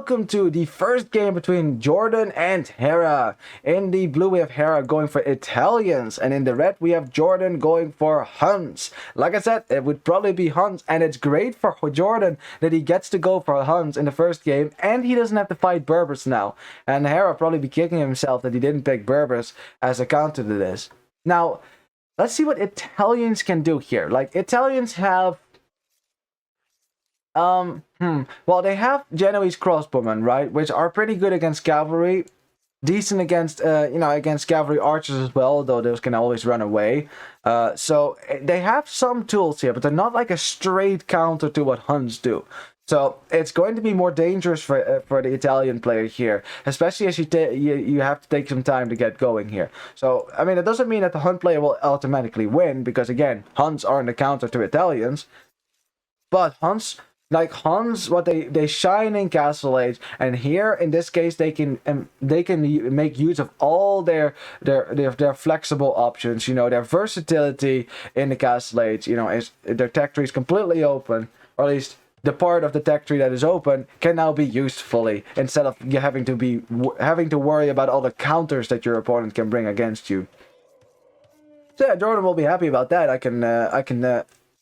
welcome to the first game between JorDan and Hera. In the blue we have Hera going for Italians, and in the red we have JorDan going for Huns. Like I said, it would probably be Huns, and it's great for JorDan that he gets to go for Huns in the first game, and he doesn't have to fight Berbers now. And Hera probably be kicking himself that he didn't pick Berbers as a counter to this. Now, let's see what Italians can do here. Like, Italians have well, they have Genoese crossbowmen, right, which are pretty good against cavalry, decent against against cavalry archers as well, though those can always run away. So they have some tools here, but they're not like a straight counter to what Huns do. So it's going to be more dangerous for the Italian player here, especially as you have to take some time to get going here. So I mean, it doesn't mean that the Hun player will automatically win, because again, Huns aren't a counter to Italians, but Huns. Like Huns, what they shine in Castle Age, and here in this case they can make use of all their flexible options. You know, their versatility in the Castle Age. You know, is their tech tree is completely open, or at least the part of the tech tree that is open can now be used fully, instead of having to worry about all the counters that your opponent can bring against you. So yeah, JorDan will be happy about that.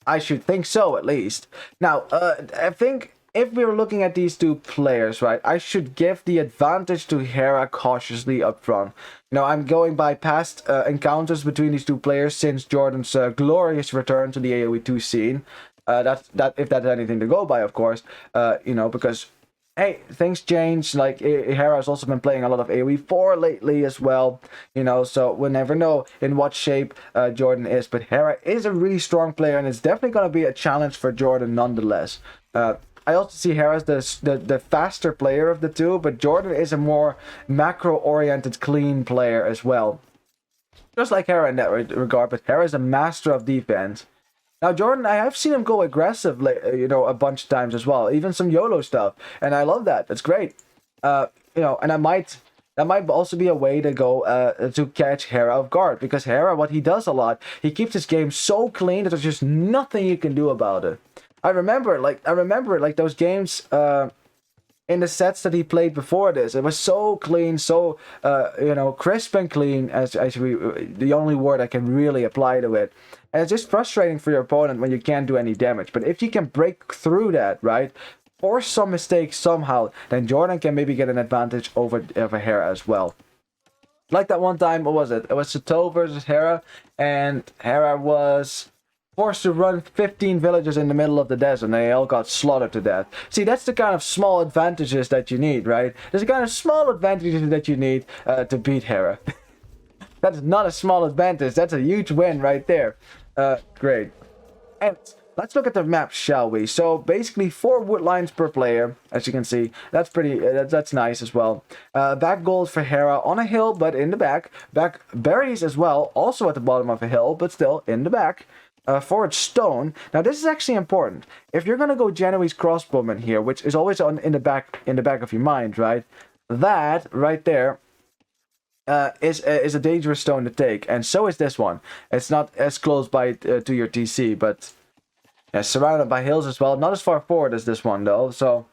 I should think so, at least. Now, I think if we were looking at these two players, right, I should give the advantage to Hera cautiously up front. You know, I'm going by past encounters between these two players since JorDan's glorious return to the AoE 2 scene. That if that's anything to go by, of course. You know, because hey, things change. Like, Hera has also been playing a lot of AoE 4 lately as well, you know, so we'll never know in what shape JorDan is. But Hera is a really strong player, and it's definitely going to be a challenge for JorDan nonetheless. I also see Hera as the faster player of the two, but JorDan is a more macro-oriented, clean player as well. Just like Hera in that regard, but Hera is a master of defense. Now, JorDan, I have seen him go aggressive, you know, a bunch of times as well, even some YOLO stuff, and I love that. That's great. You know, and that might also be a way to go to catch Hera off guard, because Hera, what he does a lot, he keeps his game so clean that there's just nothing you can do about it. I remember those games in the sets that he played before this. It was so clean, so you know, crisp and clean, as the only word I can really apply to it. And it's just frustrating for your opponent when you can't do any damage. But if you can break through that, right, force some mistakes somehow, then JorDan can maybe get an advantage over Hera as well. Like that one time, what was it? It was Sato versus Hera, and Hera was forced to run 15 villages in the middle of the desert, and they all got slaughtered to death. See, that's the kind of small advantages that you need, right? There's the kind of small advantages that you need to beat Hera. That is not a small advantage. That's a huge win right there. Great. And let's look at the map, shall we? So basically 4 wood lines per player, as you can see. That's pretty. That's nice as well. Back gold for Hera on a hill, but in the back. Back berries as well, also at the bottom of a hill, but still in the back. Forward stone. Now this is actually important. If you're gonna go Genoese crossbowman here, which is always in the back of your mind, right? That right there is a dangerous stone to take, and so is this one. It's not as close by to your TC, but surrounded by hills as well. Not as far forward as this one though. So,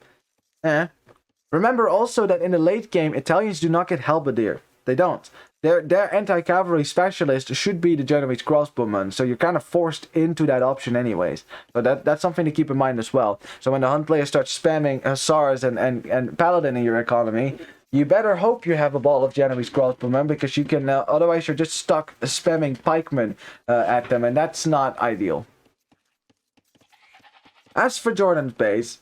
remember also that in the late game, Italians do not get halberdier. They don't. Their anti-cavalry specialist should be the Genoese crossbowman, so you're kind of forced into that option anyways. So that's something to keep in mind as well. So when the Hun player starts spamming Hussars and Paladin in your economy, you better hope you have a ball of Genoese crossbowmen, because you can otherwise you're just stuck spamming pikemen at them, and that's not ideal. As for JorDan's base,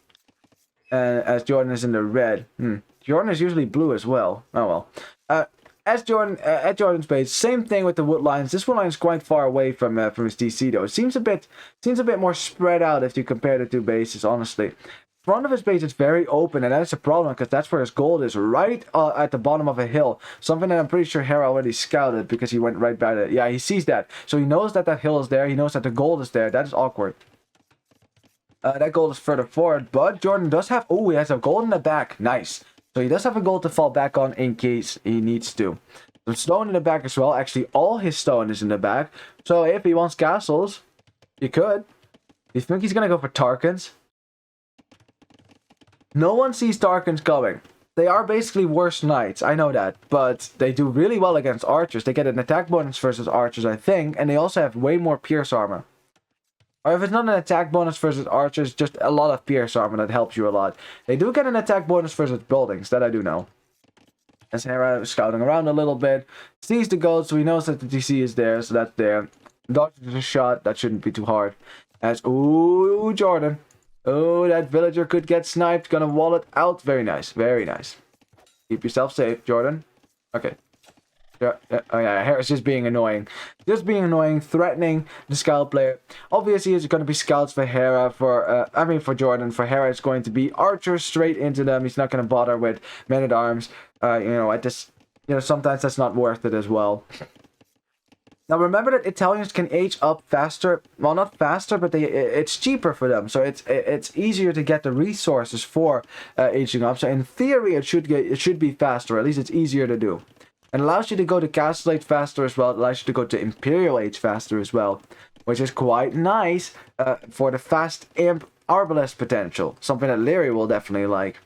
as JorDan is in the red, JorDan is usually blue as well. Oh well. As JorDan at JorDan's base, same thing with the wood lines. This wood line is quite far away from his DC though. It seems a bit more spread out if you compare the two bases, honestly. Front of his base is very open, and that's a problem, because that's where his gold is, right at the bottom of a hill. Something that I'm pretty sure Hera already scouted, because he went right by it. Yeah, he sees that. So he knows that hill is there. He knows that the gold is there. That is awkward. That gold is further forward, but JorDan does have... Oh, he has a gold in the back. Nice. So he does have a gold to fall back on in case he needs to. Some stone in the back as well. Actually, all his stone is in the back. So if he wants castles, he could. You think he's going to go for Tarkans? No one sees Tarkans coming. They are basically worse knights, I know that, but they do really well against archers. They get an attack bonus versus archers, I think, and they also have way more pierce armor. Or if it's not an attack bonus versus archers, just a lot of pierce armor that helps you a lot. They do get an attack bonus versus buildings, that I do know. As Hera is scouting around a little bit, sees the gold, so he knows that the DC is there, so that's there. Dodges a shot, that shouldn't be too hard. As, ooh, JorDan. Oh, that villager could get sniped, gonna wall it out. Very nice, very nice. Keep yourself safe, JorDan. Okay. Yeah, oh yeah, Hera's just being annoying. Just being annoying, threatening the scout player. Obviously, it's going to be scouts for Hera, for JorDan. For Hera, it's going to be archers straight into them. He's not going to bother with men-at-arms. Sometimes that's not worth it as well. Now, remember that Italians can age up faster. Well, not faster, but it's cheaper for them. So it's easier to get the resources for aging up. So in theory, it should be faster. At least it's easier to do. It allows you to go to Castle Age faster as well. It allows you to go to Imperial Age faster as well. Which is quite nice for the fast imp arbalest potential. Something that Leary will definitely like.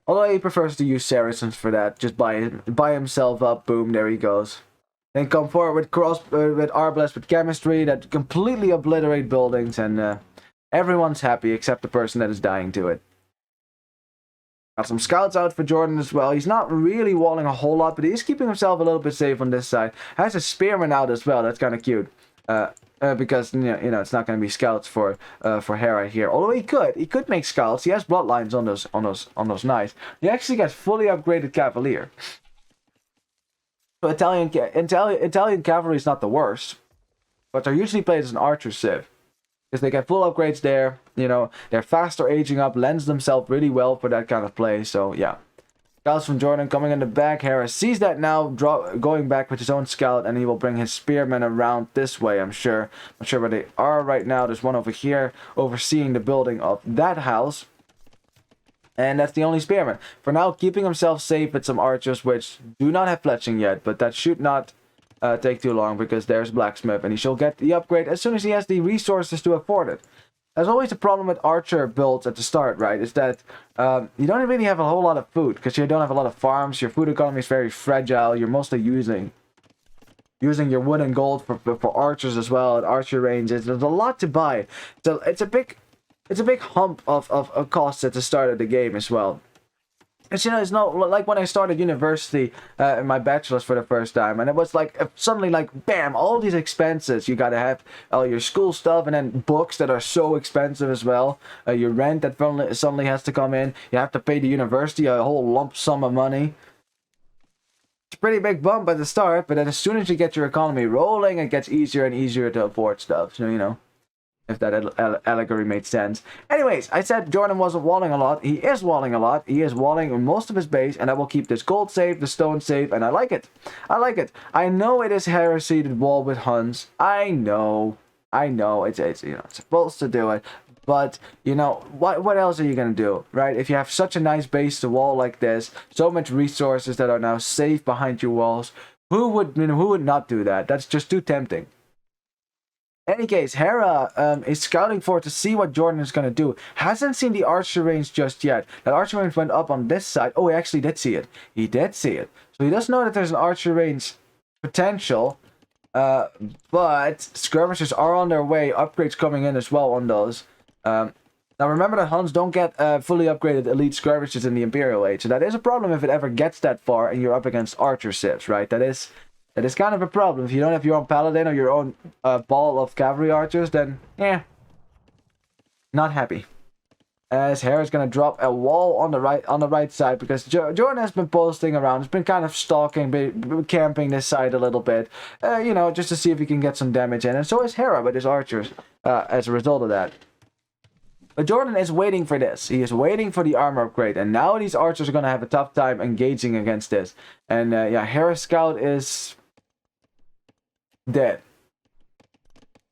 Although he prefers to use Saracens for that. Just buy himself up. Boom, there he goes. Then come forward with arbalest with chemistry that completely obliterate buildings. And everyone's happy except the person that is dying to it. Got some scouts out for JorDan as well. He's not really walling a whole lot, but he's keeping himself a little bit safe on this side. Has a spearman out as well. That's kind of cute. Because it's not going to be scouts for Hera here. Although he could make scouts. He has bloodlines on those knights. He actually gets fully upgraded cavalier. So Italian cavalry is not the worst, but they're usually played as an archer civ. Because they get full upgrades there, they're faster aging up, lends themselves really well for that kind of play, so yeah. Scouts from JorDan coming in the back. Hera sees that now, going back with his own scout, and he will bring his spearmen around this way, I'm sure. Not sure where they are right now. There's one over here, overseeing the building of that house. And that's the only spearman. For now, keeping himself safe with some archers, which do not have fletching yet, but that should not take too long, because there's blacksmith and he shall get the upgrade as soon as he has the resources to afford it. There's always a problem with archer builds at the start, right? Is that you don't really have a whole lot of food, because you don't have a lot of farms. Your food economy is very fragile. You're mostly using your wood and gold for archers as well at archer ranges. There's a lot to buy, so it's a big hump of costs at the start of the game as well. It's not like when I started university in my bachelor's for the first time, and it was like suddenly like bam, all these expenses. You gotta have all your school stuff, and then books that are so expensive as well. Your rent that suddenly has to come in. You have to pay the university a whole lump sum of money. It's a pretty big bump at the start, but then as soon as you get your economy rolling, it gets easier and easier to afford stuff. So if that allegory made sense. Anyways, I said JorDan wasn't walling a lot. He is walling a lot. He is walling most of his base, and I will keep this gold safe, the stone safe, and I like it. I like it. I know it is heresy to wall with Huns. I know. It's supposed to do it. But, what else are you going to do, right? If you have such a nice base to wall like this, so much resources that are now safe behind your walls, who would not do that? That's just too tempting. In any case, Hera is scouting for to see what JorDan is going to do. Hasn't seen the archer range just yet. That archer range went up on this side. Oh, he actually did see it. He did see it. So he does know that there's an archer range potential. But skirmishers are on their way. Upgrades coming in as well on those. Now remember that Huns don't get fully upgraded elite skirmishers in the Imperial Age. So that is a problem if it ever gets that far and you're up against archer civs, right? That is kind of a problem. If you don't have your own paladin or your own ball of cavalry archers, then, not happy. As Hera's gonna drop a wall on the right side, because JorDan has been posting around. He's been kind of stalking, camping this side a little bit, just to see if he can get some damage in. And so is Hera with his archers as a result of that. But JorDan is waiting for this. He is waiting for the armor upgrade. And now these archers are going to have a tough time engaging against this. And Hera's scout is dead.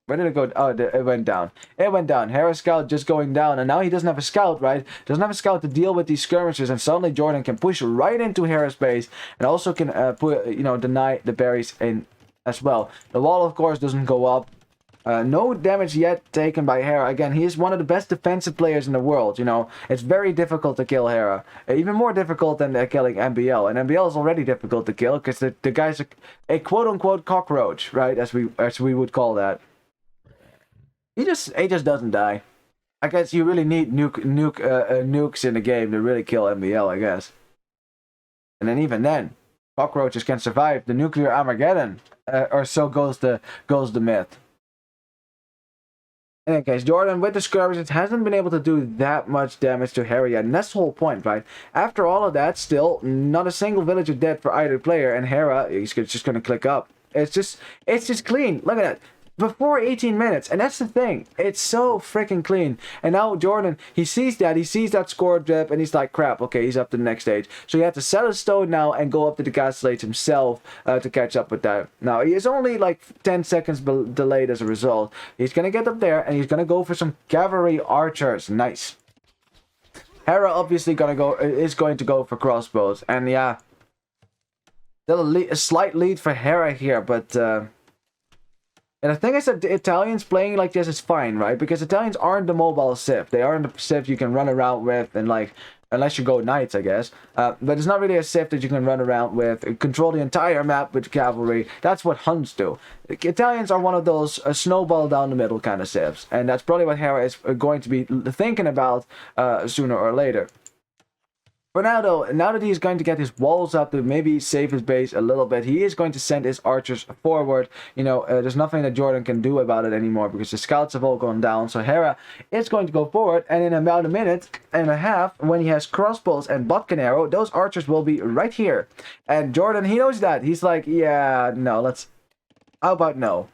Where did it go? Oh, it went down. It went down. Hera's scout just going down. And now he doesn't have a scout, right? Doesn't have a scout to deal with these skirmishers. And suddenly JorDan can push right into Hera's base. And also can deny the berries in as well. The wall, of course, doesn't go up. No damage yet taken by Hera. Again, he is one of the best defensive players in the world, you know. It's very difficult to kill Hera. Even more difficult than killing MBL. And MBL is already difficult to kill because the guy's a quote-unquote cockroach, right? As we would call that. He just doesn't die. I guess you really need nukes in the game to really kill MBL, I guess. And then even then, cockroaches can survive the nuclear Armageddon, or so goes the myth. In any case, JorDan with the skirmishes hasn't been able to do that much damage to Hera yet, and that's the whole point, right? After all of that, still not a single villager dead for either player, and Hera is just gonna click up. It's just clean. Look at that. Before 18 minutes, and that's the thing, it's so freaking clean. And now JorDan, he sees that score dip, and he's like, crap, okay, he's up to the next stage. So he had to sell his stone now and go up to the gas stage himself to catch up with that. Now he is only like 10 seconds delayed as a result. He's gonna get up there and he's gonna go for some cavalry archers. Nice. Hera obviously is going to go for crossbows, and yeah, still a slight lead for Hera here, but and the thing is that the Italians playing like this is fine, right? Because Italians aren't the mobile civ. They aren't the civ you can run around with and like, unless you go knights, I guess. But it's not really a civ that you can run around with, control the entire map with cavalry. That's what Huns do. Italians are one of those snowball down the middle kind of civs. And that's probably what Hera is going to be thinking about sooner or later. For now, though, now that he's going to get his walls up to maybe save his base a little bit, he is going to send his archers forward. You know, there's nothing that JorDan can do about it anymore because the scouts have all gone down. So Hera is going to go forward, and in about a minute and a half, when he has crossbows and bodkin arrow, those archers will be right here. And JorDan, he knows that. He's like, yeah, no, how about no?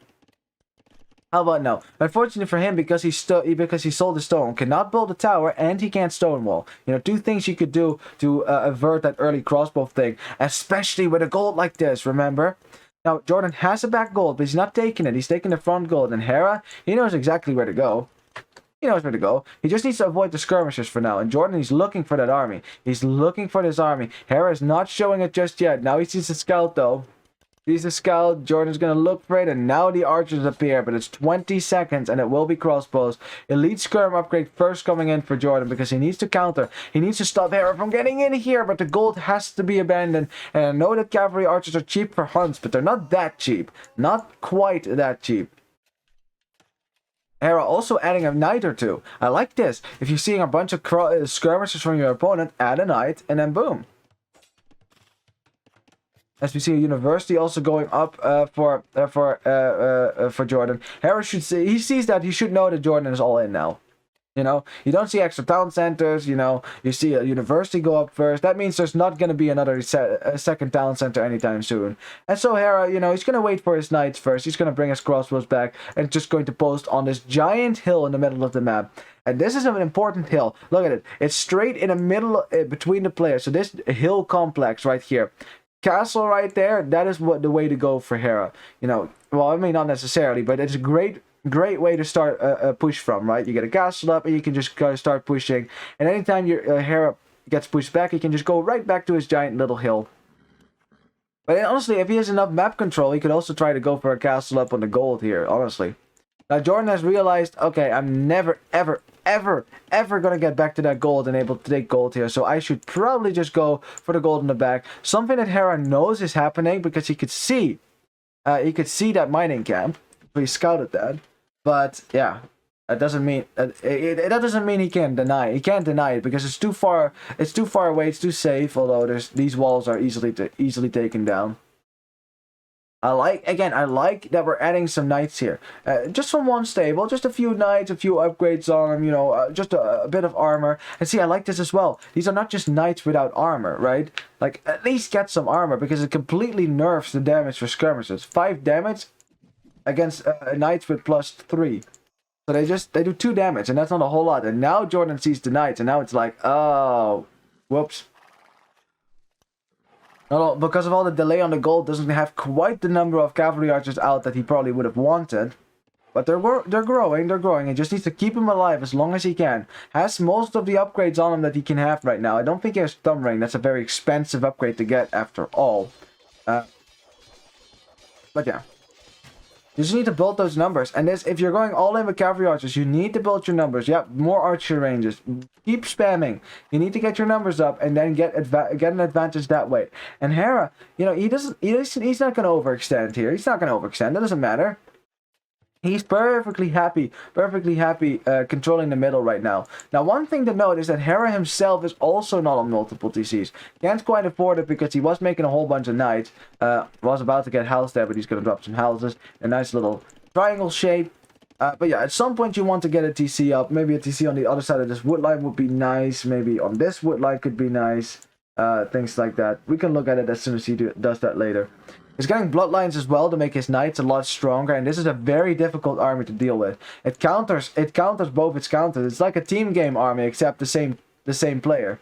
How about no? Unfortunately for him, because he sold the stone, cannot build a tower, and he can't stonewall. You know, two things you could do to avert that early crossbow thing, especially with a gold like this, remember? Now, JorDan has a back gold, but he's not taking it. He's taking the front gold, and Hera, he knows exactly where to go. He knows where to go. He just needs to avoid the skirmishers for now, and JorDan, he's looking for that army. He's looking for this army. Hera is not showing it just yet. Now he sees the scout, though. He's a scout. JorDan's gonna look for it, and now the archers appear, but it's 20 seconds, and it will be crossbows. Elite skirm upgrade first coming in for JorDan because he needs to counter. He needs to stop Hera from getting in here, but the gold has to be abandoned. And I know that cavalry archers are cheap for hunts, but they're not that cheap. Not quite that cheap. Hera also adding a knight or two. I like this. If you're seeing a bunch of skirmishers from your opponent, add a knight, and then boom. As we see a university also going up for JorDan. Hera should see, he sees that, he should know that JorDan is all in now. You know, you don't see extra town centers, you know, you see a university go up first. That means there's not going to be another second town center anytime soon. And so Hera, you know, he's going to wait for his knights first. He's going to bring his crossbows back and just going to post on this giant hill in the middle of the map. And this is an important hill. Look at it. It's straight in the middle between the players. So this hill complex right here. Castle right there, that is the way to go for Hera. You know, well, I mean, not necessarily, but it's a great way to start a push from, right? You get a castle up and you can just start pushing. And anytime your Hera gets pushed back, he can just go right back to his giant little hill. But honestly, if he has enough map control, he could also try to go for a castle up on the gold here, honestly. Now, JorDan has realized, okay, I'm never, ever gonna get back to that gold and able to take gold here, so I should probably just go for the gold in the back. Something that Hera knows is happening because he could see that mining camp. He scouted that, but yeah, that doesn't mean that doesn't mean he can't deny it because it's too far away, it's too safe. Although these walls are easily taken down. I like that we're adding some knights here. Just from one stable, just a few knights, a few upgrades on them, you know, just a bit of armor. And see, I like this as well. These are not just knights without armor, right? Like, at least get some armor because it completely nerfs the damage for skirmishers. 5 damage against knights with +3. So they do 2 damage, and that's not a whole lot. And now JorDan sees the knights, and now it's like, oh, whoops. No, because of all the delay on the gold, doesn't have quite the number of cavalry archers out that he probably would have wanted. But they're growing. He just needs to keep them alive as long as he can. Has most of the upgrades on him that he can have right now. I don't think he has Thumb Ring. That's a very expensive upgrade to get after all. But yeah. You just need to build those numbers. And this, if you're going all in with cavalry archers, you need to build your numbers. Yep, more archer ranges. Keep spamming. You need to get your numbers up and then get an advantage that way. And Hera, you know, he's not going to overextend here. He's not going to overextend. It doesn't matter. He's perfectly happy controlling the middle right now. Now, one thing to note is that Hera himself is also not on multiple TCs. Can't quite afford it because he was making a whole bunch of knights. Was about to get house there, but he's going to drop some houses. A nice little triangle shape. But yeah, at some point you want to get a TC up. Maybe a TC on the other side of this wood line would be nice. Maybe on this wood line could be nice. Things like that. We can look at it as soon as he does that later. He's getting bloodlines as well to make his knights a lot stronger, and this is a very difficult army to deal with. It counters both its counters. It's like a team game army, except the same player.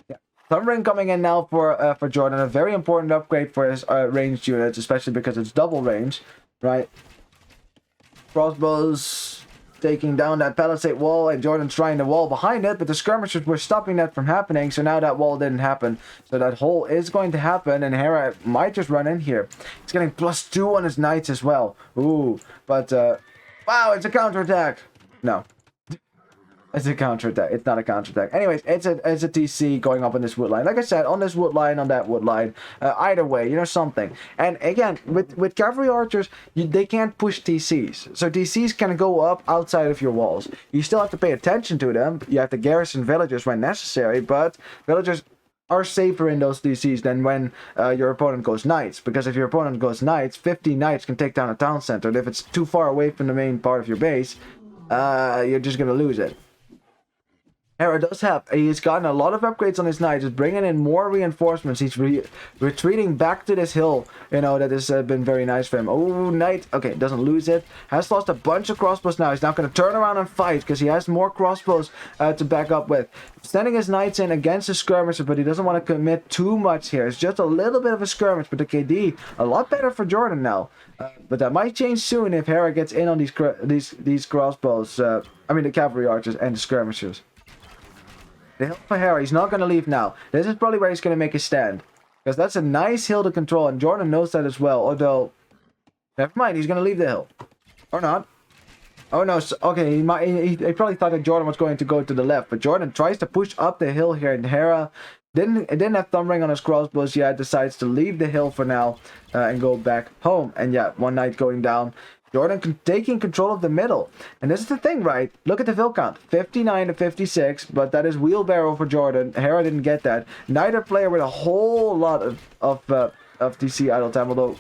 Yeah, Thumbring coming in now for JorDan, a very important upgrade for his ranged units, especially because it's double range, right? Crossbows taking down that palisade wall, and JorDan's trying the wall behind it, but the skirmishers were stopping that from happening, so now that wall didn't happen. So that hole is going to happen, and Hera might just run in here. He's getting +2 on his knights as well. Ooh, but, wow, it's a counterattack. No. It's a counterattack. It's not a counterattack. Anyways, it's a TC going up on this wood line. Like I said, on this wood line, on that wood line. Either way, you know, something. And again, with cavalry archers, they can't push TCs. So TCs can go up outside of your walls. You still have to pay attention to them. You have to garrison villagers when necessary, but villagers are safer in those TCs than when your opponent goes knights. Because if your opponent goes knights, 50 knights can take down a town center. And if it's too far away from the main part of your base, you're just going to lose it. Hera he's gotten a lot of upgrades on his knights, just bringing in more reinforcements. He's retreating back to this hill, you know, that has been very nice for him. Oh, knight, okay, doesn't lose it. Has lost a bunch of crossbows now. He's not going to turn around and fight because he has more crossbows to back up with. Sending his knights in against the skirmisher, but he doesn't want to commit too much here. It's just a little bit of a skirmish, but the KD, a lot better for JorDan now. But that might change soon if Hera gets in on these crossbows. I mean, the cavalry archers and the skirmishers. The hill for Hera, he's not going to leave now. This is probably where he's going to make his stand. Because that's a nice hill to control, and JorDan knows that as well. Although, never mind, he's going to leave the hill. Or not. Oh no, so, okay, he probably thought that JorDan was going to go to the left. But JorDan tries to push up the hill here, and Hera didn't have Thumbring on his crossbows yet. Decides to leave the hill for now and go back home. And yeah, one knight going down. JorDan taking control of the middle. And this is the thing, right? Look at the vill count. 59 to 56, but that is wheelbarrow for JorDan. Hera didn't get that. Neither player with a whole lot of TC idle time, although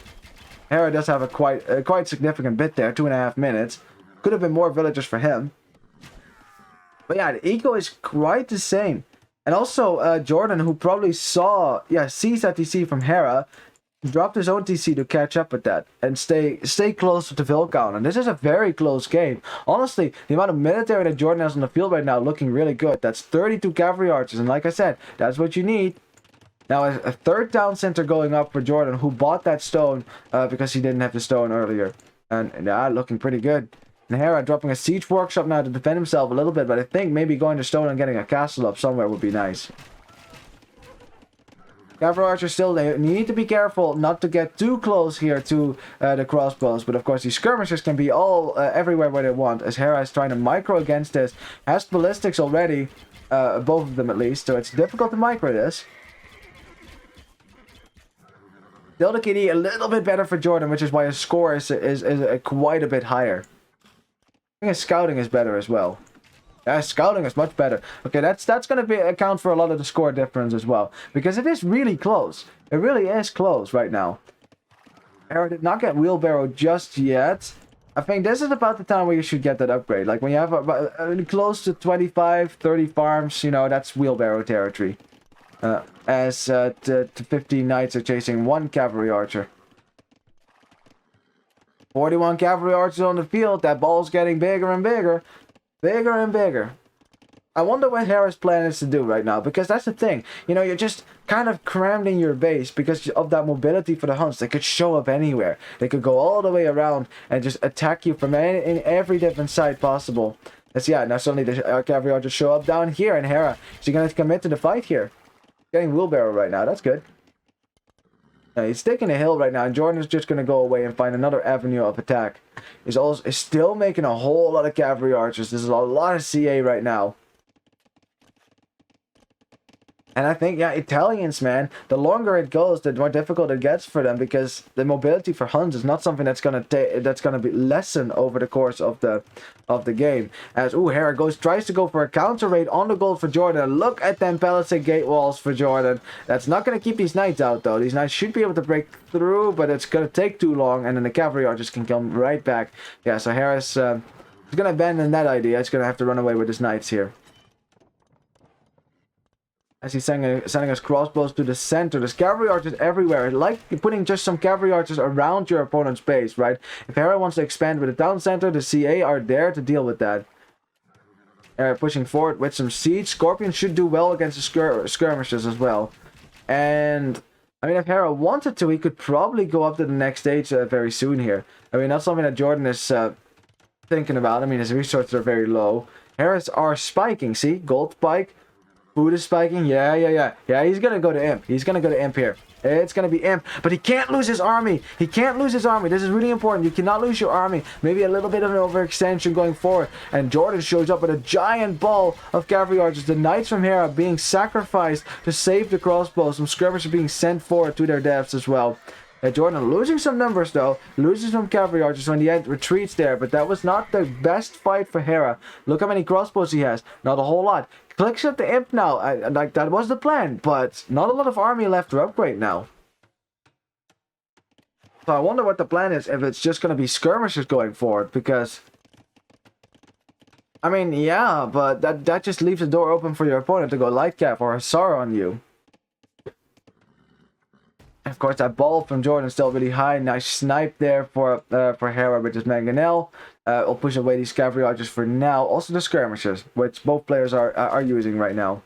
Hera does have a quite significant bit there, 2.5 minutes. Could have been more villagers for him. But yeah, the eco is quite the same. And also, JorDan, who probably sees that TC from Hera, dropped his own TC to catch up with that and stay close to the vill count. And this is a very close game. Honestly, the amount of military that JorDan has on the field right now looking really good. That's 32 cavalry archers, and like I said, that's what you need. Now a third town center going up for JorDan, who bought that stone because he didn't have the stone earlier. And looking pretty good. And Hera dropping a siege workshop now to defend himself a little bit, but I think maybe going to stone and getting a castle up somewhere would be nice. Cavalry archers still there. You need to be careful not to get too close here to the crossbows. But of course, these skirmishers can be all everywhere where they want. As Hera is trying to micro against this. Has ballistics already. Both of them at least. So it's difficult to micro this. Still the KD a little bit better for JorDan, which is why his score is quite a bit higher. I think his scouting is better as well. Scouting is much better. Okay, that's going to account for a lot of the score difference as well. Because it is really close. It really is close right now. Hera did not get wheelbarrow just yet. I think this is about the time where you should get that upgrade. Like when you have close to 25, 30 farms, you know, that's wheelbarrow territory. As 15 knights are chasing one cavalry archer. 41 cavalry archers on the field. That ball's getting bigger and bigger. Bigger and bigger. I wonder what Hera's plan is to do right now, because that's the thing. You know, you're just kind of crammed in your base because of that mobility for the hunts. They could show up anywhere. They could go all the way around and just attack you from in every different side possible. Now suddenly the cavalry archers show up down here, and Hera, is he going to commit to the fight here? Getting wheelbarrow right now, that's good. He's taking a hill right now, and JorDan is just going to go away and find another avenue of attack. He's still making a whole lot of cavalry archers. There's a lot of CA right now. And I think, yeah, Italians, man, the longer it goes, the more difficult it gets for them, because the mobility for Huns is not something that's gonna be lessened over the course of the game. As Hera tries to go for a counter raid on the gold for JorDan. Look at them palisade gate walls for JorDan. That's not gonna keep these knights out though. These knights should be able to break through, but it's gonna take too long, and then the cavalry archers can come right back. Yeah, so Hera's gonna abandon that idea. He's gonna have to run away with his knights here. As he's sending his crossbows to the center. There's cavalry archers everywhere. Like putting just some cavalry archers around your opponent's base, right? If Hera wants to expand with the town center, the CA are there to deal with that. Pushing forward with some siege. Scorpion should do well against the skirmishes as well. And I mean, if Hera wanted to, he could probably go up to the next stage very soon here. I mean, that's something that JorDan is thinking about. I mean, his resources are very low. Hera's are spiking. See, gold spike. Food is spiking. Yeah, he's gonna go to Imp. He's gonna go to Imp here. It's gonna be Imp. But he can't lose his army. He can't lose his army. This is really important. You cannot lose your army. Maybe a little bit of an overextension going forward. And JorDan shows up with a giant ball of cavalry archers. The knights from Hera being sacrificed to save the crossbows. Some skirmishers being sent forward to their deaths as well. JorDan losing some numbers though, losing some cavalry archers when the end retreats there, but that was not the best fight for Hera. Look how many crossbows he has. Not a whole lot. Clicks up the Imp now. Like that was the plan, but not a lot of army left to upgrade now. So I wonder what the plan is, if it's just going to be skirmishers going forward, because I mean, yeah, but that just leaves the door open for your opponent to go light cap or Hussar on you. Of course, that ball from JorDan is still really high. Nice snipe there for Hera with his mangonel. I'll push away these cavalry archers for now. Also the skirmishers, which both players are using right now.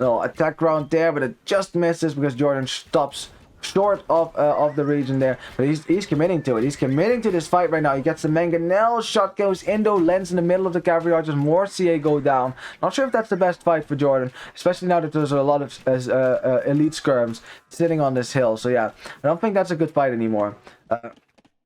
No attack round there, but it just misses because JorDan stops short of the region there. But he's committing to it. He's committing to this fight right now. He gets the mangonel. Shot goes Indo, lands in the middle of the cavalry archers. More CA go down. Not sure if that's the best fight for JorDan, especially now that there's a lot of elite skirms sitting on this hill. So yeah, I don't think that's a good fight anymore.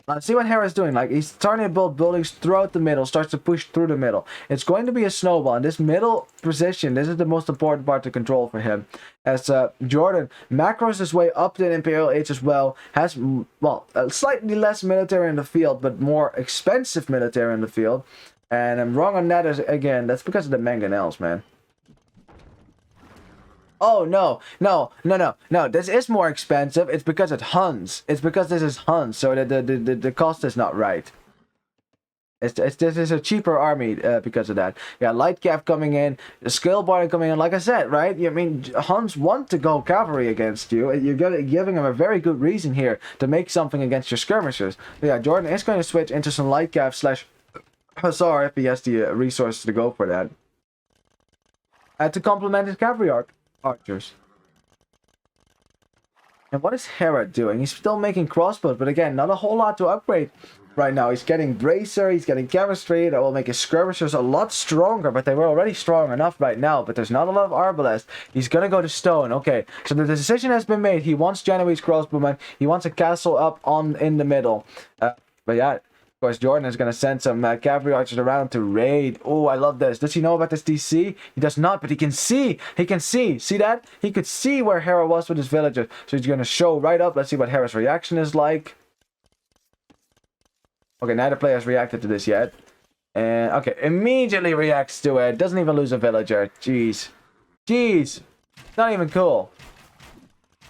Let's see what Hera's doing. Like, he's starting to build buildings throughout the middle, starts to push through the middle. It's going to be a snowball. In this middle position, this is the most important part to control for him. As JorDan macros his way up the Imperial Age as well. Has, well, slightly less military in the field, but more expensive military in the field. And I'm wrong on that again. That's because of the mangonels, man. Oh, no. This is more expensive. It's because it's Huns. It's because this is Huns, so the cost is not right. This is a cheaper army because of that. Yeah, light cap coming in, the skill bar coming in. Like I said, right? I mean, Huns want to go cavalry against you. You're giving them a very good reason here to make something against your skirmishers. But yeah, JorDan is going to switch into some light cap / Hussar if he has the resources to go for that. To complement his cavalry archers. And what is Hera doing? He's still making crossbows, but again, not a whole lot to upgrade right now. He's getting bracer, he's getting chemistry. That will make his skirmishers a lot stronger, but they were already strong enough right now. But there's not a lot of arbalest. He's gonna go to stone. Okay, so the decision has been made. He wants Genoese crossbowmen. He wants a castle up in the middle. But yeah, of course, JorDan is going to send some cavalry archers around to raid. Oh, I love this. Does he know about this DC? He does not, but he can see. He can see. See that? He could see where Hera was with his villagers. So he's going to show right up. Let's see what Hera's reaction is like. Okay, neither player has reacted to this yet. And, okay, immediately reacts to it. Doesn't even lose a villager. Jeez. Jeez. Not even cool.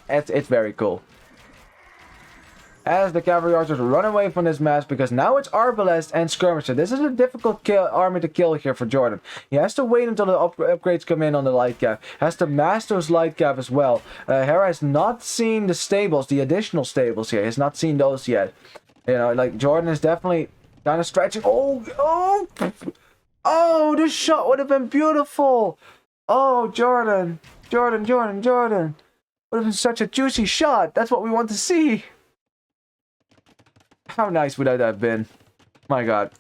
It's very cool. As the cavalry archers run away from this mass, because now it's arbalest and skirmisher. This is a difficult army to kill here for JorDan. He has to wait until the upgrades come in on the light cap. Has to master his light cap as well. Hera has not seen the stables, the additional stables here. He has not seen those yet. You know, like JorDan is definitely kind of stretching. Oh, this shot would have been beautiful. Oh, JorDan. Would have been such a juicy shot. That's what we want to see. How nice would that have been? My god.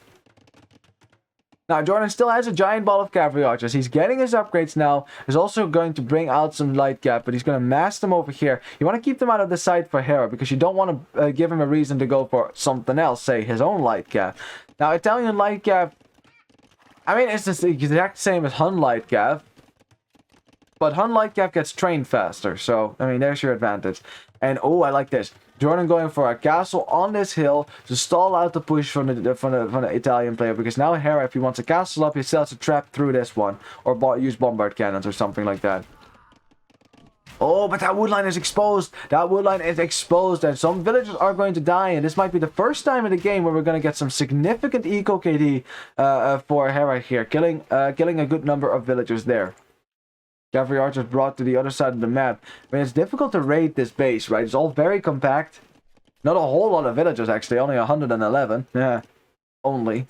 Now, JorDan still has a giant ball of cavalry archers. He's getting his upgrades now. He's also going to bring out some light cap, but he's going to mass them over here. You want to keep them out of the sight for Hera, because you don't want to give him a reason to go for something else, say his own light cap. Now, Italian light cap, I mean, it's the exact same as Hun light cap, but Hun light cap gets trained faster, so, I mean, there's your advantage. And, oh, I like this. JorDan going for a castle on this hill to stall out the push from the Italian player, because now Hera, if he wants a castle up, he still has to trap through this one, or use bombard cannons or something like that. Oh, but that wood line is exposed. That wood line is exposed, and some villagers are going to die, and this might be the first time in the game where we're going to get some significant eco KD for Hera here, killing a good number of villagers there. Cavalry archers brought to the other side of the map. I mean, it's difficult to raid this base, right? It's all very compact. Not a whole lot of villagers, actually. Only 111. Yeah, only.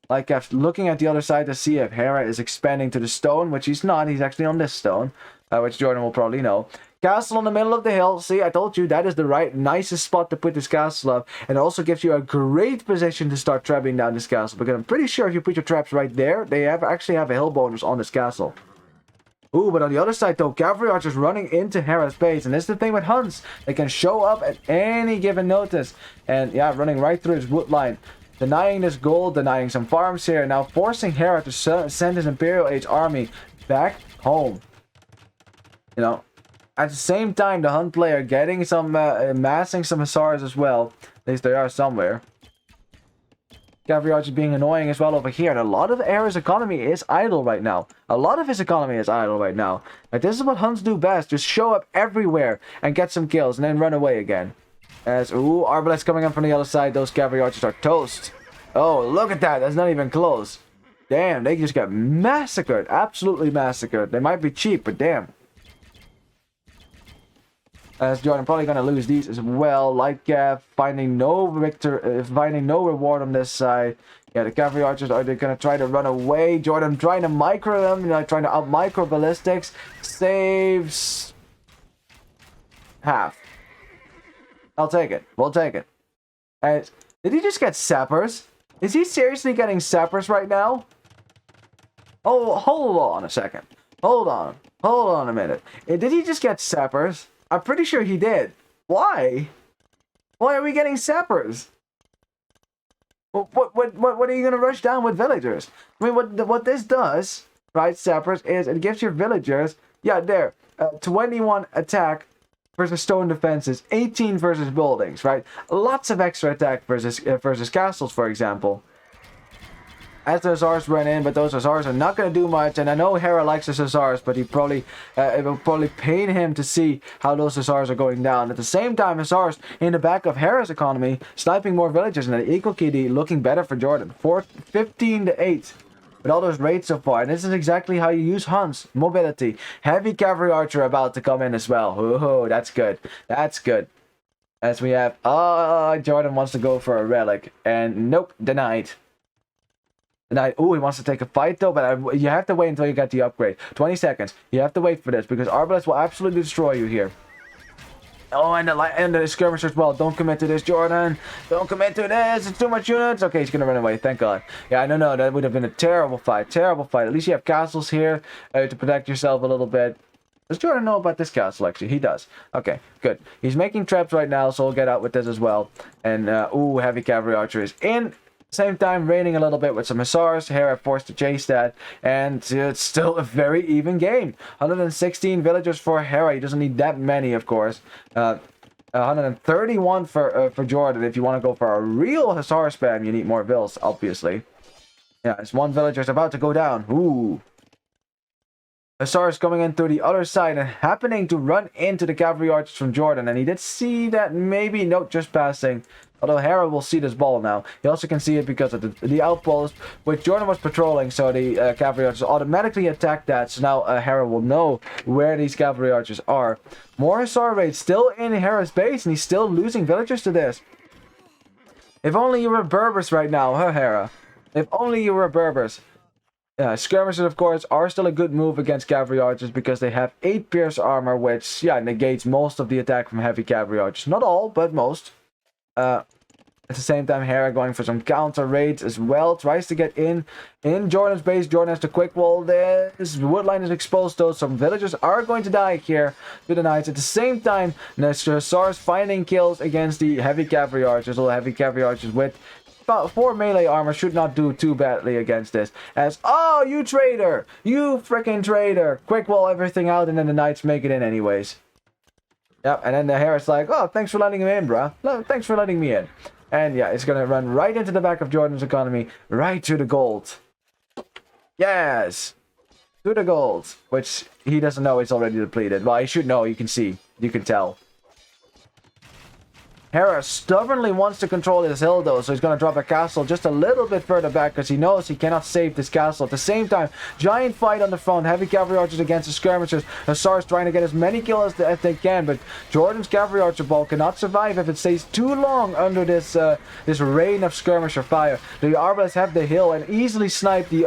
Like, I'm looking at the other side to see if Hera is expanding to the stone, which he's not. He's actually on this stone, which JorDan will probably know. Castle in the middle of the hill. See, I told you, that is the nicest spot to put this castle up. And it also gives you a great position to start trapping down this castle, because I'm pretty sure if you put your traps right there, they actually have a hill bonus on this castle. Ooh, but on the other side, though, cavalry archers running into Hera's base. And this is the thing with Huns. They can show up at any given notice. And, yeah, running right through his wood line. Denying this gold, denying some farms here. Now forcing Hera to send his Imperial Age army back home. You know, at the same time, the Hun player getting some, amassing some hussars as well. At least they are somewhere. Cavalry archers being annoying as well over here. And a lot of Hera's economy is idle right now. A lot of his economy is idle right now. Like, this is what Huns do best. Just show up everywhere and get some kills and then run away again. As, ooh, Arbalest coming in from the other side. Those cavalry archers are toast. Oh, look at that. That's not even close. Damn, they just got massacred. Absolutely massacred. They might be cheap, but damn. As JorDan probably gonna lose these as well. Light cap finding no reward on this side. Yeah, the cavalry archers are they gonna try to run away. JorDan trying to micro them, you know, trying to out micro ballistics. Saves half. I'll take it. We'll take it. And did he just get sappers? Is he seriously getting sappers right now? Oh, hold on a second. Hold on a minute. Did he just get sappers? I'm pretty sure he did. Why? Why are we getting sappers? What are you gonna rush down with villagers? I mean, what this does, right, sappers, is it gives your villagers, yeah, there, 21 attack versus stone defenses, 18 versus buildings, right? Lots of extra attack versus castles, for example. As the hussars run in, but those hussars are not going to do much. And I know Hera likes his hussars, but it will probably pain him to see how those hussars are going down. At the same time, hussars in the back of Hera's economy, sniping more villagers, and the equal KD looking better for JorDan. 15 to 8 with all those raids so far. And this is exactly how you use Huns. Mobility. Heavy cavalry archer about to come in as well. Oh, that's good. That's good. As we have, JorDan wants to go for a relic. And nope, denied. Oh, he wants to take a fight though, but you have to wait until you get the upgrade. 20 seconds. You have to wait for this because Arbalest will absolutely destroy you here. Oh, and the skirmisher as well. Don't commit to this, JorDan. Don't commit to this. It's too much units. Okay, he's gonna run away. Thank God. Yeah, I don't know. That would have been a terrible fight. Terrible fight. At least you have castles here to protect yourself a little bit. Does JorDan know about this castle, actually? He does. Okay, good. He's making traps right now, so we'll get out with this as well. And, ooh, heavy cavalry archer is in. Same time, raining a little bit with some hussars. Hera forced to chase that, and it's still a very even game. 116 villagers for Hera. He doesn't need that many, of course. 131 for JorDan. If you want to go for a real hussar spam, you need more vills, obviously. Yeah, it's one villager's about to go down. Ooh. Hussars coming in through the other side and happening to run into the cavalry archers from JorDan. And he did see that maybe, nope, just passing. Although Hera will see this ball now. He also can see it because of the outpost, which JorDan was patrolling, so the cavalry archers automatically attacked that. So now Hera will know where these cavalry archers are. More hussar raids still in Hera's base, and he's still losing villagers to this. If only you were Berbers right now, huh, Hera? If only you were Berbers. Skirmishers, of course, are still a good move against cavalry archers because they have 8 pierce armor, which, yeah, negates most of the attack from heavy cavalry archers. Not all, but most. At the same time, Hera going for some counter raids as well. Tries to get in JorDan's base. JorDan has the quick wall there. This wood line is exposed though. Some villagers are going to die here to the knights. At the same time, Hussars finding kills against the heavy cavalry archers. Little heavy cavalry archers with about 4 melee armor should not do too badly against this. As, oh, you traitor! You freaking traitor! Quick wall everything out and then the knights make it in anyways. Yep, and then the Hera's like, oh, thanks for letting me in, bruh. Thanks for letting me in. And yeah, it's going to run right into the back of JorDan's economy, right to the gold. Yes! To the gold. Which he doesn't know it's already depleted. Well, he should know, you can see. You can tell. Hera stubbornly wants to control this hill though, so he's going to drop a castle just a little bit further back because he knows he cannot save this castle. At the same time, giant fight on the front, heavy cavalry archers against the skirmishers. Hussars trying to get as many kills as they can, but JorDan's cavalry archer ball cannot survive if it stays too long under this this rain of skirmisher fire. The arbalists have the hill and easily snipe the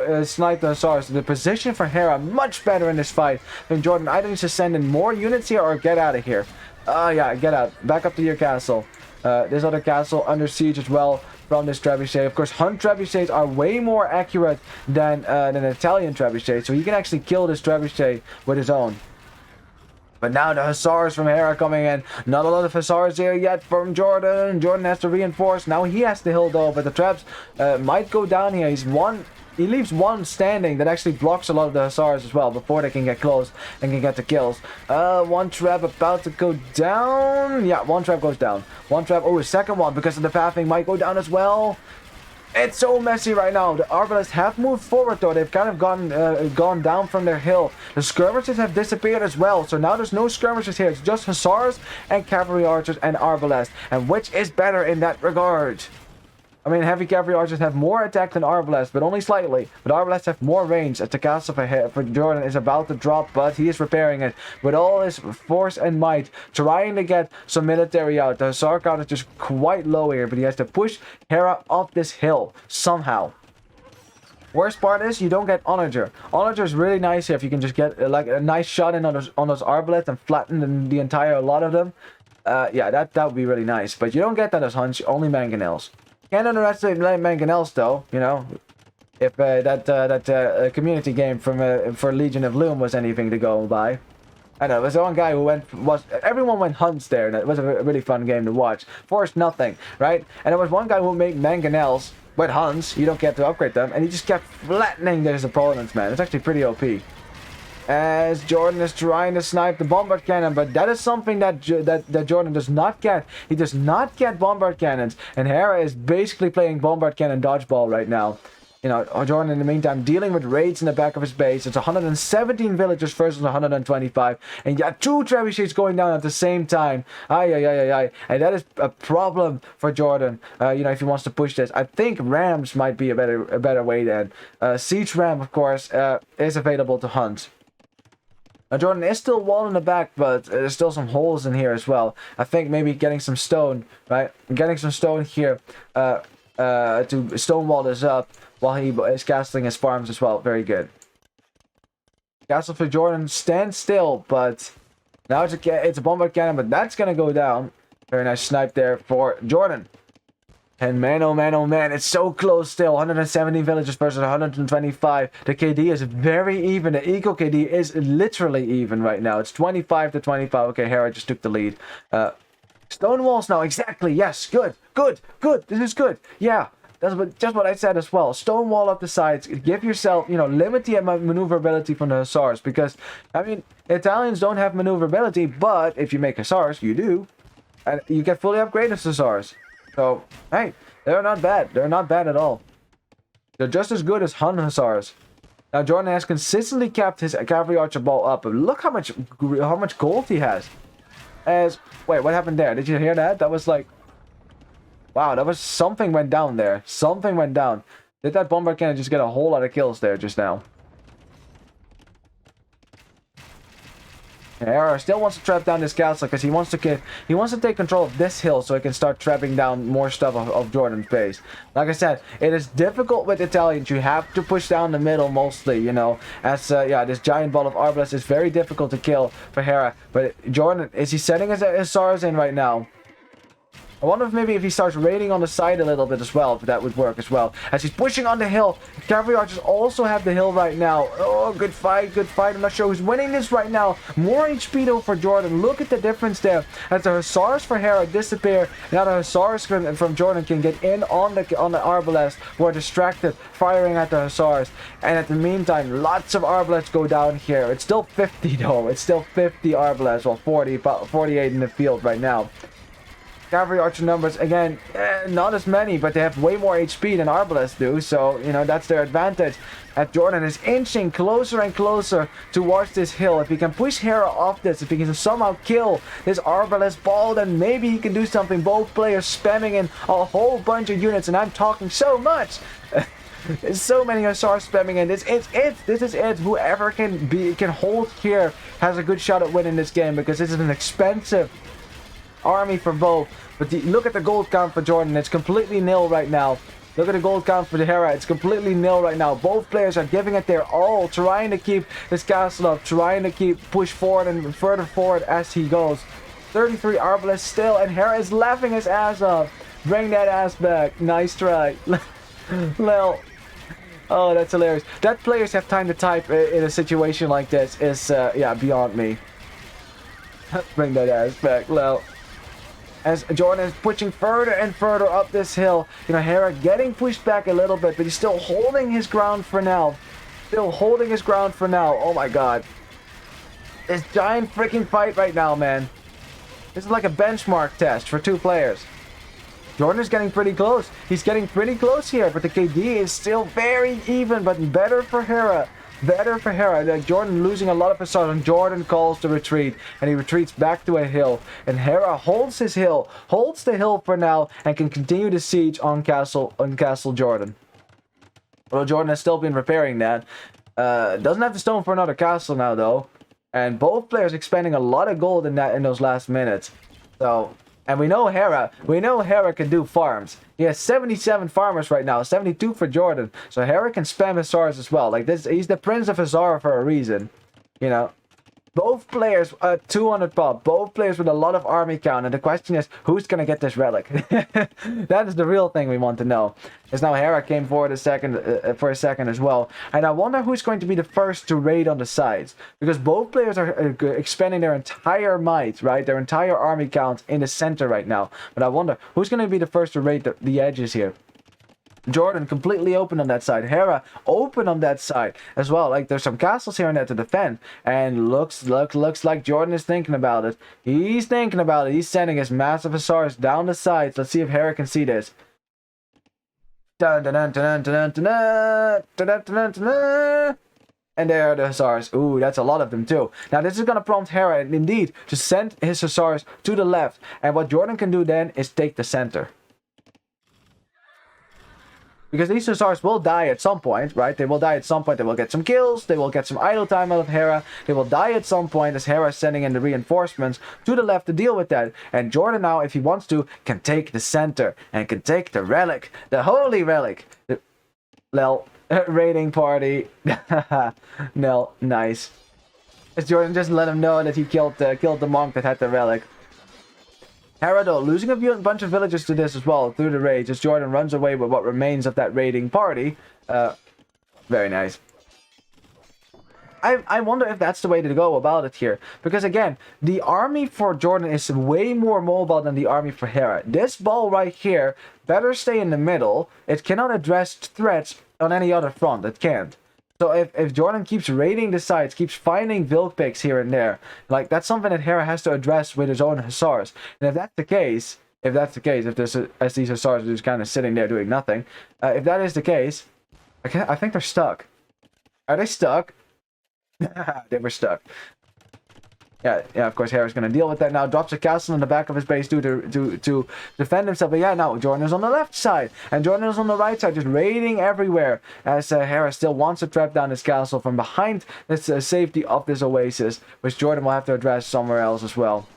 Hussars. The position for Hera much better in this fight. Then JorDan either needs to send in more units here or get out of here. Yeah, get out. Back up to your castle. This other castle under siege as well from this trebuchet. Of course, Hunt trebuchets are way more accurate than an Italian trebuchet, so he can actually kill this trebuchet with his own. But now the Hussars from Hera coming in. Not a lot of Hussars here yet from JorDan. JorDan has to reinforce. Now he has to hill though, but the traps might go down here. He leaves one standing that actually blocks a lot of the Hussars as well before they can get close and can get the kills. One trap about to go down. Yeah, one trap goes down. One trap. Oh, a second one because of the pathing might go down as well. It's so messy right now. The arbalists have moved forward though. They've kind of gone down from their hill. The skirmishers have disappeared as well. So now there's no skirmishers here. It's just Hussars and cavalry archers and arbalists. And which is better in that regard? I mean, heavy cavalry archers have more attack than arbalists, but only slightly. But arbalists have more range as the castle for JorDan is about to drop, but he is repairing it with all his force and might, trying to get some military out. The Hussar count is just quite low here, but he has to push Hera off this hill somehow. Worst part is you don't get onager. Onager is really nice here if you can just get like a nice shot in on those arbalists and flatten the entire lot of them. Yeah, that would be really nice. But you don't get that as hunch, only mangonels. Can't underestimate mangonels though, you know. If that community game from for Legion of Loom was anything to go by. I know, there was one guy who everyone went hunts there, and it was a really fun game to watch. Forced nothing, right? And there was one guy who made mangonels with hunts. You don't get to upgrade them, and he just kept flattening his opponents, man. It's actually pretty OP. As JorDan is trying to snipe the bombard cannon, but that is something that JorDan does not get. He does not get bombard cannons, and Hera is basically playing bombard cannon dodgeball right now. You know, JorDan in the meantime dealing with raids in the back of his base. It's 117 villagers versus 125, and yeah, 2 trebuchets going down at the same time. And that is a problem for JorDan. You know, if he wants to push this, I think rams might be a better way then. Siege ram, of course, is available to hunt. Now JorDan is still walled in the back, but there's still some holes in here as well. I think maybe getting some stone, right? Getting some stone here to stonewall this up while he is castling his farms as well. Very good. Castle for JorDan stands still, but now it's a bombard cannon, but that's going to go down. Very nice snipe there for JorDan. And man, oh man, oh man, it's so close still. 117 villagers versus 125. The KD is very even. The eco KD is literally even right now. It's 25 to 25. Okay, Hera just took the lead. Stone walls now, exactly. Yes, good. This is good. Yeah, that's just what I said as well. Stone wall up the sides. Give yourself, you know, limit the maneuverability from the Hussars. Because, I mean, Italians don't have maneuverability, but if you make Hussars, you do. And you get fully upgraded Hussars. So, hey, they're not bad. They're not bad at all. They're just as good as Hun Hussars. Now, JorDan has consistently kept his cavalry archer ball up. But look how much gold he has. Wait, what happened there? Did you hear that? That was like... Wow, that was... Something went down there. Something went down. Did that bombard cannon just get a whole lot of kills there just now? Hera still wants to trap down this castle because he wants to take control of this hill so he can start trapping down more stuff of JorDan's base. Like I said, it is difficult with Italians. You have to push down the middle mostly, you know. As yeah, this giant ball of arbalists is very difficult to kill for Hera. But JorDan, is he setting his Hussars in right now? I wonder if maybe if he starts raiding on the side a little bit as well, if that would work as well. As he's pushing on the hill. Cavalry archers also have the hill right now. Oh, good fight, good fight. I'm not sure who's winning this right now. More HP though for JorDan. Look at the difference there. As the Hussars for Hera disappear, now the Hussars from JorDan can get in on the Arbalest, who are distracted, firing at the Hussars. And at the meantime, lots of Arbalests go down here. It's still 50 though. It's still 50 Arbalests, well 48 in the field right now. Cavalry archer numbers, again, not as many, but they have way more HP than Arbalests do, so, you know, that's their advantage. As JorDan is inching closer and closer towards this hill. If he can push Hera off this, if he can somehow kill this Arbalest ball, then maybe he can do something. Both players spamming in a whole bunch of units, and I'm talking so much! There's so many Hussars spamming in. This is it. Whoever can hold here has a good shot at winning this game, because this is an expensive army for both. But look at the gold count for JorDan. It's completely nil right now. Look at the gold count for the Hera. It's completely nil right now. Both players are giving it their all, trying to keep this castle up, trying to push forward and further forward as he goes. 33 Arbalests still, and Hera is laughing his ass off. Bring that ass back. Nice try. Lel. Oh, that's hilarious. That players have time to type in a situation like this is, yeah, beyond me. Bring that ass back, Lel. As JorDan is pushing further and further up this hill. You know, Hera getting pushed back a little bit, but he's still holding his ground for now. Still holding his ground for now. Oh my god. This giant freaking fight right now, man. This is like a benchmark test for two players. JorDan is getting pretty close. He's getting pretty close here, but the KD is still very even, but better for Hera. Better for Hera. Like JorDan losing a lot of his stars, and JorDan calls to retreat, and he retreats back to a hill. And Hera holds his hill, holds the hill for now, and can continue the siege on Castle JorDan. Although JorDan has still been repairing that. Doesn't have the stone for another castle now though. And both players expending a lot of gold in those last minutes. So, and we know Hera can do farms. He has 77 farmers right now, 72 for JorDan. So Hera can spam his stars as well. Like this, he's the Prince of Hussar for a reason. You know. Both players, 200 pop. Both players with a lot of army count. And the question is, who's going to get this relic? That is the real thing we want to know. As now Hera came forward for a second as well. And I wonder who's going to be the first to raid on the sides. Because both players are expending their entire might, right? Their entire army count in the center right now. But I wonder who's going to be the first to raid the edges here. JorDan completely open on that side. Hera open on that side as well. Like there's some castles here and there to defend. And looks like JorDan is thinking about it. He's thinking about it. He's sending his massive Hussars down the sides. Let's see if Hera can see this. Dun, dun, dun, dun, dun, dun, dun, dun, dun, dun. And there are the Hussars. Ooh, that's a lot of them too. Now this is going to prompt Hera indeed to send his Hussars to the left. And what JorDan can do then is take the center. Because these Hussars will die at some point, right? They will die at some point. They will get some kills. They will get some idle time out of Hera. They will die at some point as Hera is sending in the reinforcements to the left to deal with that. And JorDan now, if he wants to, can take the center and can take the relic. The holy relic. The raiding party. No, nice. As JorDan just let him know that he killed the monk that had the relic. Hera though, losing a bunch of villagers to this as well through the raids as JorDan runs away with what remains of that raiding party. Very nice. I wonder if that's the way to go about it here. Because again, the army for JorDan is way more mobile than the army for Hera. This ball right here better stay in the middle. It cannot address threats on any other front. It can't. So if JorDan keeps raiding the sides, keeps finding Vilk picks here and there, like that's something that Hera has to address with his own Hussars. And if that's the case, as these Hussars are just kind of sitting there doing nothing, if that is the case, I think they're stuck. Are they stuck? They were stuck. Yeah, of course Hera's going to deal with that now. Drops a castle in the back of his base to defend himself. But yeah, now JorDan is on the left side. And JorDan is on the right side, just raiding everywhere. As Hera still wants to trap down his castle from behind the safety of this oasis. Which JorDan will have to address somewhere else as well.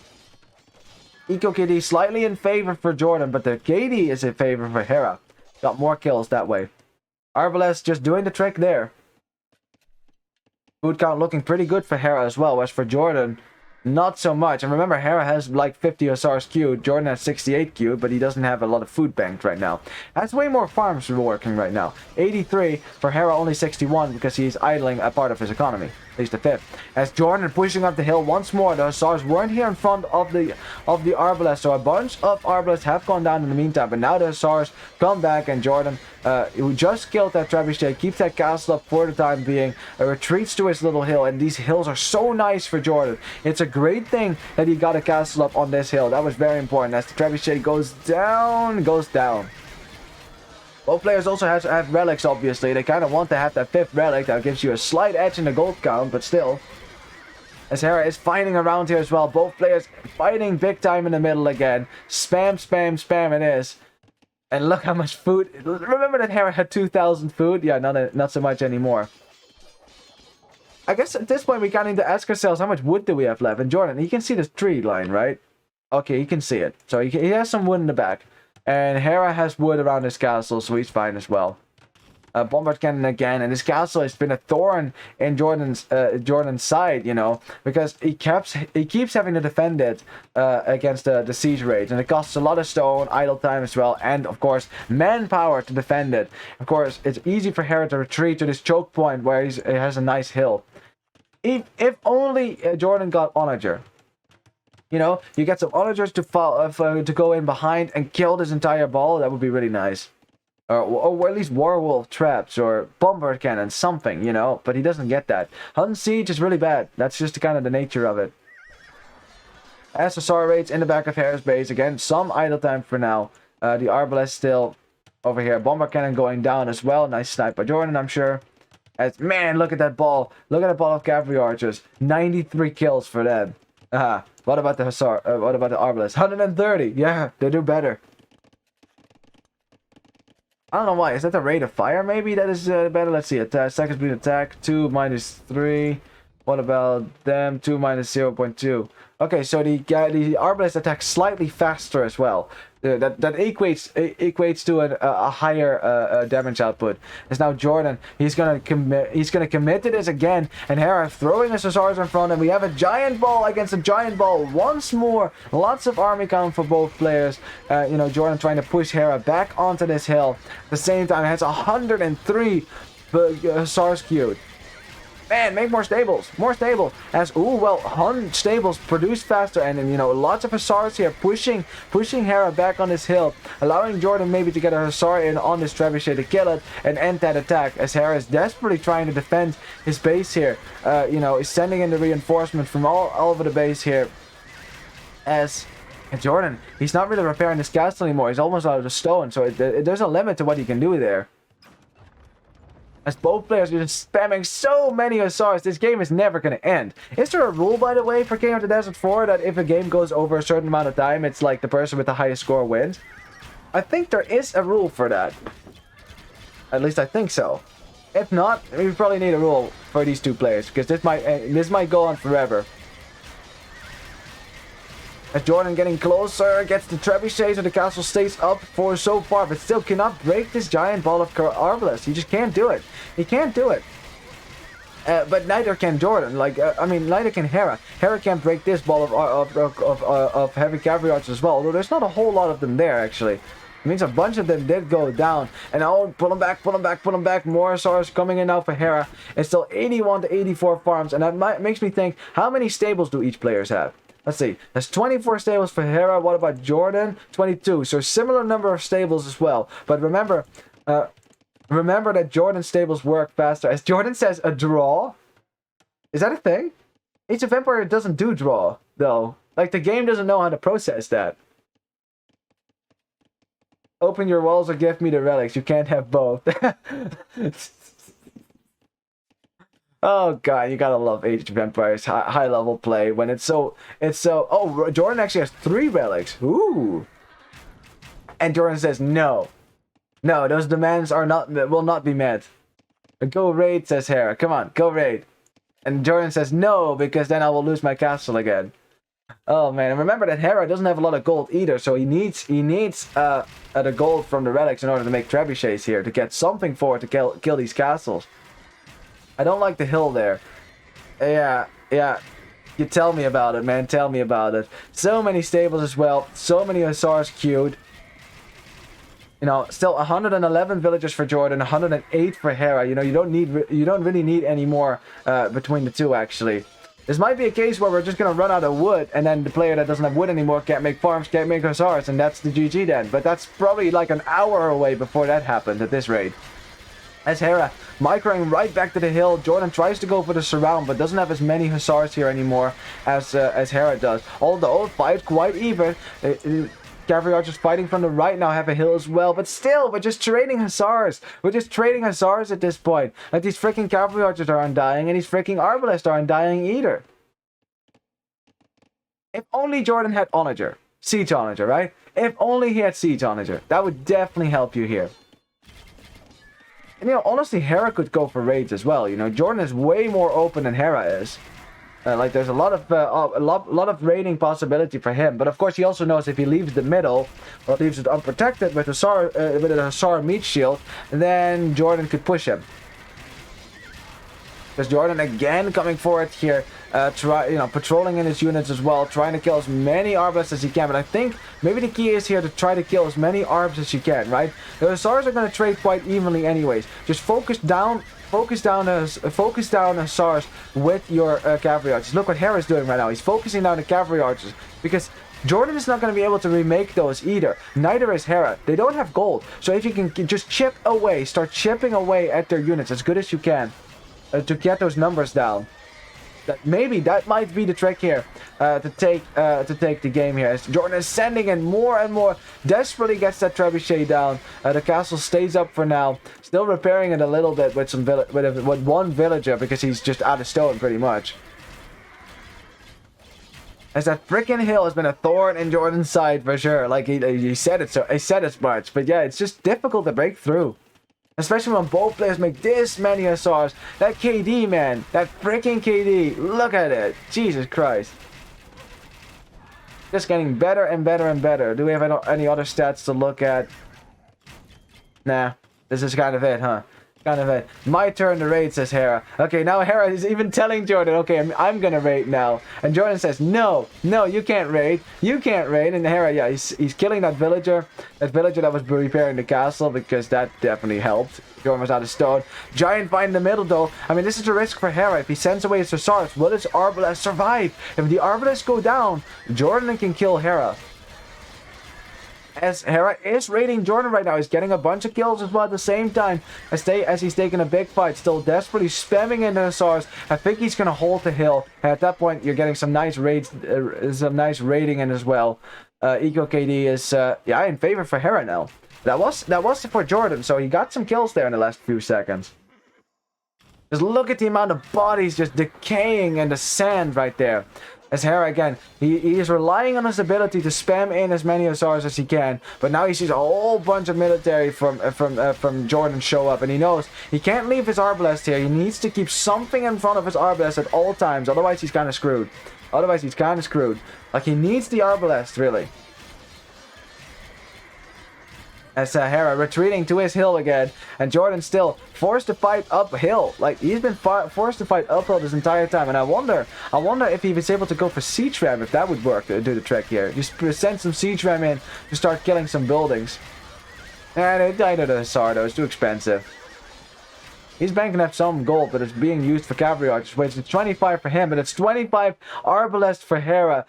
Eco KD slightly in favor for JorDan, but the KD is in favor for Hera. Got more kills that way. Arbalest just doing the trick there. Food count looking pretty good for Hera as well. As for JorDan, Not so much. And remember, Hera has like 50 Hussars queued. JorDan has 68 queued, but he doesn't have a lot of food banked right now. Has way more farms working right now. 83 for Hera, only 61 because he's idling a part of his economy. At least a fifth. As JorDan pushing up the hill once more, the Hussars weren't here in front of the Arbalest, so a bunch of Arbalests have gone down in the meantime. But now the Hussars come back, and JorDan, who just killed that trebuchet, keeps that castle up for the time being, retreats to his little hill, and these hills are so nice for JorDan. It's a great thing that he got a castle up on this hill. That was very important. As the trebuchet goes down, Both players also have relics, obviously. They kind of want to have that 5th relic. That gives you a slight edge in the gold count, but still. As Hera is fighting around here as well. Both players fighting big time in the middle again. Spam, spam, spam it is. And look how much food. Remember that Hera had 2,000 food? Yeah, not so much anymore. I guess at this point we kind of need to ask ourselves, how much wood do we have left? And JorDan, you can see this tree line, right? Okay, you can see it. So he has some wood in the back. And Hera has wood around his castle, so he's fine as well. Bombard cannon again, and his castle has been a thorn in JorDan's side, you know, because he keeps having to defend it against the siege raids, and it costs a lot of stone, idle time as well, and of course manpower to defend it. Of course, it's easy for Hera to retreat to this choke point where he has a nice hill. If only JorDan got Onager. You know, you get some Onagers to go in behind and kill this entire ball. That would be really nice. Or at least Warwolf traps or Bombard cannon, something, you know. But he doesn't get that. Hunt Siege is really bad. That's just kind of the nature of it. SSR raids in the back of Hera's base. Again, some idle time for now. The Arbalest still over here. Bombard cannon going down as well. Nice snipe by JorDan, I'm sure. Man, look at that ball. Look at that ball of cavalry archers. 93 kills for them. What about the Hussar? What about the Arbalest? 130. Yeah, they do better. I don't know why. Is that the rate of fire? Maybe that is better. Let's see. Second speed attack. 2 minus 3. What about them? 2 minus 0.2. Okay, so the Arbalest attacks slightly faster as well. That equates to a higher damage output. It's now JorDan. He's gonna commit to this again, and Hera throwing his Hussars in front, and we have a giant ball against a giant ball once more. Lots of army count for both players. You know, JorDan trying to push Hera back onto this hill. At the same time, it has 103 Hussars queued. Man, make more stables. More stables. Hun stables produce faster, and you know, lots of Hussars here pushing Hera back on this hill, allowing JorDan maybe to get a Hussar in on this trebuchet to kill it and end that attack, as Hera is desperately trying to defend his base here. You know, is sending in the reinforcement from all over the base here. As JorDan, he's not really repairing this castle anymore. He's almost out of the stone, so there's a limit to what he can do there. As both players are just spamming so many Hussars, this game is never going to end. Is there a rule, by the way, for King of the Desert 4 that if a game goes over a certain amount of time, it's like the person with the highest score wins? I think there is a rule for that. At least I think so. If not, we probably need a rule for these two players, because this might go on forever. As JorDan getting closer, gets the trebuchet, so the castle stays up for so far, but still cannot break this giant ball of Arbalest. He just can't do it. He can't do it. But neither can JorDan. I mean, neither can Hera. Hera can't break this ball of heavy cavalry archers as well. Although there's not a whole lot of them there, actually. It means a bunch of them did go down. And now, pull them back, pull them back, pull them back. More Hussars coming in now for Hera. It's still 81 to 84 farms. And that makes me think, how many stables do each players have? Let's see. There's 24 stables for Hera. What about JorDan? 22. So similar number of stables as well. But remember that JorDan stables work faster. As JorDan says, a draw? Is that a thing? Age of Empire doesn't do draw, though. Like, the game doesn't know how to process that. Open your walls or give me the relics. You can't have both. Oh god, you gotta love Age of Empires high level play when it's so. Oh, JorDan actually has 3 relics. Ooh. And JorDan says no, those demands will not be met. Go raid, says Hera. Come on, go raid. And JorDan says no, because then I will lose my castle again. Oh man, and remember that Hera doesn't have a lot of gold either, so he needs the gold from the relics in order to make trebuchets here to get something for it to kill these castles. I don't like the hill there. Yeah. You tell me about it, man. Tell me about it. So many stables as well. So many Hussars queued. You know, still 111 villagers for JorDan, 108 for Hera. You know, you don't really need any more between the two, actually. This might be a case where we're just going to run out of wood, and then the player that doesn't have wood anymore can't make farms, can't make Hussars, and that's the GG then. But that's probably like an hour away before that happened at this rate. As Hera microing right back to the hill, JorDan tries to go for the surround, but doesn't have as many Hussars here anymore as Hera does. Although, fight quite even. Cavalry archers fighting from the right now have a hill as well, but still, we're just trading Hussars. We're just trading Hussars at this point. Like, these freaking cavalry archers are undying, and these freaking arbalists are undying either. If only JorDan had Onager. Siege Onager, right? If only he had Siege Onager. That would definitely help you here. And, you know, honestly, Hera could go for raids as well. You know, JorDan is way more open than Hera is. Like, there's a lot of raiding possibility for him. But of course, he also knows if he leaves the middle, or leaves it unprotected with a Hussar meat shield, then JorDan could push him. Because JorDan again coming forward here, patrolling in his units as well, trying to kill as many arbalists as he can. But I think maybe the key is here to try to kill as many arbs as you can, right? The Hussars are going to trade quite evenly anyways. Just focus down Hussars with your cavalry archers. Look what Hera's doing right now. He's focusing down the cavalry archers because JorDan is not going to be able to remake those either. Neither is Hera. They don't have gold. So if you can just chip away, start chipping away at their units as good as you can to get those numbers down. Maybe that might be the trick here to take the game here. As JorDan is sending in more and more, desperately gets that trebuchet down. The castle stays up for now, still repairing it a little bit with with one villager because he's just out of stone pretty much. As that freaking hill has been a thorn in JorDan's side for sure. Like he said it, so he said as much, but yeah, it's just difficult to break through. Especially when both players make this many Hussars. That KD, man. That freaking KD. Look at it. Jesus Christ. Just getting better and better and better. Do we have any other stats to look at? Nah. This is kind of it, huh? Kind of it. My turn to raid, says Hera. Okay, now Hera is even telling JorDan, okay, I'm gonna raid now. And JorDan says, no, you can't raid. You can't raid. And Hera, yeah, he's killing that villager. That villager that was repairing the castle, because that definitely helped. JorDan was out of stone. Giant fight in the middle, though. I mean, this is a risk for Hera. If he sends away his Hussars, will his Arbalest survive? If the Arbalists go down, JorDan can kill Hera. As Hera is raiding JorDan right now, he's getting a bunch of kills as well at the same time as he's taking a big fight, still desperately spamming into Hussars. I think he's gonna hold the hill. At that point, you're getting some nice raids, some nice raiding in as well. Eco KD is yeah, in favor for Hera now. That was for JorDan, so he got some kills there in the last few seconds. Just look at the amount of bodies just decaying in the sand right there. As Hera again, he is relying on his ability to spam in as many Hussars as he can, but now he sees a whole bunch of military from JorDan show up, and he knows he can't leave his Arbalest here. He needs to keep something in front of his Arbalest at all times, otherwise he's kind of screwed. Like, he needs the Arbalest, really. As Hera retreating to his hill again, and JorDan still forced to fight uphill. Like, he's been forced to fight uphill this entire time, and I wonder if he was able to go for Siege Ram, if that would work to do the trick here. Just send some Siege Ram in to start killing some buildings. And it died of the Hussar, though. It's too expensive. He's banking up some gold, but it's being used for cavalry archers. Wait, it's 25 for him, but it's 25 Arbalest for Hera.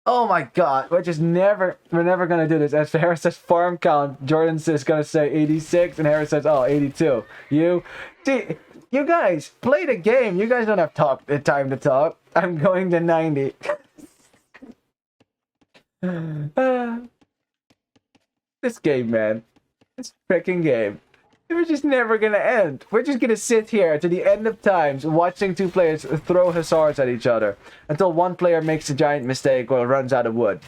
Oh my god, we're never gonna do this. As Hera says farm count, JorDan is gonna say 86, and Hera says, oh, 82. You guys, play the game. You guys don't have time to talk. I'm going to 90. This game, man. This freaking game. We're just never gonna end. We're just gonna sit here to the end of times watching two players throw Hussars at each other until one player makes a giant mistake or runs out of wood.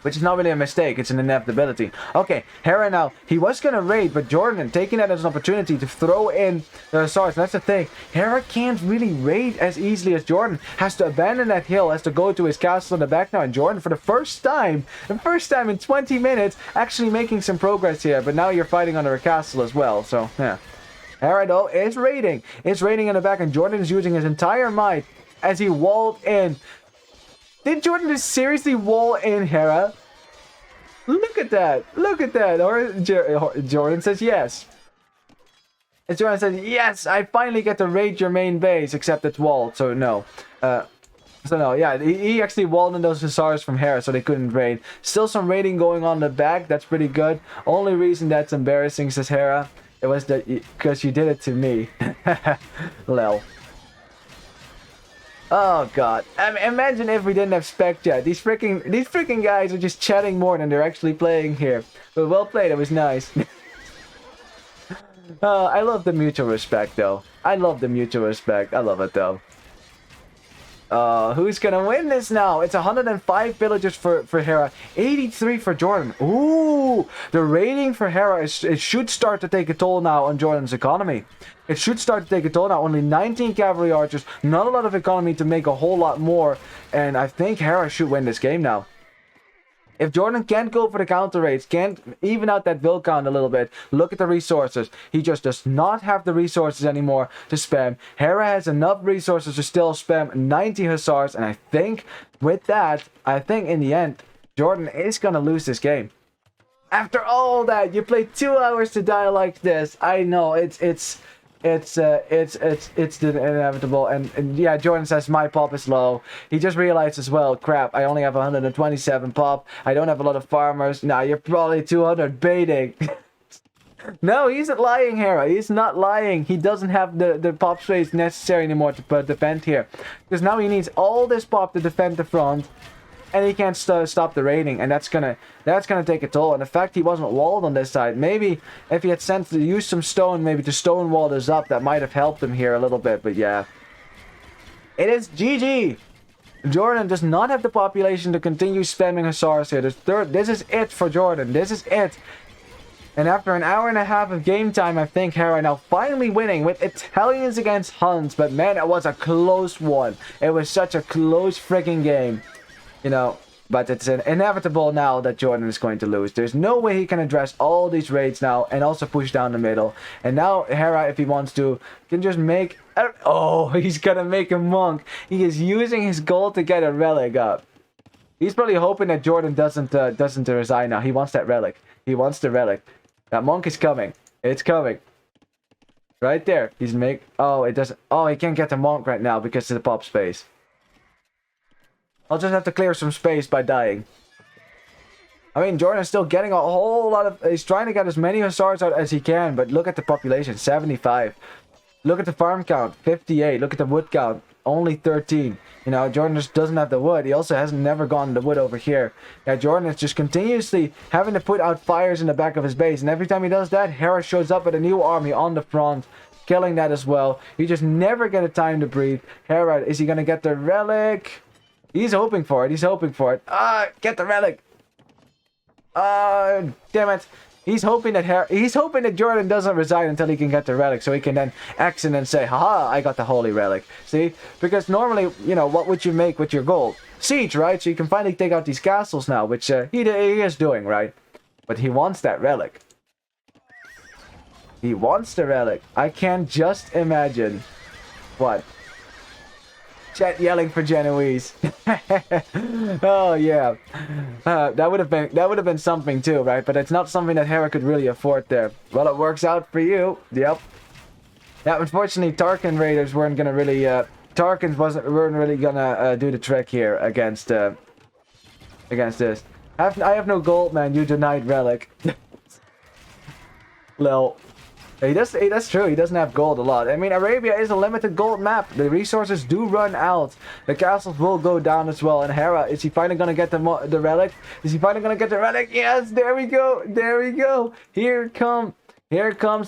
Which is not really a mistake, it's an inevitability. Okay, Hera now, he was gonna raid, but JorDan taking that as an opportunity to throw in the Hussars. And that's the thing, Hera can't really raid as easily as JorDan. Has to abandon that hill, has to go to his castle in the back now. And JorDan, for the first time in 20 minutes, actually making some progress here. But now you're fighting under a castle as well, so yeah. Hera though is raiding in the back, and JorDan is using his entire might as he walled in Did JorDan just seriously wall in Hera? Look at that. Look at that. Or JorDan says yes. And JorDan says, yes, I finally get to raid your main base, except it's walled, so no. So no, yeah, he actually walled in those Hussars from Hera, so they couldn't raid. Still some raiding going on in the back, that's pretty good. Only reason that's embarrassing, says Hera, it was that because you did it to me. Lel. Oh god. I mean, imagine if we didn't have Spec Chat. These freaking guys are just chatting more than they're actually playing here. But well played, it was nice. I love the mutual respect though. I love the mutual respect. I love it though. Who's gonna win this now? It's 105 villagers for Hera, 83 for JorDan. Ooh, the rating for Hera it should start to take a toll now on JorDan's economy. It should start to take a toll now. Only 19 cavalry archers, not a lot of economy to make a whole lot more, and I think Hera should win this game now. If JorDan can't go for the counter raids, can't even out that vill count a little bit, look at the resources. He just does not have the resources anymore to spam. Hera has enough resources to still spam 90 Hussars, and I think with that, in the end, JorDan is gonna lose this game. After all that, you played 2 hours to die like this. I know, it's the inevitable, and yeah, JorDan says my pop is low. He just realized as well, crap, I only have 127 pop. I don't have a lot of farmers. Nah, you're probably 200 baiting. No, he's not lying, Hera. He's not lying. He doesn't have the pop space necessary anymore to defend here, because now he needs all this pop to defend the front. And he can't stop the raiding, and that's gonna take a toll. And the fact he wasn't walled on this side, maybe if he had used some stone, maybe to stone wall this up, that might have helped him here a little bit. But yeah, it is GG. JorDan does not have the population to continue spamming Hussars here. This is it for JorDan. This is it. And after an hour and a half of game time, I think Hera now finally winning with Italians against Huns. But man, it was a close one. It was such a close freaking game. You know, but it's inevitable now that JorDan is going to lose. There's no way he can address all these raids now and also push down the middle. And now Hera, if he wants to, can just make... Oh, he's gonna make a monk. He is using his gold to get a relic up. He's probably hoping that JorDan doesn't resign now. He wants that relic. He wants the relic. That monk is coming. It's coming. Right there. Oh, it doesn't... Oh, he can't get the monk right now because of the pop space. I'll just have to clear some space by dying. I mean, JorDan's still getting a whole lot of... He's trying to get as many Hussars out as he can, but look at the population, 75. Look at the farm count, 58. Look at the wood count, only 13. You know, JorDan just doesn't have the wood. He also hasn't never gone the wood over here. Yeah, JorDan is just continuously having to put out fires in the back of his base, and every time he does that, Hera shows up with a new army on the front, killing that as well. You just never get a time to breathe. Hera, is he going to get the relic? He's hoping for it. He's hoping for it. Get the relic. Damn it. He's hoping that JorDan doesn't resign until he can get the relic, so he can then exit and say, haha, I got the holy relic. See? Because normally, you know, what would you make with your gold? Siege, right? So you can finally take out these castles now, which he is doing, right? But he wants that relic. He wants the relic. I can just imagine. What? Chat yelling for Genoese. Oh yeah, that would have been something too, right? But it's not something that Hera could really afford there. Well, it works out for you. Yep. Yeah, unfortunately, Tarkin raiders weren't gonna really. Tarkins weren't really gonna do the trick here against this. I have no gold, man. You denied relic. Lol. That's true. He doesn't have gold a lot. I mean, Arabia is a limited gold map. The resources do run out. The castles will go down as well. And Hera, is he finally going to get the relic? Is he finally going to get the relic? Yes, there we go. There we go. Here comes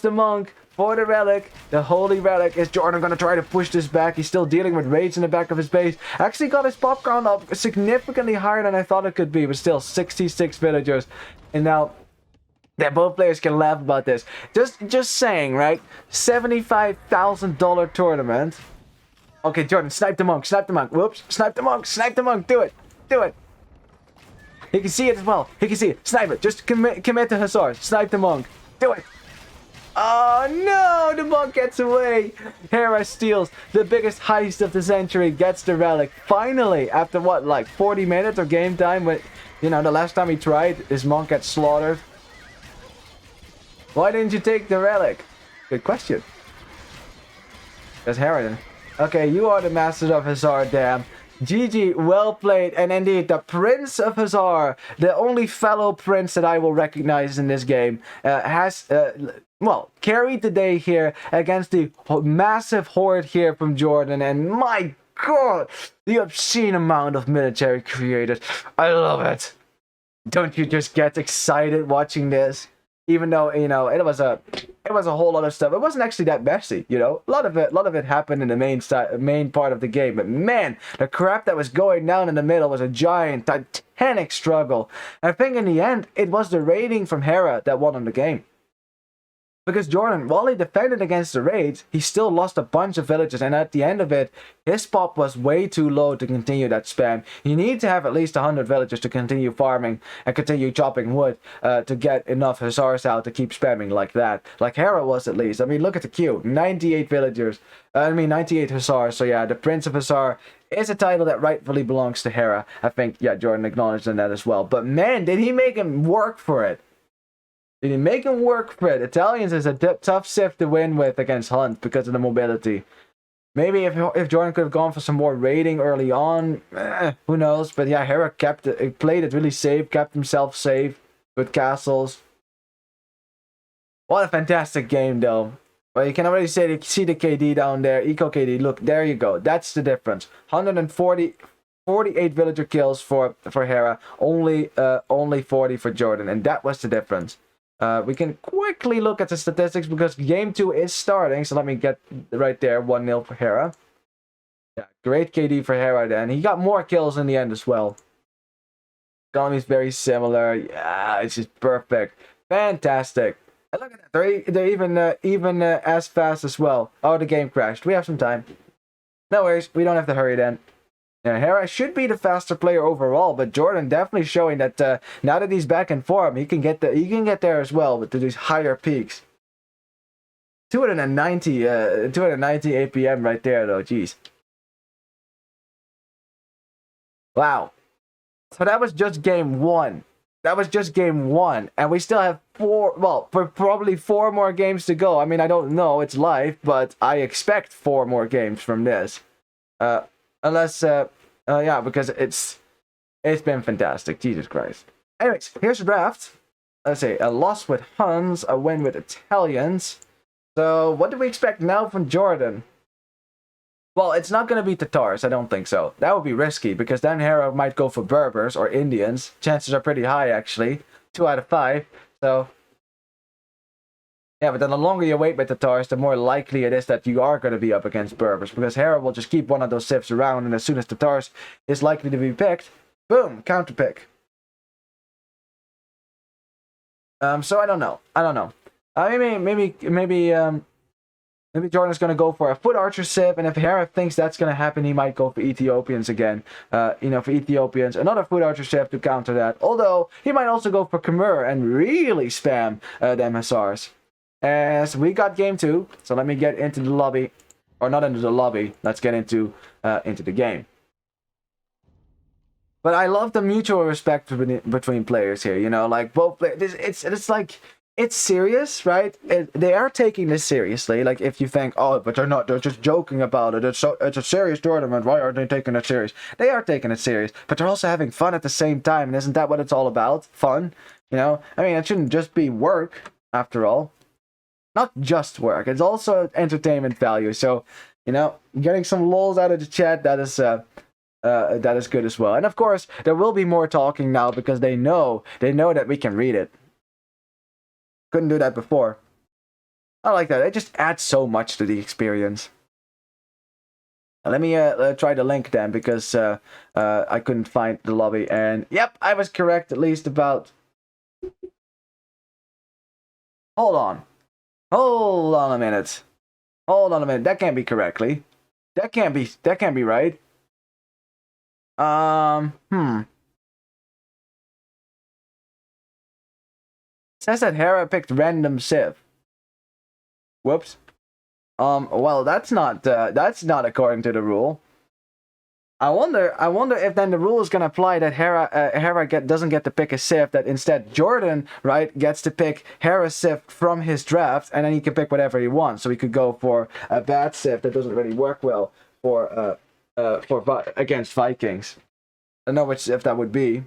the monk for the relic. The holy relic. Is JorDan going to try to push this back? He's still dealing with raids in the back of his base. Actually got his pop count up significantly higher than I thought it could be. But still, 66 villagers. And now... yeah, both players can laugh about this. Just saying, right? $75,000 tournament. Okay, JorDan, snipe the monk, snipe the monk. Whoops, snipe the monk, snipe the monk. Do it, do it. He can see it as well. He can see it. Snipe it. Just commit to Hussars. Snipe the monk. Do it. Oh no, the monk gets away. Hera steals the biggest heist of the century, gets the relic. Finally, after what, like 40 minutes of game time, when, you know, the last time he tried, this monk gets slaughtered. Why didn't you take the relic? Good question. That's Hera. Okay, you are the master of Hazard, damn. GG, well played, and indeed, the Prince of Hazard, the only fellow prince that I will recognize in this game, has, well, carried the day here against the massive horde here from JorDan, and my god, the obscene amount of military created. I love it. Don't you just get excited watching this? Even though, you know, it was a whole lot of stuff. It wasn't actually that messy, you know. A lot of it happened in the main part of the game. But man, the crap that was going down in the middle was a giant, titanic struggle. And I think in the end, it was the raiding from Hera that won on the game. Because JorDan, while he defended against the raids, he still lost a bunch of villages, and at the end of it, his pop was way too low to continue that spam. You need to have at least 100 villagers to continue farming and continue chopping wood to get enough hussars out to keep spamming like that. Like Hera was at least. I mean, look at the queue. 98 villagers. 98 hussars. So yeah, the Prince of Hussar is a title that rightfully belongs to Hera. I think, yeah, JorDan acknowledged in that as well. But man, did he make him work for it. Did he make him work for it? Italians is a tough civ to win with against Hunt because of the mobility. Maybe if JorDan could have gone for some more raiding early on, who knows? But yeah, Hera played it really safe, kept himself safe with castles. What a fantastic game, though. Well, you can already see the KD down there, Eco KD. Look, there you go. That's the difference. 48 villager kills for Hera, only 40 for JorDan, and that was the difference. We can quickly look at the statistics because game 2 is starting. So let me get right there. 1-0 for Hera. Yeah, great KD for Hera then. He got more kills in the end as well. Economy is very similar. Yeah, it's just perfect. Fantastic. And look at that. They're even as fast as well. Oh, the game crashed. We have some time. No worries. We don't have to hurry then. Yeah, Hera should be the faster player overall, but JorDan definitely showing that now that he's back in form, he can get there as well with these higher peaks. 290 APM right there though, jeez. Wow. So that was just game 1. And we still have probably 4 more games to go. I mean, I don't know, it's live, but I expect 4 more games from this. Unless, yeah, because it's been fantastic. Jesus Christ. Anyways, here's the draft. Let's say a loss with Huns, a win with Italians. So, what do we expect now from JorDan? Well, it's not going to be Tatars, I don't think so. That would be risky, because then Hera might go for Berbers or Indians. Chances are pretty high, actually. 2 out of 5. So, yeah, but then the longer you wait with Tatars, the more likely it is that you are going to be up against Berbers, because Hera will just keep one of those civs around, and as soon as Tatars is likely to be picked, boom, counter pick. So I don't know. Maybe JorDan's going to go for a foot archer civ, and if Hera thinks that's going to happen, he might go for Ethiopians again. For Ethiopians, another foot archer civ to counter that. Although, he might also go for Khmer and really spam them hussars. As we got game 2, so let me get into the lobby, or not into the lobby. Let's get into the game. But I love the mutual respect between players here. You know, like both players. It's like it's serious, right? They are taking this seriously. Like if you think, oh, but they're not. They're just joking about it. It's a serious tournament. Why aren't they taking it serious? They are taking it serious, but they're also having fun at the same time. And isn't that what it's all about? Fun. You know, I mean, it shouldn't just be work after all. Not just work, it's also entertainment value. So, you know, getting some lols out of the chat, that is good as well. And of course, there will be more talking now because they know that we can read it. Couldn't do that before. I like that. It just adds so much to the experience. Now, let me try the link then, because I couldn't find the lobby. And yep, I was correct at least about. Hold on a minute. That can't be correctly. That can't be right. Says that Hera picked random civ. Whoops. Well, that's not according to the rule. I wonder if then the rule is gonna apply that Hera doesn't get to pick a Sif, that instead JorDan, right, gets to pick Hera's Sif from his draft, and then he can pick whatever he wants. So he could go for a bad Sif that doesn't really work well for against Vikings. I don't know which Sif that would be.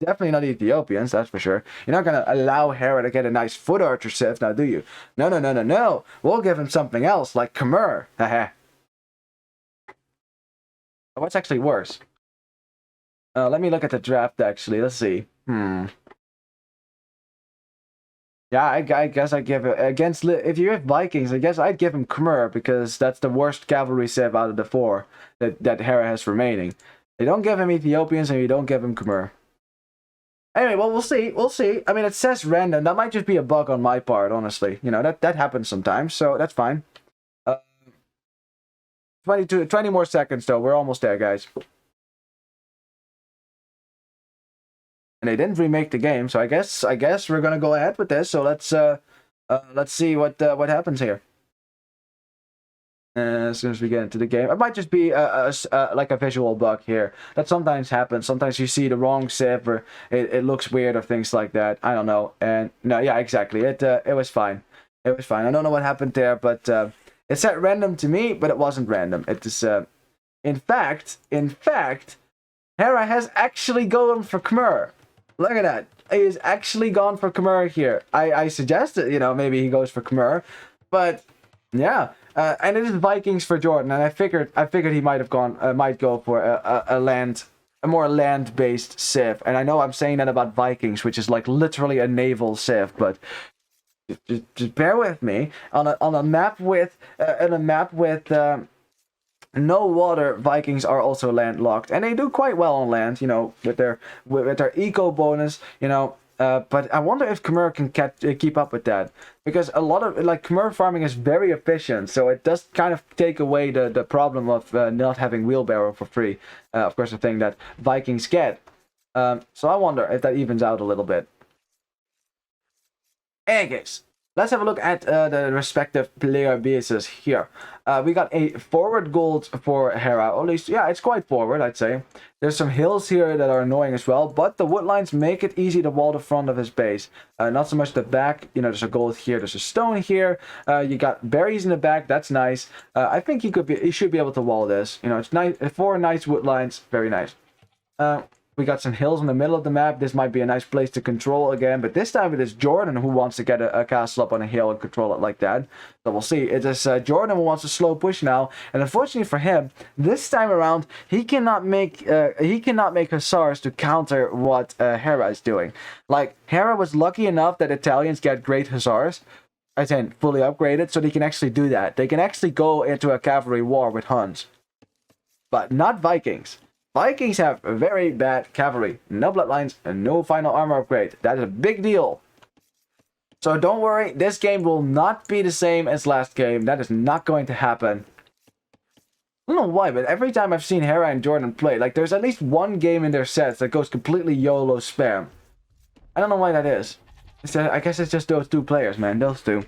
Definitely not Ethiopians, that's for sure. You're not gonna allow Hera to get a nice foot archer Sif, now do you? No. We'll give him something else, like Khmer. Haha. What's actually worse? Let me look at the draft, actually. Let's see. Yeah, I guess I'd give it... Against... If you have Vikings, I guess I'd give him Khmer, because that's the worst cavalry Sif out of the 4 that Hera has remaining. You don't give him Ethiopians, and you don't give him Khmer. Anyway, well, we'll see. We'll see. I mean, it says random. That might just be a bug on my part, honestly. You know, that happens sometimes, so that's fine. 20 more seconds, though. We're almost there, guys. And they didn't remake the game, so I guess we're gonna go ahead with this. So let's see what happens here. As soon as we get into the game, it might just be like a visual bug here. That sometimes happens. Sometimes you see the wrong Sif, or it looks weird, or things like that. I don't know. And no, yeah, exactly. It was fine. It was fine. I don't know what happened there, but it said random to me, but it wasn't random. It is in fact, Hera has actually gone for Khmer. Look at that. He has actually gone for Khmer here. I suggested, you know, maybe he goes for Khmer, but yeah. And it is Vikings for JorDan, and I figured he might go for a more land-based Sif. And I know I'm saying that about Vikings, which is like literally a naval Sif, but just bear with me. On a map with no water, Vikings are also landlocked, and they do quite well on land. You know, with their eco bonus. You know. But I wonder if Khmer can keep up with that, because a lot of Khmer farming is very efficient, so it does kind of take away the problem of not having wheelbarrow for free. Of course, the thing that Vikings get. So I wonder if that evens out a little bit. Anyways, let's have a look at the respective player bases here. We got a forward gold for Hera, or at least, yeah, it's quite forward, I'd say. There's some hills here that are annoying as well, but the wood lines make it easy to wall the front of his base. Not so much the back. You know, there's a gold here, there's a stone here. You got berries in the back, that's nice. I think he should be able to wall this. You know, it's nice, 4 nice wood lines, very nice. We got some hills in the middle of the map. This might be a nice place to control again, but this time it is JorDan who wants to get a castle up on a hill and control it like that. So we'll see. It is JorDan who wants a slow push now, and unfortunately for him, this time around he cannot make hussars to counter what Hera is doing. Like, Hera was lucky enough that Italians get great hussars, I think fully upgraded, so they can actually do that. They can actually go into a cavalry war with Huns, but not Vikings. Vikings have very bad cavalry, no bloodlines, and no final armor upgrade. That is a big deal. So don't worry, this game will not be the same as last game. That is not going to happen. I don't know why, but every time I've seen Hera and JorDan play, like, there's at least one game in their sets that goes completely YOLO spam. I don't know why that is. I guess it's just those 2 players, man. Those 2.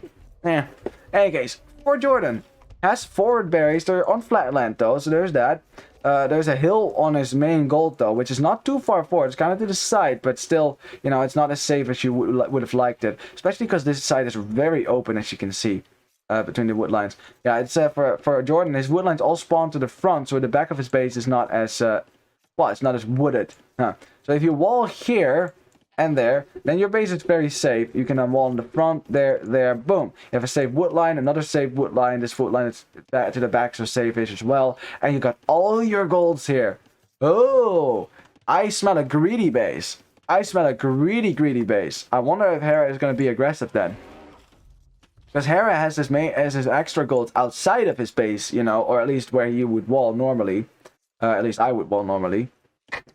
Anyways, for JorDan, has forward berries. They're on flat land, though, so there's that. There's a hill on his main gold, though, which is not too far forward. It's kind of to the side, but still, you know, it's not as safe as you would have liked it. Especially because this side is very open, as you can see, between the wood lines. Yeah, it's for JorDan, his wood lines all spawn to the front, so the back of his base is not as, well, it's not as wooded. So if you wall here and there, then your base is very safe. You can wall in the front, there, boom. You have a safe wood line, another safe wood line. This wood line is back to the back, so safe-ish as well. And you got all your golds here. Oh, I smell a greedy base. I smell a greedy base. I wonder if Hera is going to be aggressive then. Because Hera has his extra gold outside of his base, you know, or at least where you would wall normally. At least I would wall normally.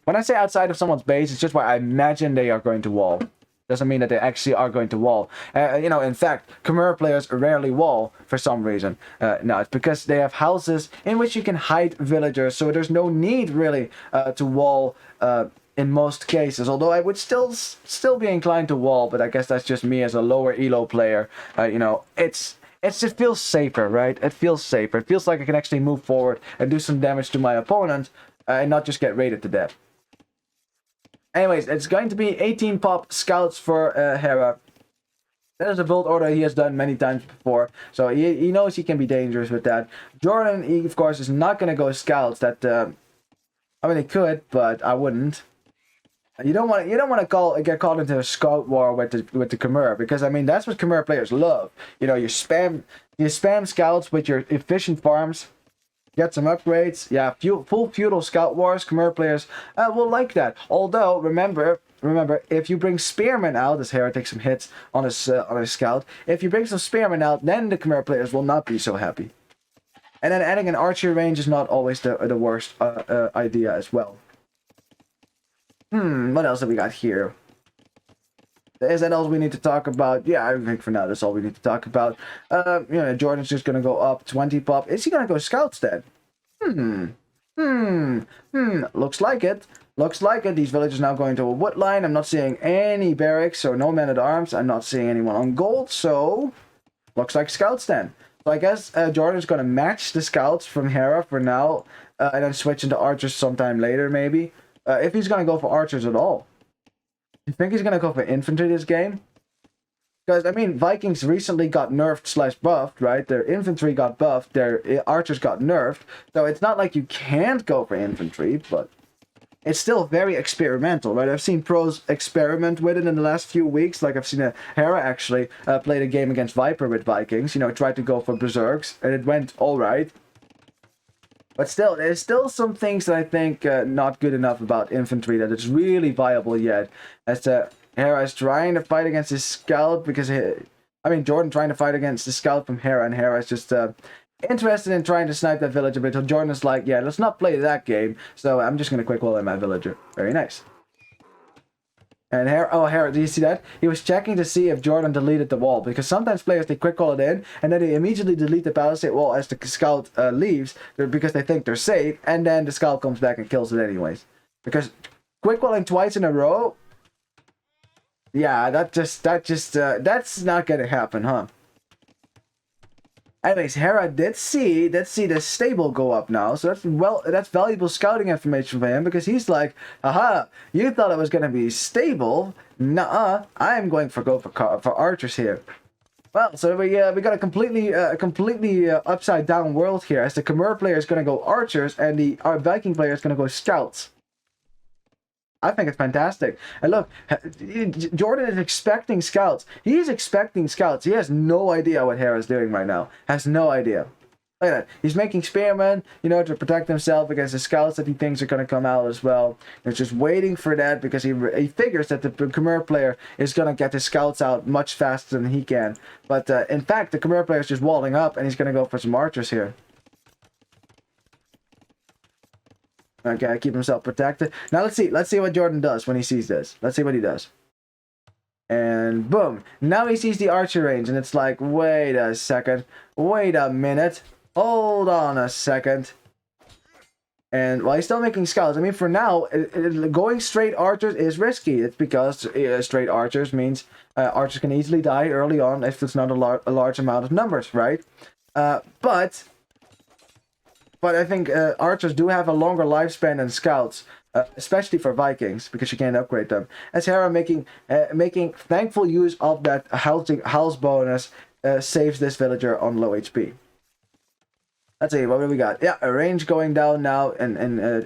When I say outside of someone's base, it's just where I imagine they are going to wall. Doesn't mean that they actually are going to wall. You know, in fact, Khmer players rarely wall for some reason. No, it's because they have houses in which you can hide villagers, so there's no need really to wall in most cases. Although I would still be inclined to wall, but I guess that's just me as a lower elo player. You know, it's it feels safer, right? It feels safer. It feels like I can actually move forward and do some damage to my opponent and not just get raided to death. Anyways, it's going to be 18 pop scouts for Hera. That is a build order he has done many times before, so he knows he can be dangerous with that. JorDan, he, of course, is not going to go scouts. That I mean, he could, but I wouldn't. You don't want to get caught into a scout war with the Khmer, because I mean that's what Khmer players love. You know, you spam scouts with your efficient farms, get some upgrades. Yeah, full feudal scout wars. Khmer players will like that. Although remember, if you bring spearmen out, as Hera takes some hits on his scout, if you bring some spearmen out, then the Khmer players will not be so happy. And then adding an archery range is not always the worst idea as well. What else have we got here? Is that all we need to talk about? Yeah, I think for now that's all we need to talk about. You know, JorDan's just gonna go up 20 pop. Is he gonna go scouts then? Looks like it. Looks like it. These villagers now going to a wood line. I'm not seeing any barracks or no men at arms. I'm not seeing anyone on gold, so looks like scouts then. So I guess JorDan's gonna match the scouts from Hera for now, and then switch into archers sometime later, maybe. If he's going to go for archers at all. You think he's going to go for infantry this game? Because, I mean, Vikings recently got nerfed / buffed, right? Their infantry got buffed, their archers got nerfed. So it's not like you can't go for infantry, but it's still very experimental, right? I've seen pros experiment with it in the last few weeks. Like I've seen Hera actually played a game against Viper with Vikings. You know, tried to go for berserks, and it went all right. But still, there's still some things that I think not good enough about infantry that it's really viable yet. As Hera is trying to fight against his scout because JorDan trying to fight against the scout from Hera, and Hera is just interested in trying to snipe that villager. But JorDan is like, yeah, let's not play that game. So I'm just gonna quick wall in my villager. Very nice. And Hera, do you see that? He was checking to see if JorDan deleted the wall, because sometimes players, they quick call it in, and then they immediately delete the palisade wall as the scout leaves, because they think they're safe, and then the scout comes back and kills it anyways. Because quick calling twice in a row, yeah, that's not gonna happen, huh? Anyways, Hera did see the stable go up now, so that's valuable scouting information for him, because he's like, aha, you thought it was gonna be stable? Nuh-uh, I'm going for archers here. Well, so we got a completely upside down world here, as the Khmer player is gonna go archers and the Viking player is gonna go scouts. I think it's fantastic. And look, JorDan is expecting scouts. He's expecting scouts. He has no idea what Hera's doing right now. Has no idea. Look at that. He's making spearmen, you know, to protect himself against the scouts that he thinks are going to come out as well. He's just waiting for that because he figures that the Khmer player is going to get his scouts out much faster than he can. But in fact, the Khmer player is just walling up, and he's going to go for some archers here. Okay, keep himself protected. Now let's see what JorDan does when he sees this. Let's see what he does. And boom. Now he sees the archer range, and it's like, wait a second. Wait a minute. Hold on a second. And while he's still making scouts, I mean, for now, going straight archers is risky. It's because straight archers means archers can easily die early on if it's not a large amount of numbers, right? But I think archers do have a longer lifespan than scouts, especially for Vikings, because you can't upgrade them. As Hera making thankful use of that house bonus saves this villager on low HP. Let's see, what do we got? Yeah, a range going down now, and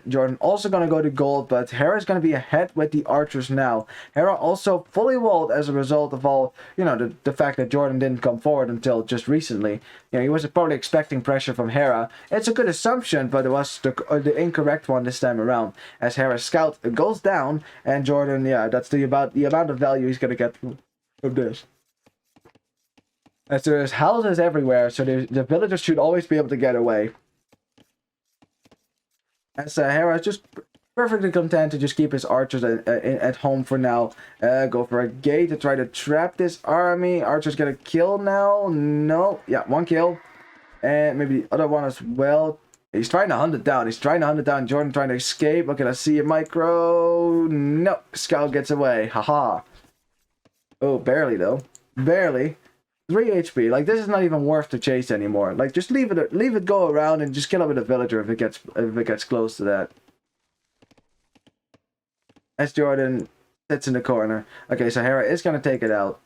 JorDan also going to go to gold, but Hera's going to be ahead with the archers now. Hera also fully walled as a result of all, you know, the fact that JorDan didn't come forward until just recently. You know, he was probably expecting pressure from Hera. It's a good assumption, but it was the incorrect one this time around, as Hera's scout goes down, and JorDan, yeah, that's the amount of value he's going to get from this. As there's houses everywhere, so the villagers should always be able to get away. As Hera is just perfectly content to just keep his archers at home for now. Go for a gate to try to trap this army. Archer's gonna kill now. No. Yeah, one kill. And maybe the other one as well. He's trying to hunt it down. JorDan trying to escape. Okay, let's see a micro. No. Scout gets away. Haha. Oh, barely though. Barely. 3 HP. Like, this is not even worth the chase anymore. Like, just leave it go around and just kill it with a villager if it gets close to that. As JorDan sits in the corner. Okay, so Hera is gonna take it out.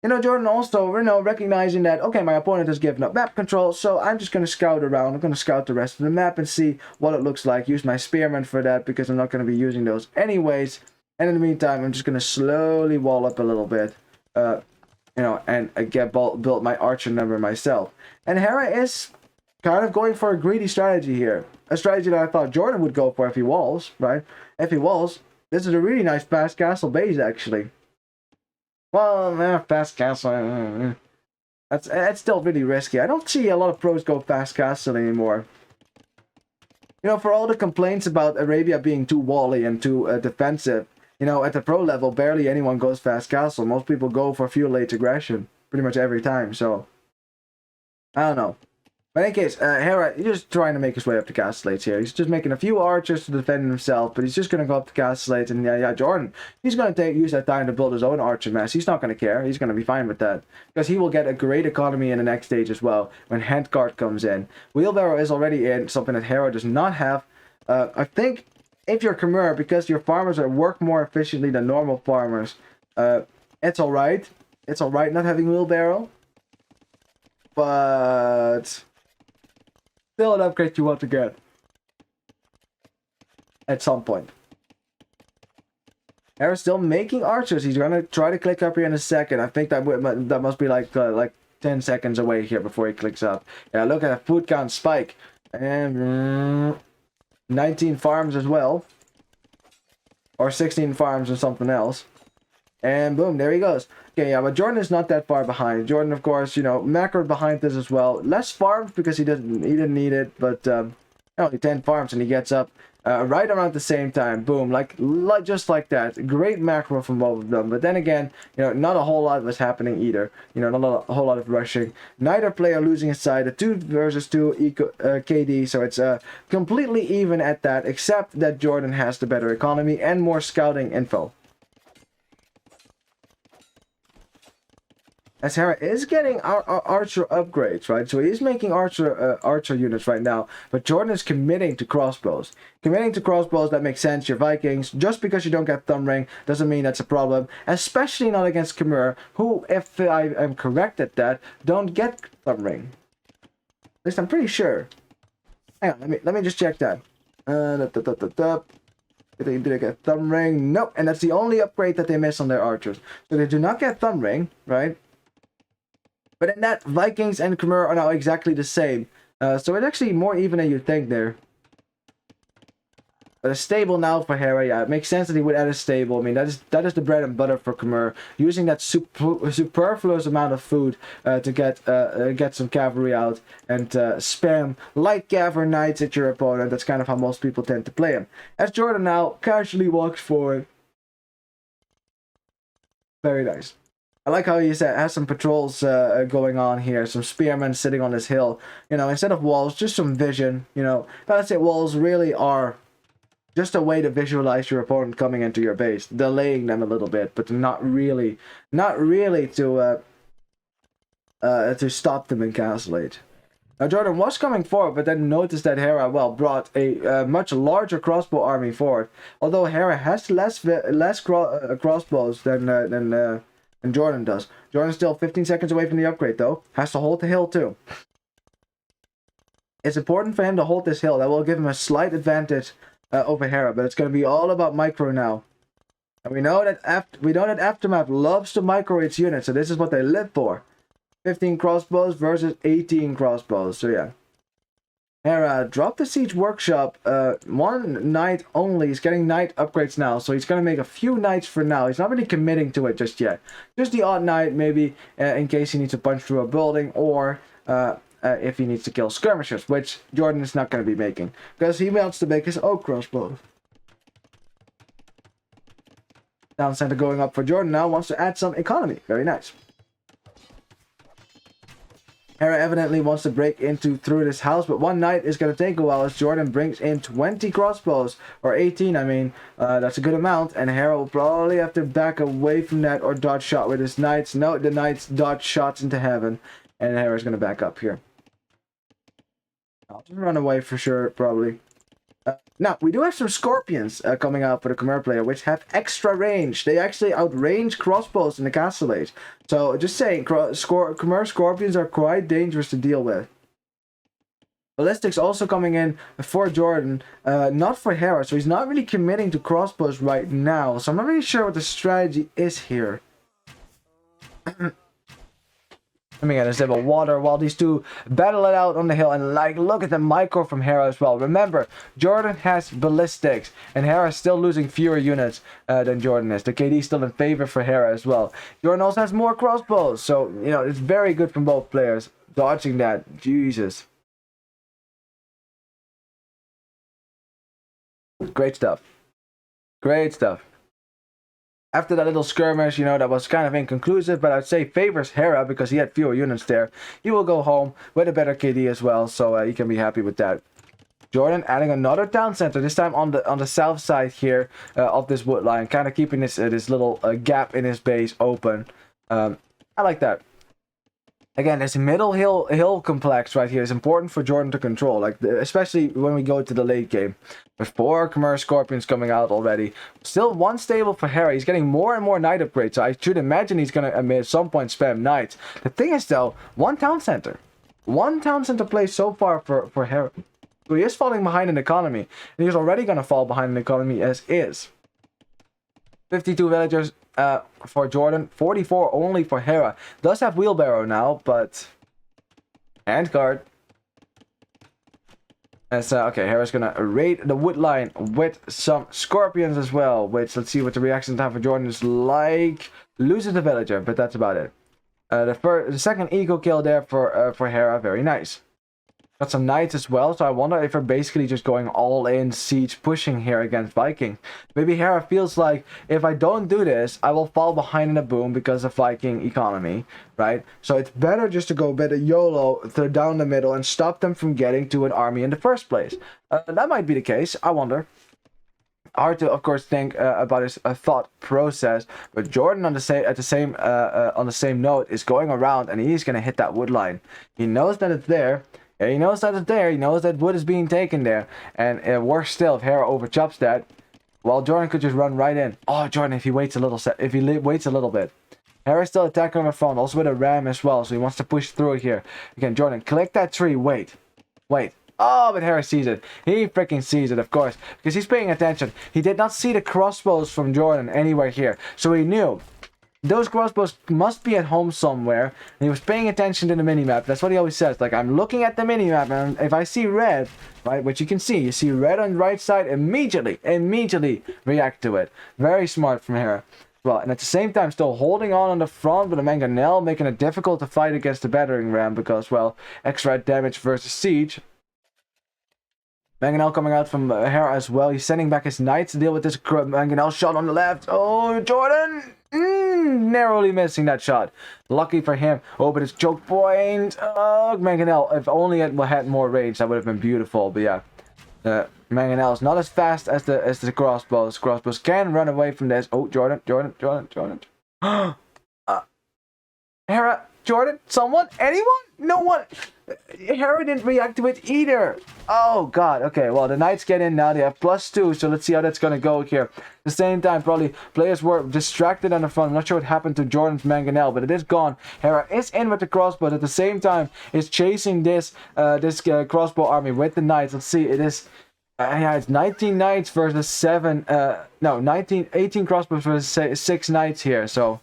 You know, JorDan also, you know, recognizing that, okay, my opponent has given up map control, so I'm just going to scout around. I'm going to scout the rest of the map and see what it looks like. Use my spearmen for that, because I'm not going to be using those anyways. And in the meantime, I'm just going to slowly wall up a little bit, you know, and build my archer number myself. And Hera is kind of going for a greedy strategy here. A strategy that I thought JorDan would go for if he walls, right? If he walls, this is a really nice fast castle base, actually. Well, fast castle. That's still really risky. I don't see a lot of pros go fast castle anymore. You know, for all the complaints about Arabia being too wally and too defensive, you know, at the pro level, barely anyone goes fast castle. Most people go for feudal age aggression pretty much every time. So, I don't know. But in any case, Hera, he's just trying to make his way up the castles here. He's just making a few archers to defend himself, but he's just going to go up the castles, and yeah, JorDan, he's going to use that time to build his own archer mass. He's not going to care. He's going to be fine with that, because he will get a great economy in the next stage as well, when Handguard comes in. Wheelbarrow is already in, something that Hera does not have. I think if you're Khmer, because your farmers work more efficiently than normal farmers, it's alright. It's alright not having Wheelbarrow. But still an upgrade you want to get at some point. Hera's still making archers. He's gonna try to click up here in a second. I think that must be like 10 seconds away here before he clicks up. Yeah, look at that food count spike. And 19 farms as well. Or 16 farms or something else. And boom, there he goes. Okay, yeah, but JorDan is not that far behind. JorDan, of course, you know, macroed behind this as well. Less farms because he didn't need it, but only 10 farms and he gets up right around the same time. Boom, like just like that. Great macro from both of them. But then again, you know, not a whole lot was happening either. You know, not a whole lot of rushing. Neither player losing his side. A 2 versus 2 KD, so it's completely even at that, except that JorDan has the better economy and more scouting info. As Hera is getting our archer upgrades, right? So he's making archer units right now, but JorDan is committing to crossbows. Committing to crossbows, that makes sense. You're Vikings. Just because you don't get Thumb Ring doesn't mean that's a problem, especially not against Khmer, who, if I am correct at that, don't get Thumb Ring. At least I'm pretty sure. Hang on, let me just check that. Did they get Thumb Ring? Nope, and that's the only upgrade that they miss on their archers. So they do not get Thumb Ring, right? But in that, Vikings and Khmer are now exactly the same. So it's actually more even than you think there. But a stable now for Hera, yeah, it makes sense that he would add a stable. I mean, that is the bread and butter for Khmer. Using that superfluous amount of food to get some cavalry out and spam light cavalry knights at your opponent. That's kind of how most people tend to play him. As JorDan now casually walks forward. Very nice. I like how he has some patrols going on here, some spearmen sitting on this hill. You know, instead of walls, just some vision. You know, gotta say walls really are just a way to visualize your opponent coming into your base, delaying them a little bit, but not really to stop them in castle age. Now JorDan was coming forward, but then noticed that Hera, well, brought a much larger crossbow army forward. Although Hera has less crossbows than JorDan does. JorDan's still 15 seconds away from the upgrade, though. Has to hold the hill, too. It's important for him to hold this hill. That will give him a slight advantage over Hera, but it's going to be all about micro now. And we know that Aftermath loves to micro its units, so this is what they live for. 15 crossbows versus 18 crossbows, so yeah. Hera, drop the Siege Workshop, 1 knight only. He's getting knight upgrades now, so he's going to make a few knights for now. He's not really committing to it just yet. Just the odd knight, maybe, in case he needs to punch through a building, or if he needs to kill skirmishers, which JorDan is not going to be making, because he wants to make his oak crossbow. Down center going up for JorDan now, wants to add some economy. Very nice. Hera evidently wants to break through this house, but one knight is going to take a while as JorDan brings in 20 crossbows, or 18, I mean. That's a good amount, and Hera will probably have to back away from that or dodge shot with his knights. No, the knights dodge shots into heaven, and Hera's going to back up here. I'll just run away for sure, probably. Now, we do have some scorpions coming out for the Khmer player, which have extra range. They actually outrange crossbows in the castle age. So, just saying, Khmer scorpions are quite dangerous to deal with. Ballistics also coming in for JorDan, not for Hera, so he's not really committing to crossbows right now. So, I'm not really sure what the strategy is here. Let me get a sip of water while these two battle it out on the hill. And like, look at the micro from Hera as well. Remember, JorDan has ballistics, and Hera is still losing fewer units than JorDan is. The KD is still in favor for Hera as well. JorDan also has more crossbows, so you know it's very good from both players. Dodging that, Jesus, great stuff. Great stuff. After that little skirmish, you know, that was kind of inconclusive, but I'd say favors Hera because he had fewer units there. He will go home with a better KD as well, so he can be happy with that. JorDan adding another town center, this time on the south side here of this wood line, kind of keeping this little gap in his base open. I like that. Again, this middle hill complex right here is important for JorDan to control, like especially when we go to the late game. With 4 Khmer Scorpions coming out already. Still one stable for Hera. He's getting more and more knight upgrades, so I should imagine he's going to at some point spam knights. The thing is though, one town center. One town center play so far for Hera. So he is falling behind in economy, and he's already going to fall behind in economy as is. 52 villagers for JorDan, 44 only for Hera. Does have wheelbarrow now, but handguard. Okay, Hera's gonna raid the wood line with some scorpions as well. Which, let's see what the reaction time for JorDan is like. Loses the villager, but that's about it. The second eco kill there for Hera, very nice. Got some knights as well, so I wonder if they're basically just going all in siege pushing here against Viking. Maybe Hera feels like, if I don't do this, I will fall behind in a boom because of Viking economy, right? So it's better just to go a bit of YOLO down the middle and stop them from getting to an army in the first place. That might be the case, I wonder. Hard to, of course, think about his thought process, but JorDan on the same note is going around and he's gonna hit that wood line. He knows that it's there. He knows that it's there. He knows that wood is being taken there. And worse still, if Hera overchops that, well, JorDan could just run right in. Oh, JorDan, if he waits a little bit. Hera's still attacking on the front, also with a ram as well, so he wants to push through it here. Again, JorDan, click that tree. Wait. Oh, but Hera sees it. He freaking sees it, of course, because he's paying attention. He did not see the crossbows from JorDan anywhere here, so he knew. Those crossbows must be at home somewhere, and he was paying attention to the minimap. That's what he always says, like, I'm looking at the minimap, and if I see red, right, which you see red on the right side, immediately react to it. Very smart from Hera. Well, and at the same time, still holding on the front with a mangonel, making it difficult to fight against the battering ram, because, well, extra damage versus siege. Mangonel coming out from Hera as well. He's sending back his knights to deal with this mangonel shot on the left. Oh, JorDan! Narrowly missing that shot. Lucky for him. Oh, but it's choke point. Oh, Mangonel. If only it had more range, that would have been beautiful. But yeah, Mangonel is not as fast as the crossbows. Crossbows can run away from this. Oh, JorDan. Hera, JorDan, someone, anyone, no one. Hera didn't react to it either. Oh god. Okay, well, the knights get in now. They have +2, so let's see how that's gonna go here. At the same time, probably players were distracted on the front. I'm not sure what happened to JorDan's mangonel, but it is gone. Hera is in with the crossbow. At the same time, is chasing this crossbow army with the knights. Let's see. It is. Yeah, it's 19 knights versus 18 crossbows versus 6 knights here. So,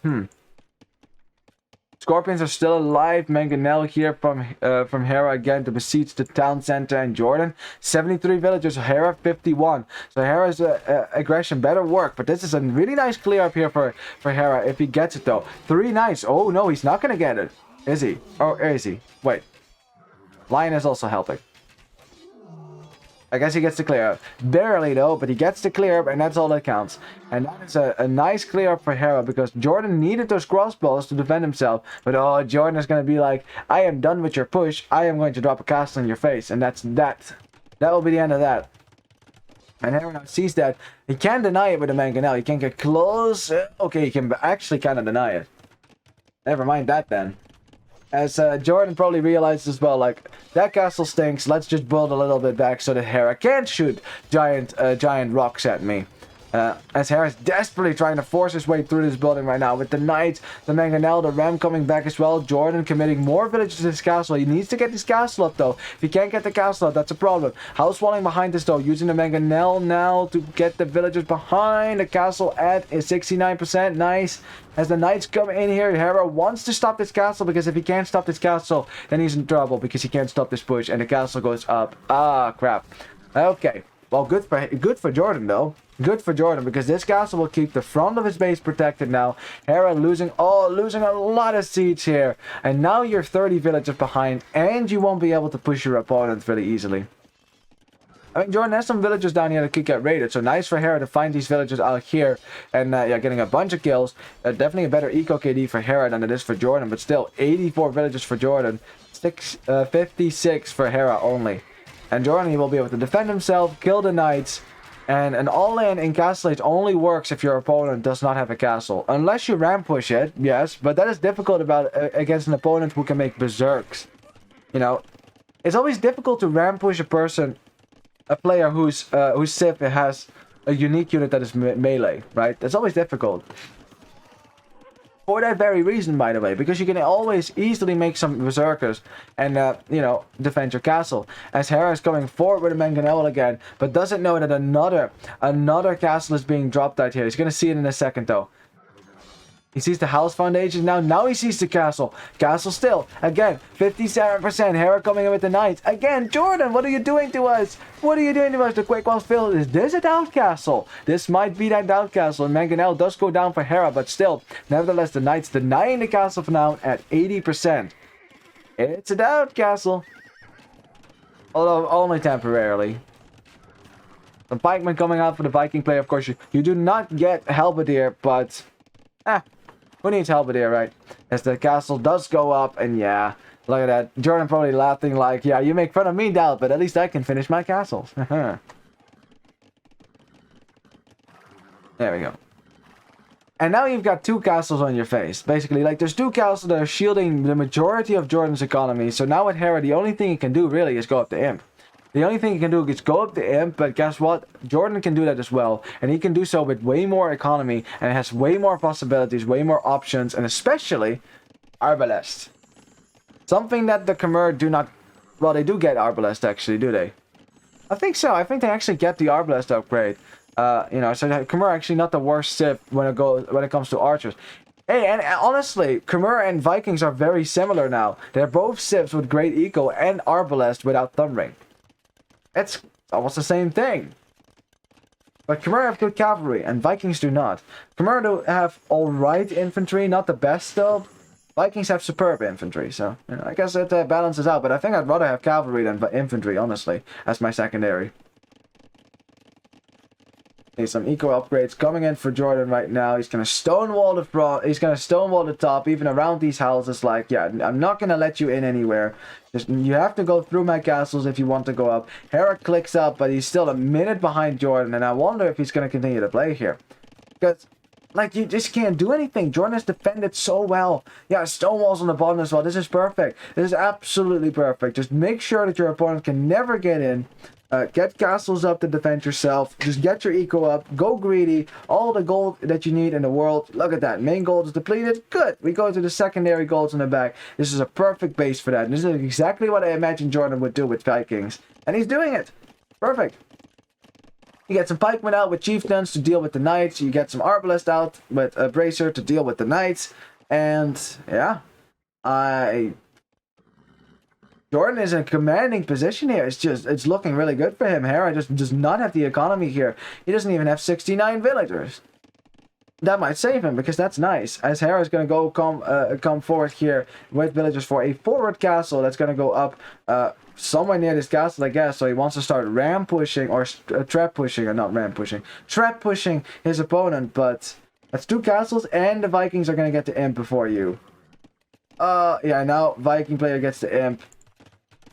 Scorpions are still alive. Mangonel here from Hera again to besiege the town center, and JorDan 73 villagers. Hera 51. So Hera's aggression better work, but this is a really nice clear up here for Hera if he gets it though. 3 knights. Oh no, he's not gonna get it. Is he? Or is he? Wait. Lion is also helping. I guess he gets the clear up. Barely though, but he gets the clear up, and that's all that counts. And that is a nice clear up for Hera, because JorDan needed those crossbows to defend himself. But oh, JorDan is going to be like, I am done with your push. I am going to drop a castle in your face. And that's that. That will be the end of that. And Hera now sees that. He can't deny it with the mangonel. He can't get close. Okay, he can actually kind of deny it. Never mind that then. As JorDan probably realized as well, like, that castle stinks, let's just build a little bit back so that Hera can't shoot giant rocks at me. As Hera's desperately trying to force his way through this building right now with the knights, the mangonel, the ram coming back as well. JorDan committing more villages to this castle. He needs to get this castle up though. If he can't get the castle up, that's a problem. House walling behind this though, using the mangonel now to get the villagers behind the castle at 69%. Nice. As the knights come in here, Hera wants to stop this castle, because if he can't stop this castle, then he's in trouble, because he can't stop this push and the castle goes up. Ah, crap. Okay. Well, good for JorDan though. Good for JorDan, because this castle will keep the front of his base protected now. Hera losing a lot of siege here. And now you're 30 villages behind, and you won't be able to push your opponent really easily. I mean, JorDan has some villagers down here that could get raided, so nice for Hera to find these villagers out here and yeah, getting a bunch of kills. Definitely a better eco KD for Hera than it is for JorDan, but still 84 villagers for JorDan, 56 for Hera only. And JorDan, he will be able to defend himself, kill the knights, and an all-in castle age only works if your opponent does not have a castle. Unless you ram push it, yes, but that is difficult against an opponent who can make berserks. You know, it's always difficult to ram push a player whose Civ has a unique unit that is melee, right? That's always difficult. For that very reason, by the way, because you can always easily make some berserkers and, you know, defend your castle. As Hera is going forward with a mangonel again, but doesn't know that another castle is being dropped out here. He's going to see it in a second, though. He sees the house foundations now. Now he sees the castle. Castle still. Again, 57%. Hera coming in with the knights. Again, JorDan, what are you doing to us? What are you doing to us? The quick walls filled. Is this a doubt castle? This might be that doubt castle. And mangonel does go down for Hera, but still, nevertheless, the knights denying the castle for now at 80%. It's a doubt castle. Although only temporarily. The pikemen coming out for the Viking player. Of course, you do not get halberdier, but who needs halberdier, right? As the castle does go up, and yeah, look at that. JorDan probably laughing like, yeah, you make fun of me, doubt, but at least I can finish my castles. There we go. And now you've got two castles on your face. Basically, like, there's two castles that are shielding the majority of JorDan's economy. So now with Hera, the only thing he can do really is go up the imp. The only thing he can do is go up the imp, but guess what? JorDan can do that as well. And he can do so with way more economy, and has way more possibilities, way more options, and especially Arbalest. Something that the Khmer do not... Well, they do get Arbalest actually, do they? I think so. I think they actually get the Arbalest upgrade. You know, so Khmer are actually not the worst Civ when it comes to archers. Hey, and honestly, Khmer and Vikings are very similar now. They're both Civs with great eco and Arbalest without Thumb Ring. It's almost the same thing. But Khmer have good cavalry, and Vikings do not. Khmer do have alright infantry, not the best though. Vikings have superb infantry, so you know, I guess it balances out. But I think I'd rather have cavalry than infantry, honestly, as my secondary. Some eco upgrades coming in for JorDan right now. He's gonna stonewall the front. He's gonna stonewall the top, even around these houses. Like, yeah, I'm not gonna let you in anywhere. Just you have to go through my castles if you want to go up. Hera clicks up, but he's still a minute behind JorDan, and I wonder if he's gonna continue to play here, because like you just can't do anything. JorDan has defended so well. Yeah, stonewalls on the bottom as well. This is perfect. This is absolutely perfect. Just make sure that your opponent can never get in. Get castles up to defend yourself. Just get your eco up. Go greedy. All the gold that you need in the world. Look at that. Main gold is depleted. Good. We go to the secondary golds in the back. This is a perfect base for that. And this is exactly what I imagined JorDan would do with Vikings. And he's doing it. Perfect. You get some pikemen out with chieftains to deal with the knights. You get some arbalest out with a bracer to deal with the knights. And yeah. JorDan is in a commanding position here. It's looking really good for him. Hera just does not have the economy here. He doesn't even have 69 villagers. that might save him, because that's nice. As Hera is going to go come forward here with villagers for a forward castle that's going to go up somewhere near this castle, I guess. So he wants to start ram pushing, or trap pushing, or not ram pushing, trap pushing his opponent. But that's 2 castles, and the Vikings are going to get the imp before you. Yeah, now Viking player gets the imp.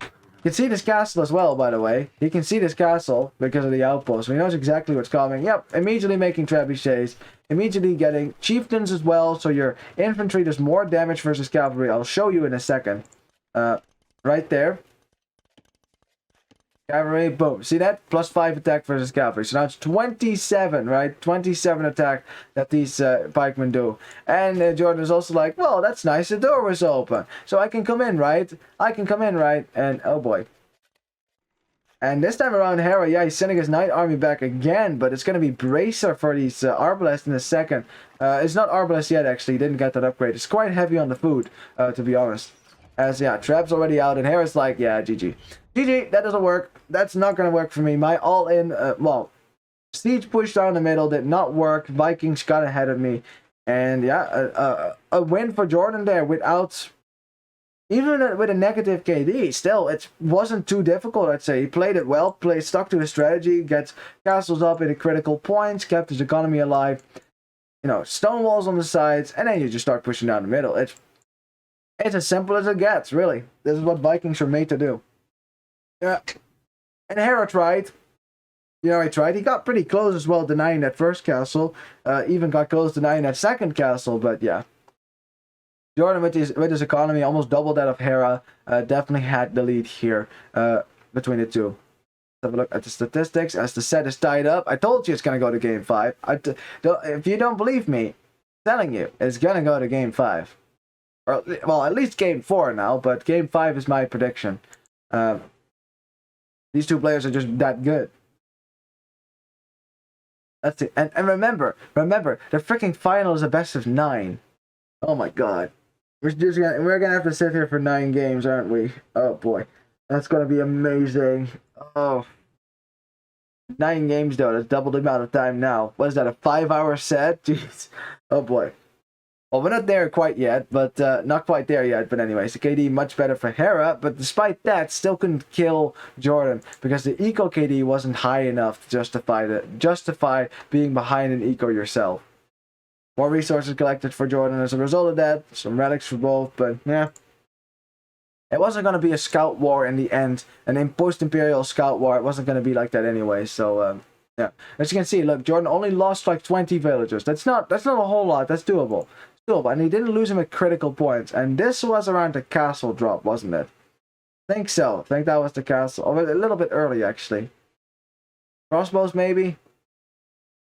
You can see this castle as well, by the way. He can see this castle because of the outpost. So he knows exactly what's coming. Yep, immediately making trebuchets. Immediately getting chieftains as well. So your infantry does more damage versus cavalry. I'll show you in a second. Right there. Cavalry, boom. See that? +5 attack versus cavalry. So now it's 27, right? 27 attack that these pikemen do. And JorDan is also like, well, that's nice. The door was open. So I can come in, right? I can come in, right? And, oh boy. And this time around, Hera, yeah, he's sending his knight army back again. But it's going to be Bracer for these Arbalests in a second. It's not Arbalest yet, actually. He didn't get that upgrade. It's quite heavy on the food, to be honest. As, yeah, Trap's already out. And Hera's like, yeah, GG. GG, that doesn't work. That's not going to work for me. My all-in, well, siege push down the middle did not work. Vikings got ahead of me. And yeah, a win for JorDan there without, even with a negative KD. Still, it wasn't too difficult, I'd say. He played it well, stuck to his strategy, gets castles up at a critical points, kept his economy alive. You know, stone walls on the sides, and then you just start pushing down the middle. It's as simple as it gets, really. This is what Vikings are made to do. Yeah, and Hera tried. You know, he tried. He got pretty close as well, denying that first castle. Even got close denying that second castle, but yeah. JorDan with his economy almost double that of Hera. Definitely had the lead here between the two. Let's have a look at the statistics as the set is tied up. I told you it's going to go to game 5. If you don't believe me, I'm telling you, it's going to go to game 5. Or, well, at least game 4 now, but game 5 is my prediction. These 2 players are just that good. That's it. And remember, the freaking final is a best of 9. Oh my god. We're gonna have to sit here for 9 games, aren't we? Oh boy. That's gonna be amazing. Oh. 9 games though, that's double the amount of time now. What is that, a 5-hour set? Jeez. Oh boy. Well, we're not there quite yet, but not quite there yet. But anyways, the KD much better for Hera, but despite that, still couldn't kill JorDan because the eco KD wasn't high enough to justify being behind an eco yourself. More resources collected for JorDan as a result of that. Some relics for both, but yeah. It wasn't going to be a scout war in the end, an post-imperial scout war. It wasn't going to be like that anyway, so yeah. As you can see, look, JorDan only lost like 20 villagers. That's not a whole lot. That's doable. And he didn't lose him at critical points. And this was around the castle drop, wasn't it? I think so. I think that was the castle. Or a little bit early, actually. Crossbows, maybe?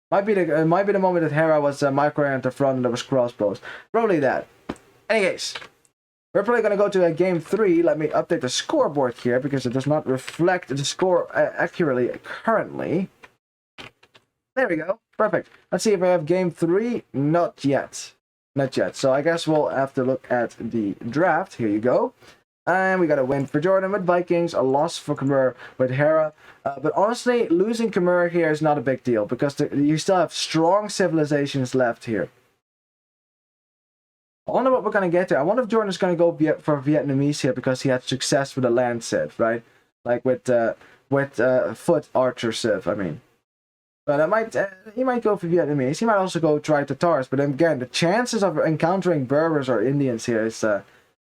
Might be the moment that Hera was microing at the front and there was crossbows. Probably that. Anyways, we're probably going to go to game 3. Let me update the scoreboard here because it does not reflect the score accurately currently. There we go. Perfect. Let's see if I have game 3. Not yet. Not yet. So I guess we'll have to look at the draft. Here you go. And we got a win for JorDan with Vikings, a loss for Khmer with Hera. But honestly, losing Khmer here is not a big deal because you still have strong civilizations left here. I wonder what we're going to get to. I wonder if JorDan is going to go for Vietnamese here because he had success with the land civ, right? Like with foot archer civ, I mean. But he might go for Vietnamese. He might also go try Tatars. But then again, the chances of encountering Berbers or Indians here is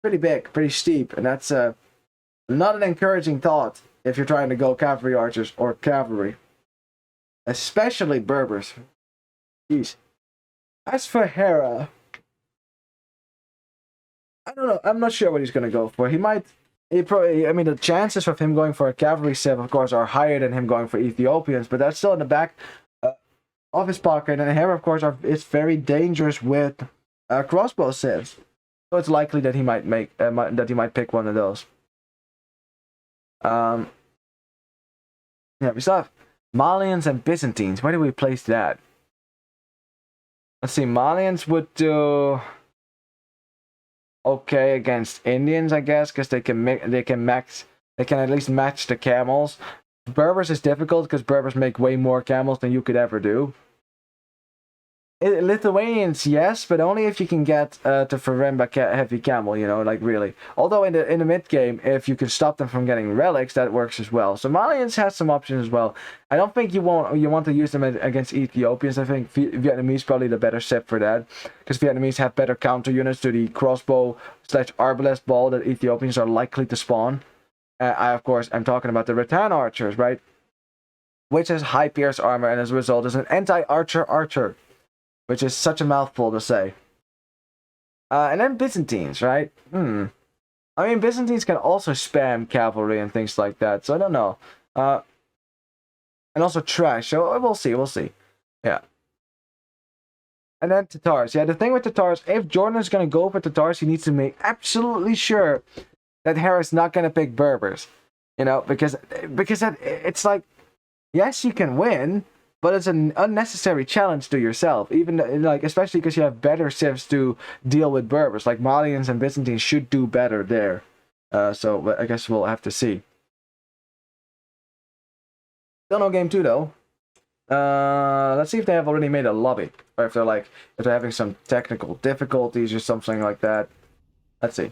pretty big, pretty steep. And that's not an encouraging thought if you're trying to go cavalry archers or cavalry. Especially Berbers. Jeez. As for Hera, I don't know. I'm not sure what he's going to go for. I mean, the chances of him going for a cavalry civ, of course, are higher than him going for Ethiopians, but that's still in the back of his pocket. And Hera, of course, is very dangerous with crossbow civs, so it's likely that he might pick one of those. Yeah, we still have Malians and Byzantines. Where do we place that? Let's see. Malians would do okay against Indians, I guess, because they can at least match the camels. Berbers is difficult because Berbers make way more camels than you could ever do. Lithuanians, yes, but only if you can get to Faremba heavy camel, you know, like really. Although in the mid game, if you can stop them from getting relics, that works as well. Somalians has some options as well. I don't think you want to use them against Ethiopians. I think Vietnamese probably the better set for that, because Vietnamese have better counter units to the crossbow / arbalest ball that Ethiopians are likely to spawn. Of course, I'm talking about the rattan archers, right? Which has high pierce armor and as a result is an anti-archer archer. Which is such a mouthful to say. And then Byzantines, right? I mean, Byzantines can also spam cavalry and things like that, so I don't know. And also trash, so we'll see. Yeah. And then Tatars. Yeah, the thing with Tatars, if JorDan is going to go for Tatars, he needs to make absolutely sure that Hera's not going to pick Berbers. You know, because it's like, yes, you can win, but it's an unnecessary challenge to yourself, even like especially because you have better civs to deal with Berbers. Like Malians and Byzantines should do better there. So I guess we'll have to see. Still no game 2 though. Let's see if they have already made a lobby, or if they're having some technical difficulties or something like that. Let's see.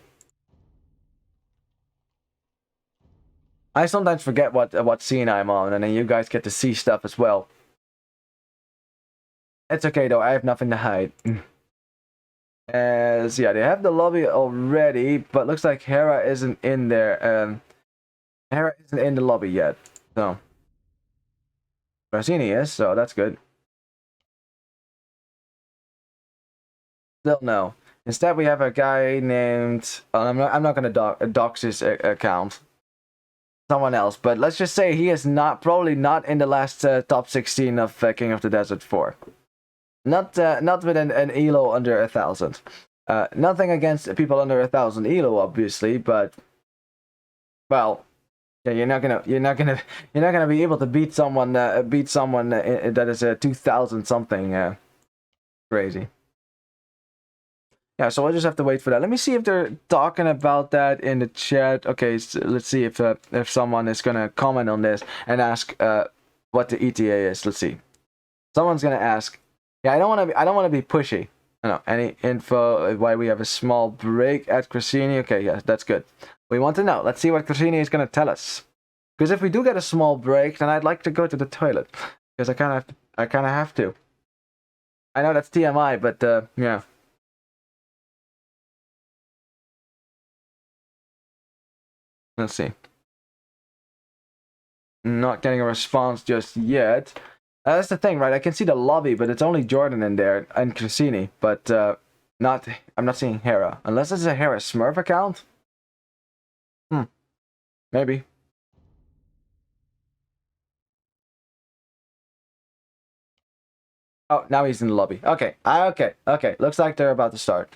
I sometimes forget what scene I'm on, and then you guys get to see stuff as well. It's okay though, I have nothing to hide. As yeah, they have the lobby already, but looks like Hera isn't in there. Hera isn't in the lobby yet, so Brasini is, so that's good. Still no. Instead, we have a guy named. I'm not gonna dox his account. Someone else, but let's just say he is probably not in the last top 16 of King of the Desert 4. Not with an elo under 1,000. Nothing against people under 1,000 elo, obviously, but well, yeah, you're not gonna be able to beat someone that is 2,000 something. Crazy. Yeah, so we'll just have to wait for that. Let me see if they're talking about that in the chat. Okay, so let's see if someone is gonna comment on this and ask what the ETA is. Let's see. Someone's gonna ask. Yeah, I don't want to be pushy. No, any info why we have a small break at Crescini? Okay, yeah, that's good. We want to know. Let's see what Crescini is gonna tell us. Because if we do get a small break, then I'd like to go to the toilet. Because I kind of have to. I know that's TMI, but yeah. Let's see. Not getting a response just yet. That's the thing, right? I can see the lobby, but it's only JorDan in there and Crescini, but I'm not seeing Hera. Unless it's a Hera Smurf account? Maybe. Oh, now he's in the lobby. Okay. Okay. Looks like they're about to start.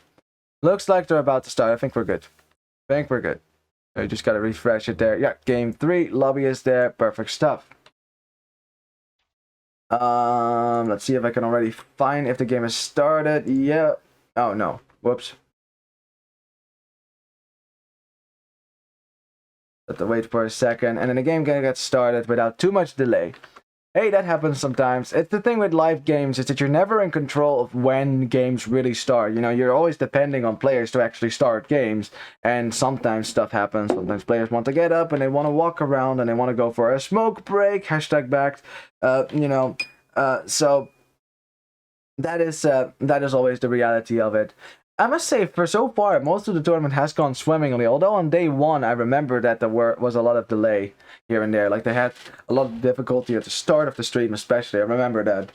I think we're good. I just gotta refresh it there. Yeah, game 3, lobby is there. Perfect stuff. Let's see if I can already find if the game has started. Yeah. Oh no. Whoops. Have to wait for a second, and then the game gonna get started without too much delay. Hey, that happens sometimes. It's the thing with live games is that you're never in control of when games really start. You know, you're always depending on players to actually start games, and sometimes stuff happens. Sometimes players want to get up and they want to walk around and they want to go for a smoke break. Hashtag backed. So that is always the reality of it. I must say, for so far, most of the tournament has gone swimmingly. Although on day 1, I remember that there was a lot of delay here and there. Like they had a lot of difficulty at the start of the stream, especially. I remember that.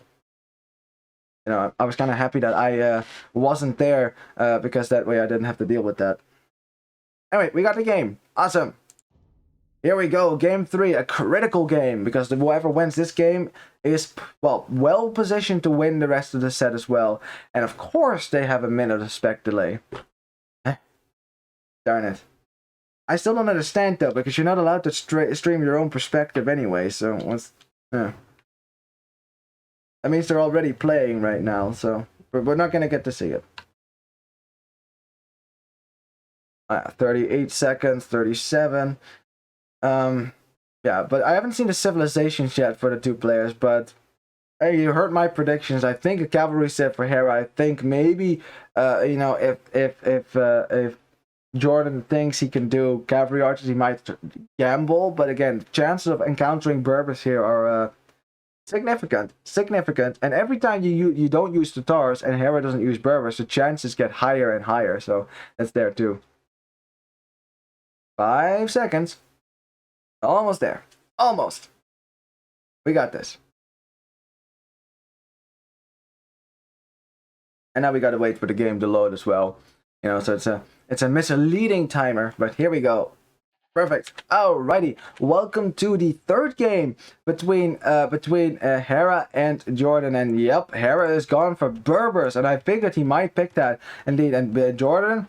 You know, I was kind of happy that I wasn't there because that way I didn't have to deal with that. Anyway, we got the game. Awesome. Here we go, game 3, a critical game, because whoever wins this game is, well positioned to win the rest of the set as well. And of course they have a minute of spec delay. Darn it. I still don't understand though, because you're not allowed to stream your own perspective anyway, so once... That means they're already playing right now, so we're not going to get to see it. 38 seconds, 37... yeah, but I haven't seen the civilizations yet for the 2 players, but Hey, you heard my predictions. I think a cavalry set for Hera. I think maybe, if Jordan thinks he can do cavalry archers, he might gamble. But again, chances of encountering Berbers here are significant, significant. And every time you don't use Tatars and Hera doesn't use Berbers, the chances get higher and higher. So that's there too. 5 seconds. Almost there. Almost. We got this. And now we gotta wait for the game to load as well. You know, so it's a misleading timer, but here we go. Perfect. Alrighty. Welcome to the third game between Hera and JorDan. And yep, Hera is gone for Berbers, and I figured he might pick that indeed. And JorDan,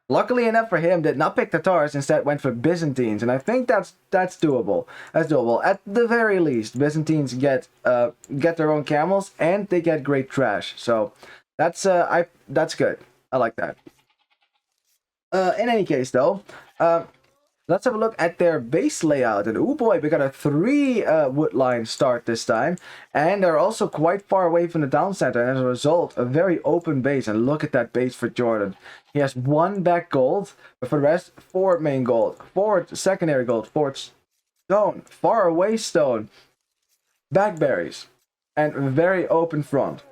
luckily enough for him, did not pick Tatars. Instead, went for Byzantines, and I think that's doable. That's doable. At the very least, Byzantines get their own camels, and they get great trash. So that's good. I like that. In any case, though, let's have a look at their base layout. And oh boy, we got a 3 wood line start this time. And they're also quite far away from the town center. And as a result, a very open base. And look at that base for JorDan. He has 1 back gold, but for the rest, 4 main gold, 4 secondary gold, 4 stone, far away stone, back berries, and very open front.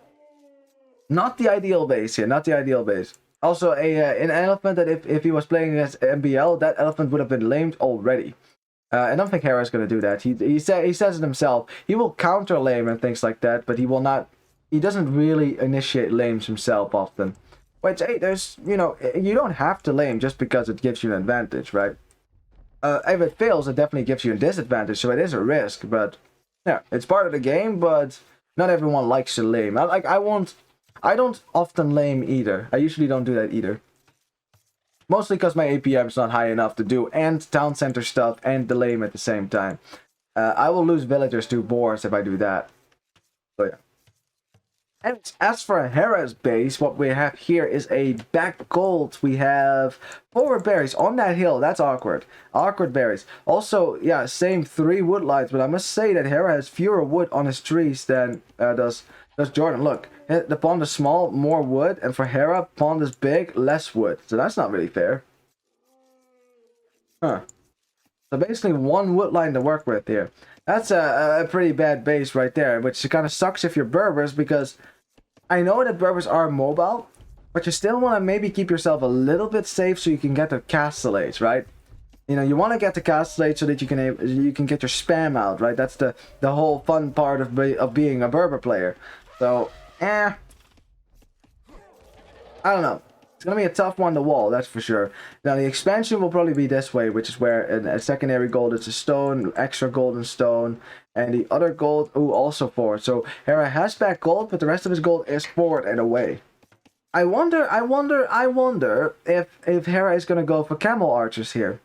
Not the ideal base here, not the ideal base. Also, an elephant that if he was playing against MBL, that elephant would have been lamed already. I don't think Hera's going to do that. He says it himself. He will counter lame and things like that, but he will not. He doesn't really initiate lames himself often. Which, hey, there's, you know, you don't have to lame just because it gives you an advantage, right? If it fails, it definitely gives you a disadvantage, so it is a risk. But yeah, it's part of the game. But not everyone likes to lame. I don't often lame either. I usually don't do that either. Mostly because my APM is not high enough to do and town center stuff and the lame at the same time. I will lose villagers to boars if I do that. So yeah. And as for Hera's base, what we have here is a back gold. We have 4 berries on that hill. That's awkward. Awkward berries. Also, yeah, same 3 wood lines, but I must say that Hera has fewer wood on his trees than does JorDan. Look, the pond is small, more wood, and for Hera, pond is big, less wood. So that's not really fair. Huh. So basically 1 wood line to work with here. That's a pretty bad base right there, which kind of sucks if you're Berbers, because I know that Berbers are mobile, but you still want to maybe keep yourself a little bit safe so you can get the castellates, right? You know, you want to get the castellates so that you can get your spam out, right? That's the whole fun part of being a Berber player. So, I don't know. It's going to be a tough one to wall, that's for sure. Now, the expansion will probably be this way, which is where a secondary gold is a stone, extra golden stone, and the other gold, also forward. So, Hera has back gold, but the rest of his gold is forward and away. I wonder if Hera is going to go for camel archers here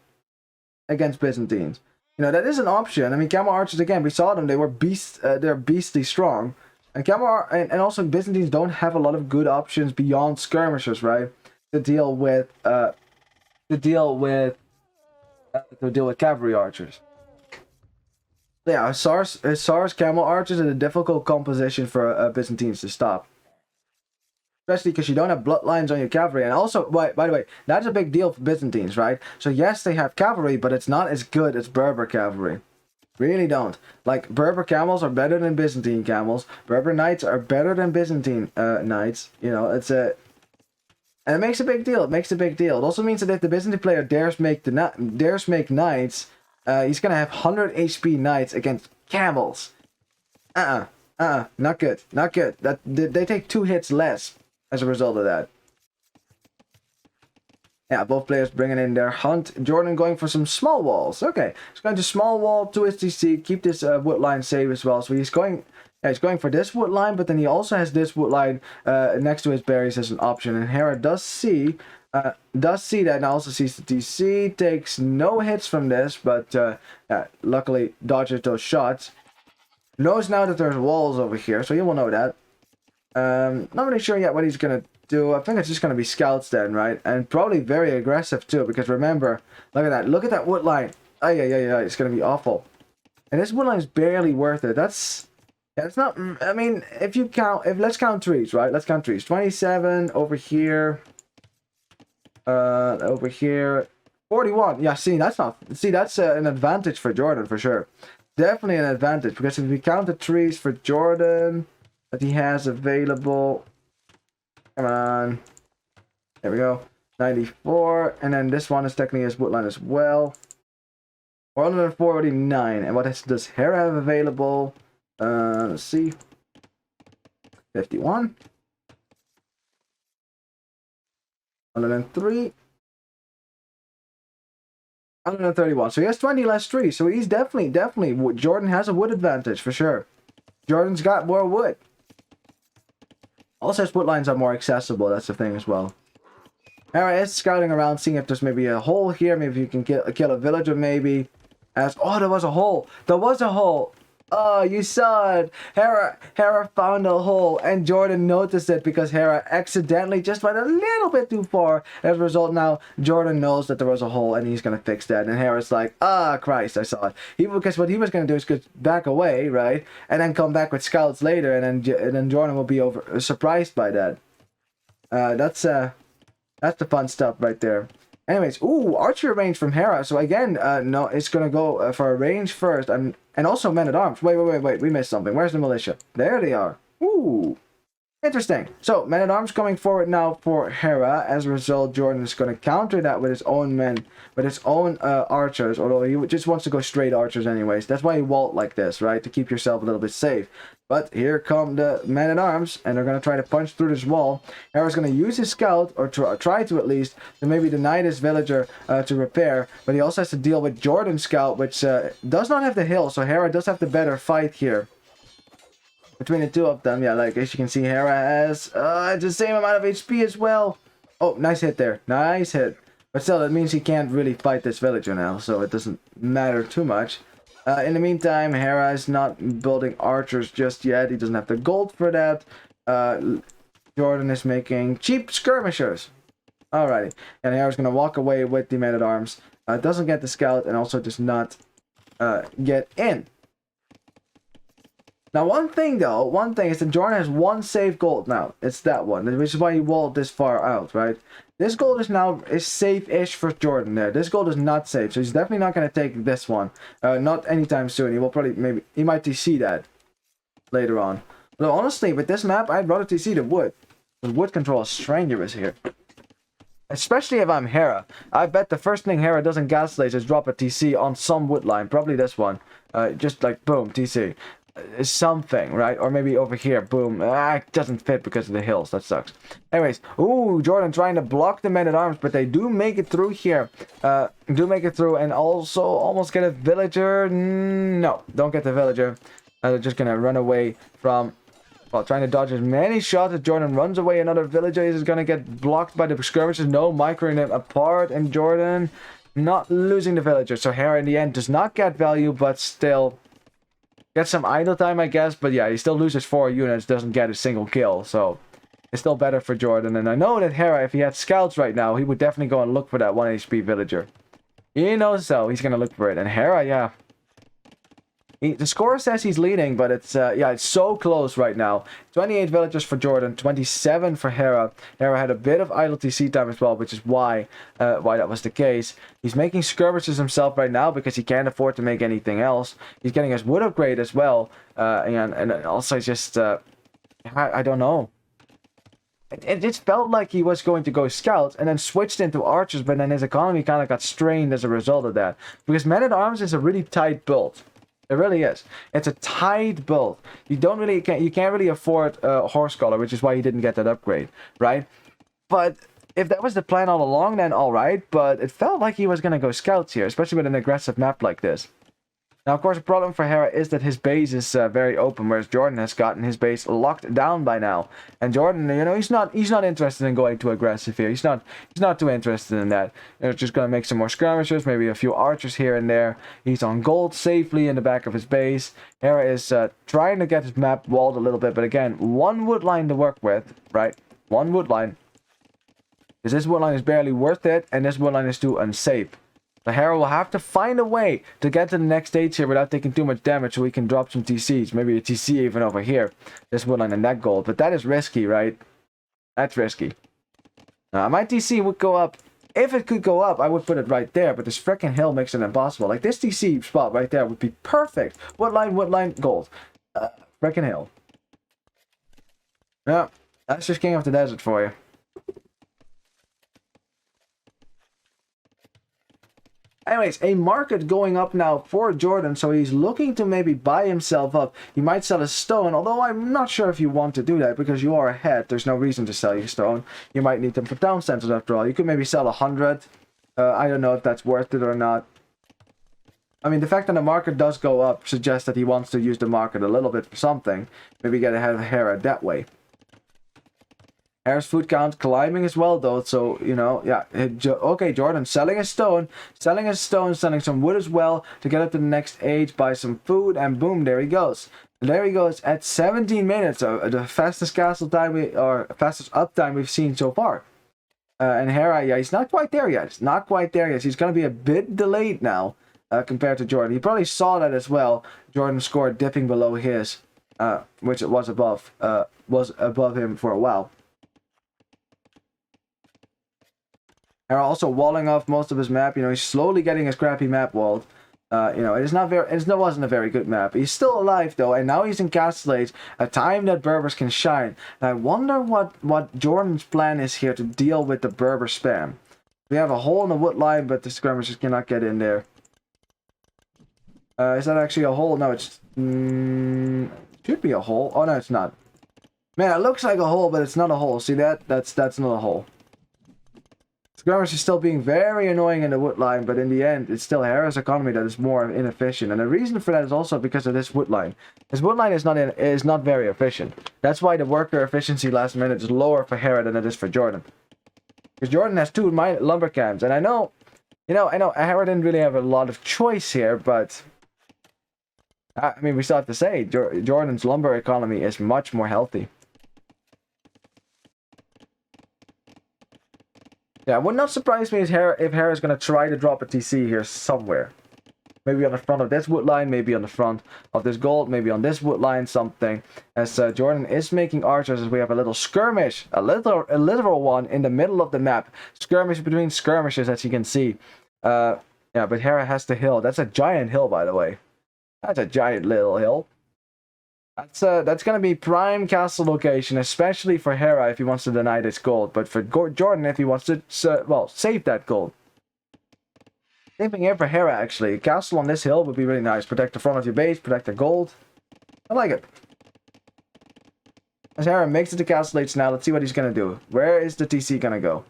against Byzantines. You know, that is an option. I mean, camel archers, again, we saw them, they were they're beastly strong. And and also Byzantines don't have a lot of good options beyond skirmishers, right? To deal with cavalry archers. Yeah, SARS camel archers is a difficult composition for Byzantines to stop. Especially because you don't have bloodlines on your cavalry. And also, by the way, that's a big deal for Byzantines, right? So yes, they have cavalry, but it's not as good as Berber cavalry. Really don't. Like, Berber camels are better than Byzantine camels. Berber knights are better than Byzantine knights. You know, it's a... And it makes a big deal. It makes a big deal. It also means that if the Byzantine player dares make knights, he's gonna have 100 HP knights against camels. Not good. Not good. They take 2 hits less as a result of that. Yeah, both players bringing in their hunt. JorDan going for some small walls. Okay, he's going to small wall, 2 STC, keep this wood line safe as well. So he's going for this wood line, but then he also has this wood line next to his berries as an option. And Hera does see that, and also sees the TC, takes no hits from this, but luckily dodges those shots. Knows now that there's walls over here, so he will know that. Not really sure yet what he's gonna do. I think it's just gonna be scouts then, right? And probably very aggressive too, because remember, look at that wood line. Yeah, it's gonna be awful. And this wood line is barely worth it. That's Yeah, it's not. I mean, if you count, let's count trees, right? Let's count trees. 27 over here. Over here, 41. Yeah, see, that's not. See, that's an advantage for JorDan for sure. Definitely an advantage because if we count the trees for JorDan that he has available, come on, there we go. 94, and then this one is technically his woodline as well. 149, and what does Hera have available? Let's see. 51. 103. 131. So he has 20 less trees. So he's definitely, JorDan has a wood advantage for sure. JorDan's got more wood. Also, his wood lines are more accessible. That's the thing as well. Hera is scouting around, seeing if there's maybe a hole here. Maybe you can kill a villager, maybe. Oh, there was a hole. There was a hole. Oh, you saw it. Hera found a hole, and JorDan noticed it because Hera accidentally just went a little bit too far. As a result, now JorDan knows that there was a hole, and he's gonna fix that. And Hera's like, ah, Christ, I saw it. Because what he was gonna do is just back away, right, and then come back with scouts later, and then JorDan will be surprised by that. That's the fun stuff right there. Anyways, ooh, archer range from Hera. So again, no, it's gonna go for a range first, and also men-at-arms. Wait, we missed something. Where's the militia? There they are. Ooh, interesting. So men-at-arms coming forward now for Hera. As a result, JorDan is gonna counter that with his own men, with his own archers. Although he just wants to go straight archers anyways. That's why you vault like this, right? To keep yourself a little bit safe. But here come the men-at-arms, and they're going to try to punch through this wall. Hera's going to use his scout, or try to at least, to maybe deny this villager to repair. But he also has to deal with JorDan's scout, which does not have the hill, so Hera does have the better fight here. Between the two of them, yeah, like as you can see, Hera has the same amount of HP as well. Oh, nice hit there. Nice hit. But still, that means he can't really fight this villager now, so it doesn't matter too much. In the meantime, Hera is not building archers just yet. He doesn't have the gold for that. JorDan is making cheap skirmishers. Alrighty. And Hera's going to walk away with the men-at-arms. Doesn't get the scout and also does not get in. Now, one thing is that JorDan has one save gold now. It's that one, which is why he walled this far out, right? This gold is safe-ish for JorDan there. This gold is not safe, so he's definitely not going to take this one. Not anytime soon. He will probably, he might TC that later on. But honestly, with this map, I'd rather TC the wood. The wood control is strenuous here. Especially if I'm Hera. I bet the first thing Hera does in Gaslight is drop a TC on some wood line. Probably this one. Just like, boom, TC. Something, right? Or maybe over here, boom. It doesn't fit because of the hills. That sucks. Anyways, ooh, JorDan trying to block the men-at-arms, but they do make it through here. And also almost get a villager. No, don't get the villager. They're just gonna run away from, well, trying to dodge as many shots as JorDan runs away. Another villager is gonna get blocked by the skirmishers. No, microing them apart, and JorDan not losing the villager. So Hera in the end does not get value, but still get some idle time, I guess, but yeah, he still loses 4 units, doesn't get a single kill, so it's still better for JorDan. And I know that Hera, if he had scouts right now, he would definitely go and look for that 1 HP villager. You know, so he's gonna look for it. And Hera, yeah, the score says he's leading, but it's it's so close right now. 28 villagers for JorDan, 27 for Hera. Hera had a bit of idle TC time as well, which is why that was the case. He's making skirmishes himself right now because he can't afford to make anything else. He's getting his wood upgrade as well, and also just I don't know. It just felt like he was going to go scouts and then switched into archers, but then his economy kind of got strained as a result of that. Because men-at-arms is a really tight build. It really is. It's a tight build. You can't really afford Horse Collar, which is why you didn't get that upgrade, right? But if that was the plan all along, then all right. But it felt like he was gonna go scouts here, especially with an aggressive map like this. Now, of course, the problem for Hera is that his base is very open, whereas JorDan has gotten his base locked down by now. And JorDan, you know, he's not interested in going too aggressive here. He's not too interested in that. He's just gonna make some more skirmishers, maybe a few archers here and there. He's on gold safely in the back of his base. Hera is trying to get his map walled a little bit, but again, one wood line to work with, right? One wood line. Because this wood line is barely worth it, and this wood line is too unsafe. So Hera will have to find a way to get to the next stage here without taking too much damage so we can drop some TCs. Maybe a TC even over here. This woodline and that gold. But that is risky, right? That's risky. My TC would go up. If it could go up, I would put it right there. But this freaking hill makes it impossible. Like this TC spot right there would be perfect. Woodline, gold. Freaking hill. Yeah, that's just King of the Desert for you. Anyways, a market going up now for JorDan, so he's looking to maybe buy himself up. He might sell a stone, although I'm not sure if you want to do that, because you are ahead. There's no reason to sell your stone. You might need them for town centers after all. You could maybe sell 100. I don't know if that's worth it or not. I mean, the fact that the market does go up suggests that he wants to use the market a little bit for something. Maybe get ahead of Hera that way. Hera's food count climbing as well, though, so, you know, yeah. Okay, JorDan selling a stone, selling some wood as well to get up to the next age, buy some food, and boom, there he goes. There he goes at 17 minutes, the fastest castle time fastest uptime we've seen so far. And Hera, yeah, he's not quite there yet. He's going to be a bit delayed now compared to JorDan. He probably saw that as well. JorDan's score dipping below his, which it was above him for a while. Hera also walling off most of his map. You know, he's slowly getting his crappy map walled. You know, it wasn't a very good map. He's still alive though, and now he's in Castle Age, a time that Berbers can shine. And I wonder what JorDan's plan is here to deal with the Berber spam. We have a hole in the wood line, but the skirmishers cannot get in there. Is that actually a hole? No, it's should be a hole. Oh no, it's not. Man, it looks like a hole, but it's not a hole. See that? That's not a hole. Skirmish is still being very annoying in the wood line, but in the end, it's still Hera's economy that is more inefficient. And the reason for that is also because of this wood line. This wood line is not very efficient. That's why the worker efficiency last minute is lower for Hera than it is for JorDan. Because JorDan has 2 lumber camps, and I know Hera didn't really have a lot of choice here, but I mean, we still have to say JorDan's lumber economy is much more healthy. Yeah, it would not surprise me if Hera's going to try to drop a TC here somewhere. Maybe on the front of this wood line, maybe on the front of this gold, maybe on this wood line, something. As JorDan is making archers, as we have a little skirmish, a literal one in the middle of the map. Skirmish between skirmishes, as you can see. Yeah, but Hera has the hill. That's a giant hill, by the way. That's a giant little hill. That's gonna be prime castle location, especially for Hera if he wants to deny this gold. But for JorDan, if he wants to, save that gold. Same thing here for Hera, actually. A castle on this hill would be really nice. Protect the front of your base, protect the gold. I like it. As Hera makes it to Castle Age now, let's see what he's gonna do. Where is the TC gonna go?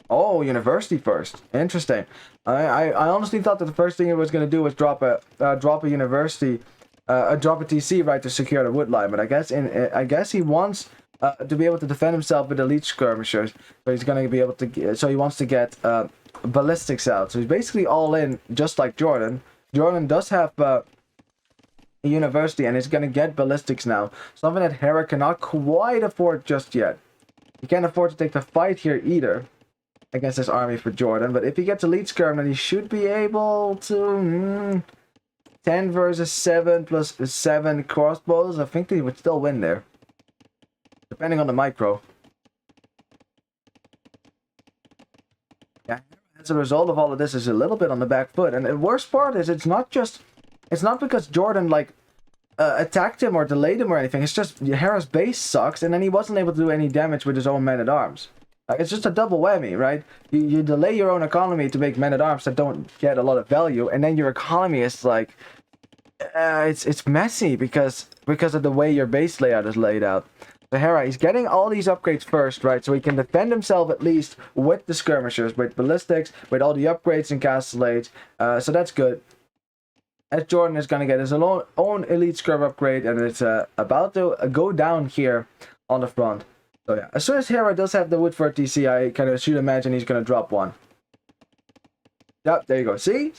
Oh, university first. Interesting. I honestly thought that the first thing he was gonna do was drop a university. Drop a TC right to secure the wood line, but I guess he wants to be able to defend himself with elite skirmishers. So he's gonna be able to. So he wants to get ballistics out. So he's basically all in, just like JorDan. JorDan does have a university, and he's gonna get ballistics now. Something that Hera cannot quite afford just yet. He can't afford to take the fight here either against this army for JorDan. But if he gets elite skirm, then he should be able to. 10 versus 7 plus 7 crossbows. I think he would still win there. Depending on the micro. Yeah, as a result of all of this is a little bit on the back foot. And the worst part is it's not because JorDan like attacked him or delayed him or anything. It's just Hera's base sucks, and then he wasn't able to do any damage with his own men-at-arms. It's just a double whammy, right? You delay your own economy to make men-at-arms that don't get a lot of value, and then your economy is like it's messy because of the way your base layout is laid out. So Hera, he's getting all these upgrades first, right? So he can defend himself at least with the skirmishers, with ballistics, with all the upgrades in Castle Age. So that's good. As JorDan is going to get his own elite skirm upgrade, and it's about to go down here on the front. So yeah, as soon as Hera does have the wood for a TC, I kind of should imagine he's going to drop one. Yep, there you go. See?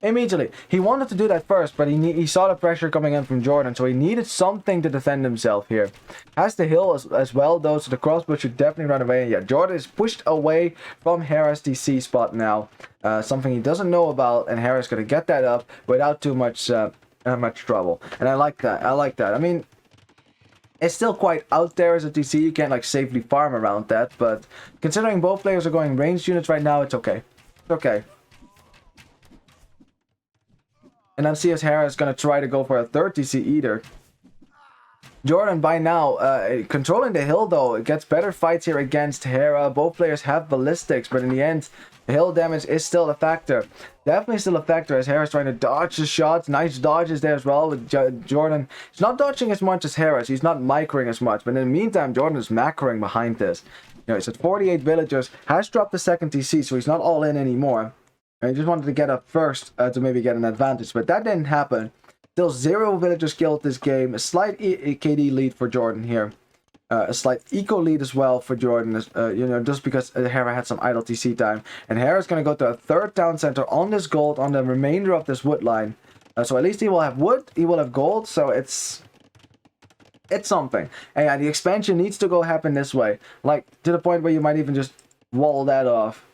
Immediately. He wanted to do that first, but he saw the pressure coming in from JorDan, so he needed something to defend himself here. Has the hill as well, though, so the crossbow should definitely run away. And yeah, JorDan is pushed away from Hera's TC spot now. Something he doesn't know about, and Hera's going to get that up without too much trouble. And I like that. I like that. I mean, it's still quite out there as a TC. You can't, like, safely farm around that, but considering both players are going ranged units right now, it's okay. It's okay. And then CS Hera is going to try to go for a third TC either. JorDan by now controlling the hill though. It gets better fights here against Hera. Both players have ballistics, but in the end, the hill damage is still a factor. Definitely still a factor as Hera's trying to dodge the shots. Nice dodges there as well with JorDan. He's not dodging as much as Hera, so he's not microing as much. But in the meantime, JorDan is macroing behind this. You know, he's at 48 villagers. Has dropped the second TC, so he's not all in anymore. And he just wanted to get up first to maybe get an advantage, but that didn't happen. Still 0 villagers killed this game. A slight KD lead for JorDan here. A slight eco lead as well for JorDan, you know, just because Hera had some idle TC time. And Hera's going to go to a third town center on this gold, on the remainder of this wood line. So at least he will have wood, he will have gold, so it's something. And yeah, the expansion needs to go happen this way. Like, to the point where you might even just wall that off.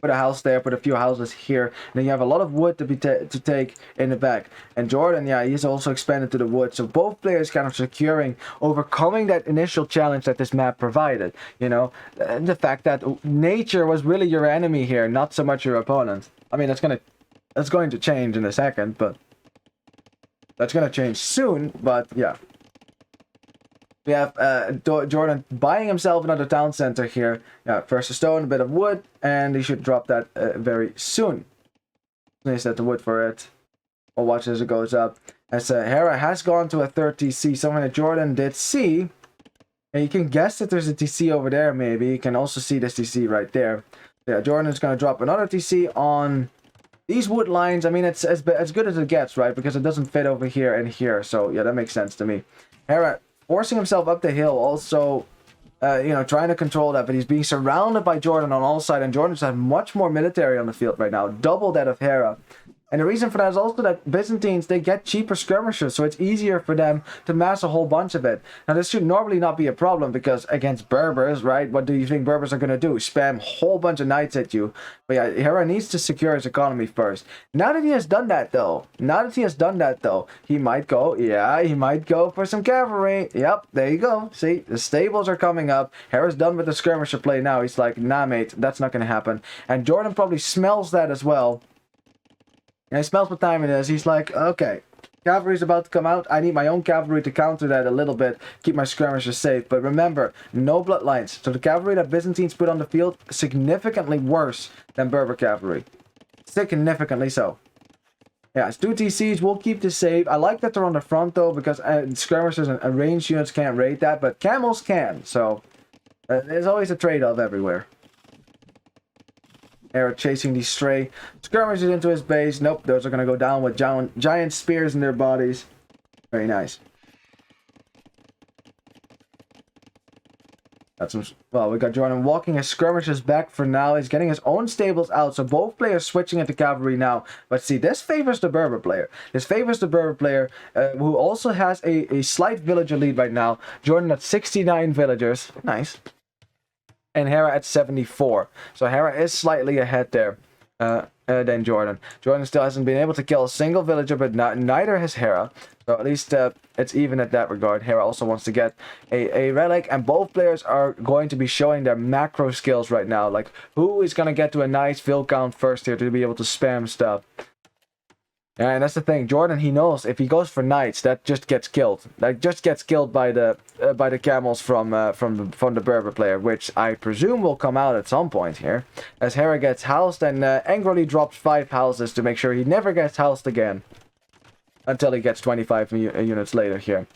Put a house there, put a few houses here, and then you have a lot of wood to take in the back. And JorDan, yeah, he's also expanded to the wood, so both players kind of securing, overcoming that initial challenge that this map provided. You know, and the fact that nature was really your enemy here, not so much your opponent. I mean, that's going to change in a second, but that's going to change soon. But yeah. We have JorDan buying himself another town center here. Yeah, first a stone, a bit of wood, and he should drop that very soon. He set the wood for it. We'll watch as it goes up. As Hera has gone to a third TC, something that JorDan did see. And you can guess that there's a TC over there, maybe. You can also see this TC right there. Yeah, JorDan's going to drop another TC on these wood lines. I mean, it's as good as it gets, right? Because it doesn't fit over here and here. So, yeah, that makes sense to me. Hera forcing himself up the hill, also, you know, trying to control that, but he's being surrounded by JorDan on all sides, and JorDan just has much more military on the field right now, double that of Hera. And the reason for that is also that Byzantines, they get cheaper skirmishers, so it's easier for them to mass a whole bunch of it. Now, this should normally not be a problem, because against Berbers, right, what do you think Berbers are going to do? Spam a whole bunch of knights at you. But yeah, Hera needs to secure his economy first. Now that he has done that, though, he might go for some cavalry. Yep, there you go. See, the stables are coming up. Hera's done with the skirmisher play now. He's like, nah, mate, that's not going to happen. And JorDan probably smells that as well. And he smells what time it is. He's like, okay, cavalry's about to come out. I need my own cavalry to counter that a little bit, keep my skirmishers safe. But remember, no bloodlines. So the cavalry that Byzantines put on the field, significantly worse than Berber cavalry. Significantly so. Yeah, it's 2 TCs. We'll keep this safe. I like that they're on the front, though, because skirmishers and ranged units can't raid that, but camels can. So there's always a trade-off everywhere. Hera chasing these stray skirmishers into his base. Nope, those are going to go down with giant spears in their bodies. Very nice. That's some, well, we got JorDan walking his skirmishers back for now. He's getting his own stables out, so both players switching into cavalry now. But see, this favors the Berber player. This favors the Berber player, who also has a slight villager lead right now. JorDan at 69 villagers. Nice. And Hera at 74. So Hera is slightly ahead there than JorDan. JorDan still hasn't been able to kill a single villager, but neither has Hera. So at least it's even at that regard. Hera also wants to get a relic, and both players are going to be showing their macro skills right now. Like, who is going to get to a nice vill count first here to be able to spam stuff? Yeah, and that's the thing. JorDan, he knows if he goes for knights, that just gets killed. That just gets killed by the camels from the Berber player, which I presume will come out at some point here, as Hera gets housed and angrily drops 5 houses to make sure he never gets housed again, until he gets 25 units later here.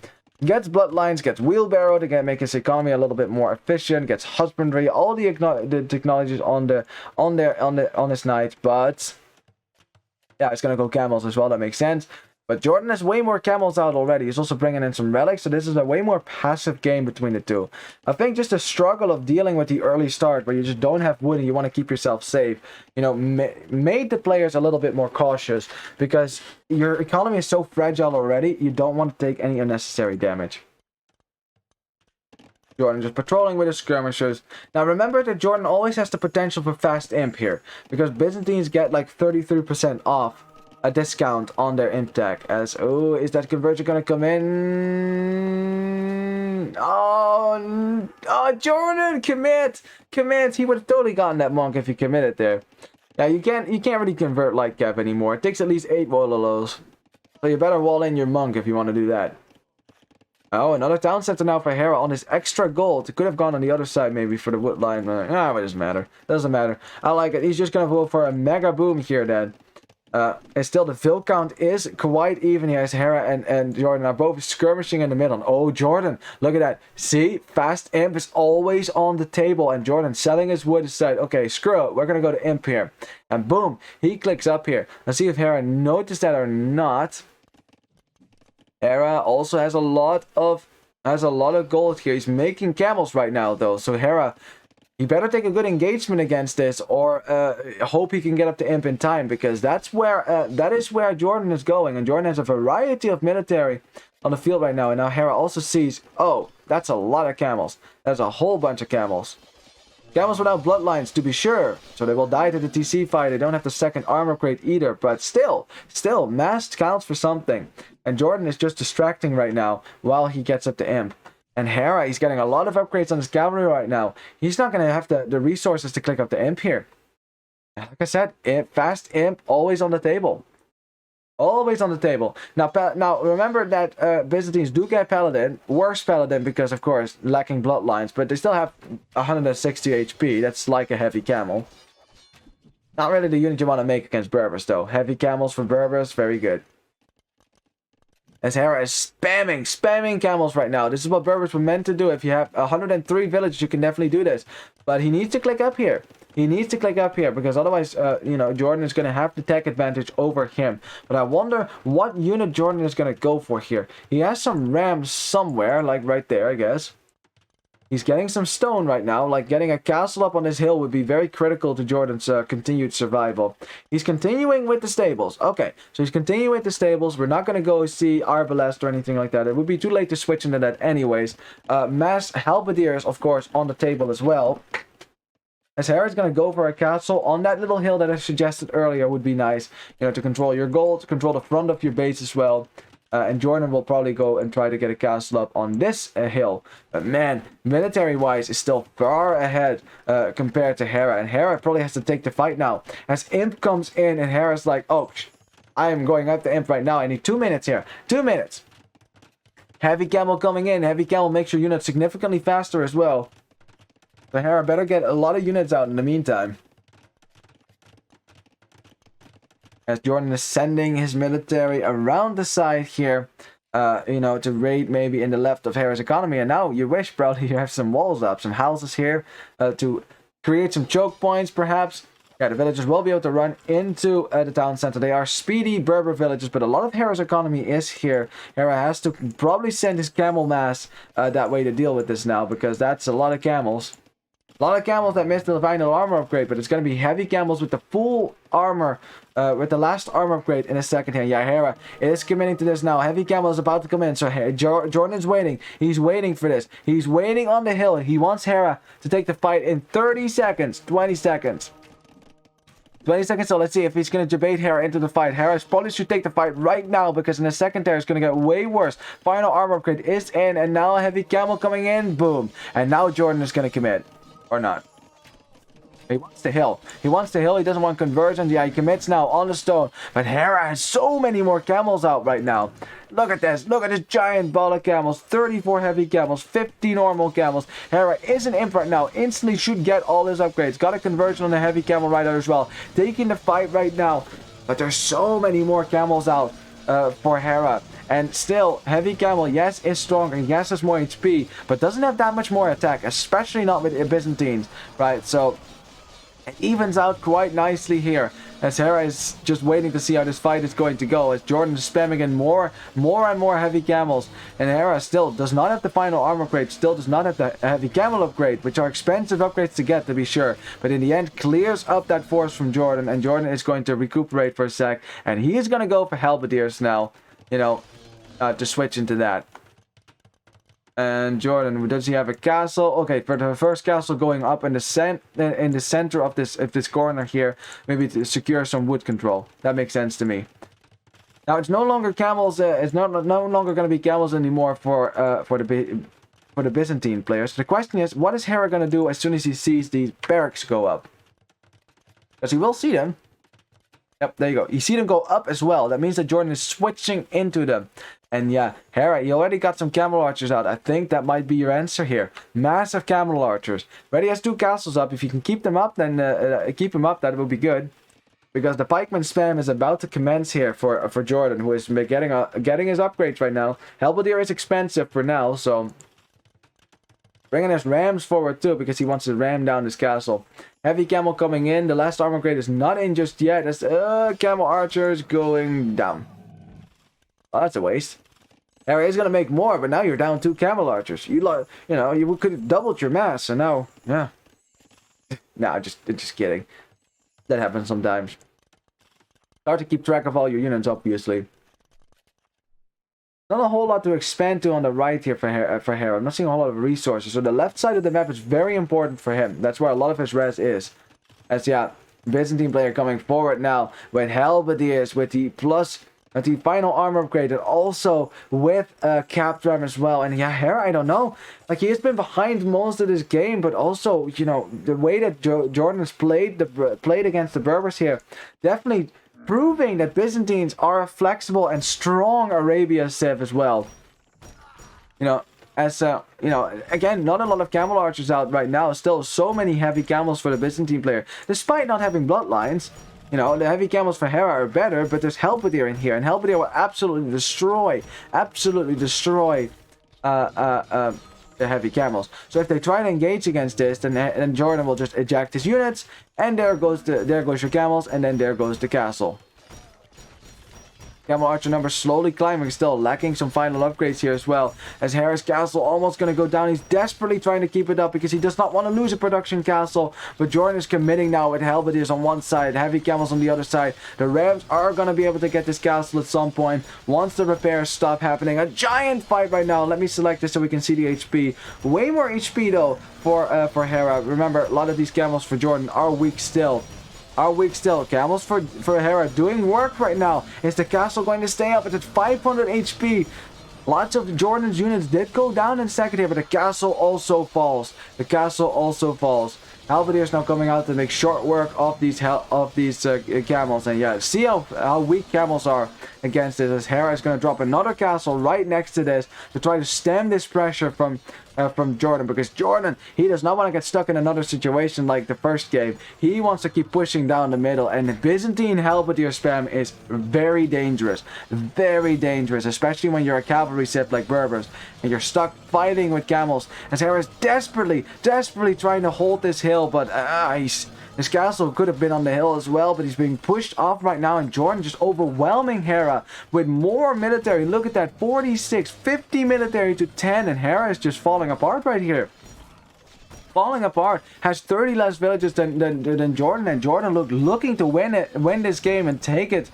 Gets bloodlines, gets wheelbarrow to make his economy a little bit more efficient. Gets husbandry, all the technologies on his knights, but yeah, it's gonna go camels as well. That makes sense. But JorDan has way more camels out already. He's also bringing in some relics, so this is a way more passive game between the two. I think just the struggle of dealing with the early start, where you just don't have wood and you want to keep yourself safe, you know, made the players a little bit more cautious, because your economy is so fragile already, you don't want to take any unnecessary damage. JorDan just patrolling with his skirmishers. Now remember that JorDan always has the potential for fast imp here, because Byzantines get like 33% off a discount on their imp tech. As, oh, is that converger gonna come in? Oh, JorDan, commit! He would have totally gotten that monk if he committed there. Yeah, you can't really convert like Kev anymore. It takes at least 8 Wololos. So you better wall in your monk if you want to do that. Oh, another town center now for Hera on his extra gold. It could have gone on the other side maybe for the wood line. But it doesn't matter. Doesn't matter. I like it. He's just gonna go for a mega boom here then. And still the fill count is quite even here as Hera and JorDan are both skirmishing in the middle. Oh, JorDan, look at that. See, fast imp is always on the table, and JorDan selling his wood aside. Okay, screw it, we're gonna go to imp here. And boom, he clicks up here. Let's see if Hera noticed that or not. Hera also has a lot of gold here. He's making camels right now though, so Hera, you better take a good engagement against this, or hope he can get up to imp in time, because that is where JorDan is going, and JorDan has a variety of military on the field right now. And now Hera also sees, oh, that's a lot of camels. That's a whole bunch of camels. Camels without bloodlines, to be sure, so they will die to the TC fight. They don't have the second armor upgrade either, but still, mass counts for something. And JorDan is just distracting right now while he gets up to imp. And Hera, he's getting a lot of upgrades on his cavalry right now. He's not going to have the resources to click up the imp here. And like I said, fast imp, always on the table. Always on the table. Now remember that Byzantines do get Paladin. Worse Paladin because, of course, lacking bloodlines. But they still have 160 HP. That's like a heavy camel. Not really the unit you want to make against Berbers, though. Heavy camels for Berbers, very good. As Hera is spamming camels right now. This is what Berbers were meant to do. If you have 103 villages, you can definitely do this. But he needs to click up here. He needs to click up here, because otherwise, you know, JorDan is going to have the tech advantage over him. But I wonder what unit JorDan is going to go for here. He has some rams somewhere, like right there, I guess. He's getting some stone right now. Like, getting a castle up on this hill would be very critical to JorDan's continued survival. He's continuing with the stables. Okay, so he's continuing with the stables. We're not going to go see Arbalest or anything like that. It would be too late to switch into that anyways. Mass halberdiers, of course, on the table as well. As Hera's going to go for a castle on that little hill that I suggested earlier would be nice. You know, to control your gold, to control the front of your base as well. And JorDan will probably go and try to get a castle up on this hill. But man, military-wise is still far ahead compared to Hera. And Hera probably has to take the fight now. As Imp comes in and Hera's like, oh, I am going up to Imp right now. I need 2 minutes here. 2 minutes. Heavy camel coming in. Heavy camel makes your unit significantly faster as well. So Hera better get a lot of units out in the meantime. As JorDan is sending his military around the side here, you know, to raid maybe in the left of Hera's economy. And now you wish probably you have some walls up, some houses here to create some choke points perhaps. Yeah, the villagers will be able to run into the town center. They are speedy Berber villages, but a lot of Hera's economy is here. Hera has to probably send his camel mass that way to deal with this now, because that's a lot of camels. A lot of camels that missed the final armor upgrade, but it's going to be heavy camels with the full armor, with the last armor upgrade in a second here. Yeah, Hera is committing to this now. Heavy camel is about to come in, so JorDan's waiting. He's waiting for this. He's waiting on the hill. He wants Hera to take the fight in 30 seconds, 20 seconds. 20 seconds, so let's see if he's going to debate Hera into the fight. Hera probably should take the fight right now, because in a second there it's going to get way worse. Final armor upgrade is in, and now a heavy camel coming in. Boom. And now JorDan is going to commit. Or not. He wants the hill. He wants the hill. He doesn't want conversions. Yeah, he commits now on the stone. But Hera has so many more camels out right now. Look at this. Look at this giant ball of camels. 34 heavy camels. 50 normal camels. Hera is an imp right now. Instantly should get all his upgrades. Got a conversion on the heavy camel right there as well. Taking the fight right now. But there's so many more camels out for Hera. And still, heavy camel, yes, is stronger, yes, has more HP, but doesn't have that much more attack, especially not with Byzantines, right? So, It evens out quite nicely here, as Hera is just waiting to see how this fight is going to go, as JorDan is spamming in more and more heavy camels, and Hera still does not have the final armor upgrade, still does not have the heavy camel upgrade, which are expensive upgrades to get, to be sure, but in the end clears up that force from JorDan, and JorDan is going to recuperate for a sec, and he is going to go for halberdiers now, you know, to switch into that. And JorDan, does he have a castle? Okay, for the first castle going up in the center of this corner here, maybe to secure some wood control. That makes sense to me. Now it's no longer camels. It's no longer going to be camels anymore for the Byzantine players. The question is, what is Hera going to do as soon as he sees these barracks go up? Because he will see them. Yep, there you go. You see them go up as well. That means that JorDan is switching into them. And yeah, Hera, you already got some camel archers out. I think that might be your answer here. Massive camel archers. Already has 2 castles up. If you can keep them up, then keep them up. That would be good. Because the pikeman spam is about to commence here for JorDan, who is getting his upgrades right now. Halberdier is expensive for now, so bringing his rams forward too, because he wants to ram down this castle. Heavy camel coming in. The last armor grade is not in just yet. That's camel archers going down. Oh, that's a waste. Hera is gonna make more, but now you're down 2 camel archers. You know, you could have doubled your mass, so now, yeah. Nah, just kidding. That happens sometimes. Hard to keep track of all your units, obviously. Not a whole lot to expand to on the right here for Hera. I'm not seeing a whole lot of resources. So the left side of the map is very important for him. That's where a lot of his res is. As yeah, Byzantine player coming forward now with halberdiers, with the final armor upgrade, and also with cap drum as well. And yeah, Hera, I don't know. Like, he has been behind most of this game, but also, you know, the way that JorDan has played against the Berbers here, definitely proving that Byzantines are a flexible and strong Arabia civ as well. You know, as you know, again, not a lot of camel archers out right now. Still so many heavy camels for the Byzantine player, despite not having bloodlines. You know, the heavy camels for Hera are better, but there's halberdier in here, and halberdier will absolutely destroy the heavy camels. So if they try to engage against this, then JorDan will just eject his units, and there goes your camels, and then there goes the castle. Camel archer number slowly climbing, still lacking some final upgrades here as well. As Hera's castle almost going to go down. He's desperately trying to keep it up because he does not want to lose a production castle. But JorDan is committing now with halberdiers on one side, heavy camels on the other side. The Rams are going to be able to get this castle at some point once the repairs stop happening. A giant fight right now. Let me select this so we can see the HP. Way more HP though for Hera. Remember, a lot of these camels for JorDan are weak still. Camels for Hera doing work right now. Is the castle going to stay up? It's at 500 HP. Lots of JorDan's units did go down in second here, but the castle also falls. Halberdiers now coming out to make short work of these camels. And yeah, see how weak camels are against this. As Hera is going to drop another castle right next to this to try to stem this pressure from JorDan, because JorDan, he does not want to get stuck in another situation like the first game. He wants to keep pushing down the middle, and the Byzantine halberdier spam is very dangerous, especially when you're a cavalry civ like Berbers and you're stuck fighting with camels. As Hera is desperately trying to hold this hill, but his castle could have been on the hill as well, but he's being pushed off right now, and JorDan just overwhelming Hera with more military. Look at that, 46, 50 military to 10, and Hera is just falling apart right here. Has 30 less villages than JorDan, and JorDan looking to win this game and take it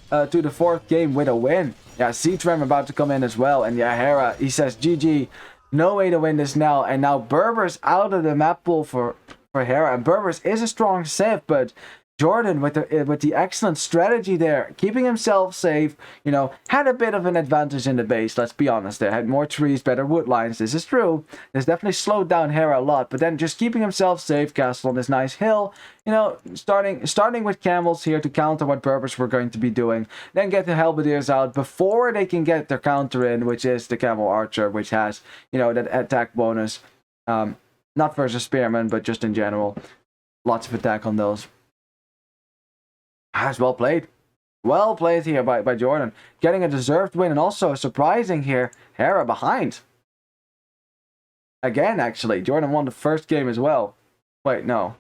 to the 4th game with a win. Yeah, Siege Ram about to come in as well, and yeah, Hera, he says GG, no way to win this now, and now Berbers out of the map pool for Hera. And Berbers is a strong civ, but JorDan with the excellent strategy there, keeping himself safe, you know, had a bit of an advantage in the base, let's be honest. They had more trees, better wood lines, this is true. This definitely slowed down Hera a lot, but then just keeping himself safe, castle on this nice hill, you know, starting with camels here to counter what Berbers were going to be doing, then get the halberdiers out before they can get their counter in, which is the camel archer, which has, you know, that attack bonus, not versus spearmen, but just in general. Lots of attack on those. As well played. Well played here by JorDan. Getting a deserved win, and also surprising here, Hera behind. Again, actually. JorDan won the first game as well. Wait, no.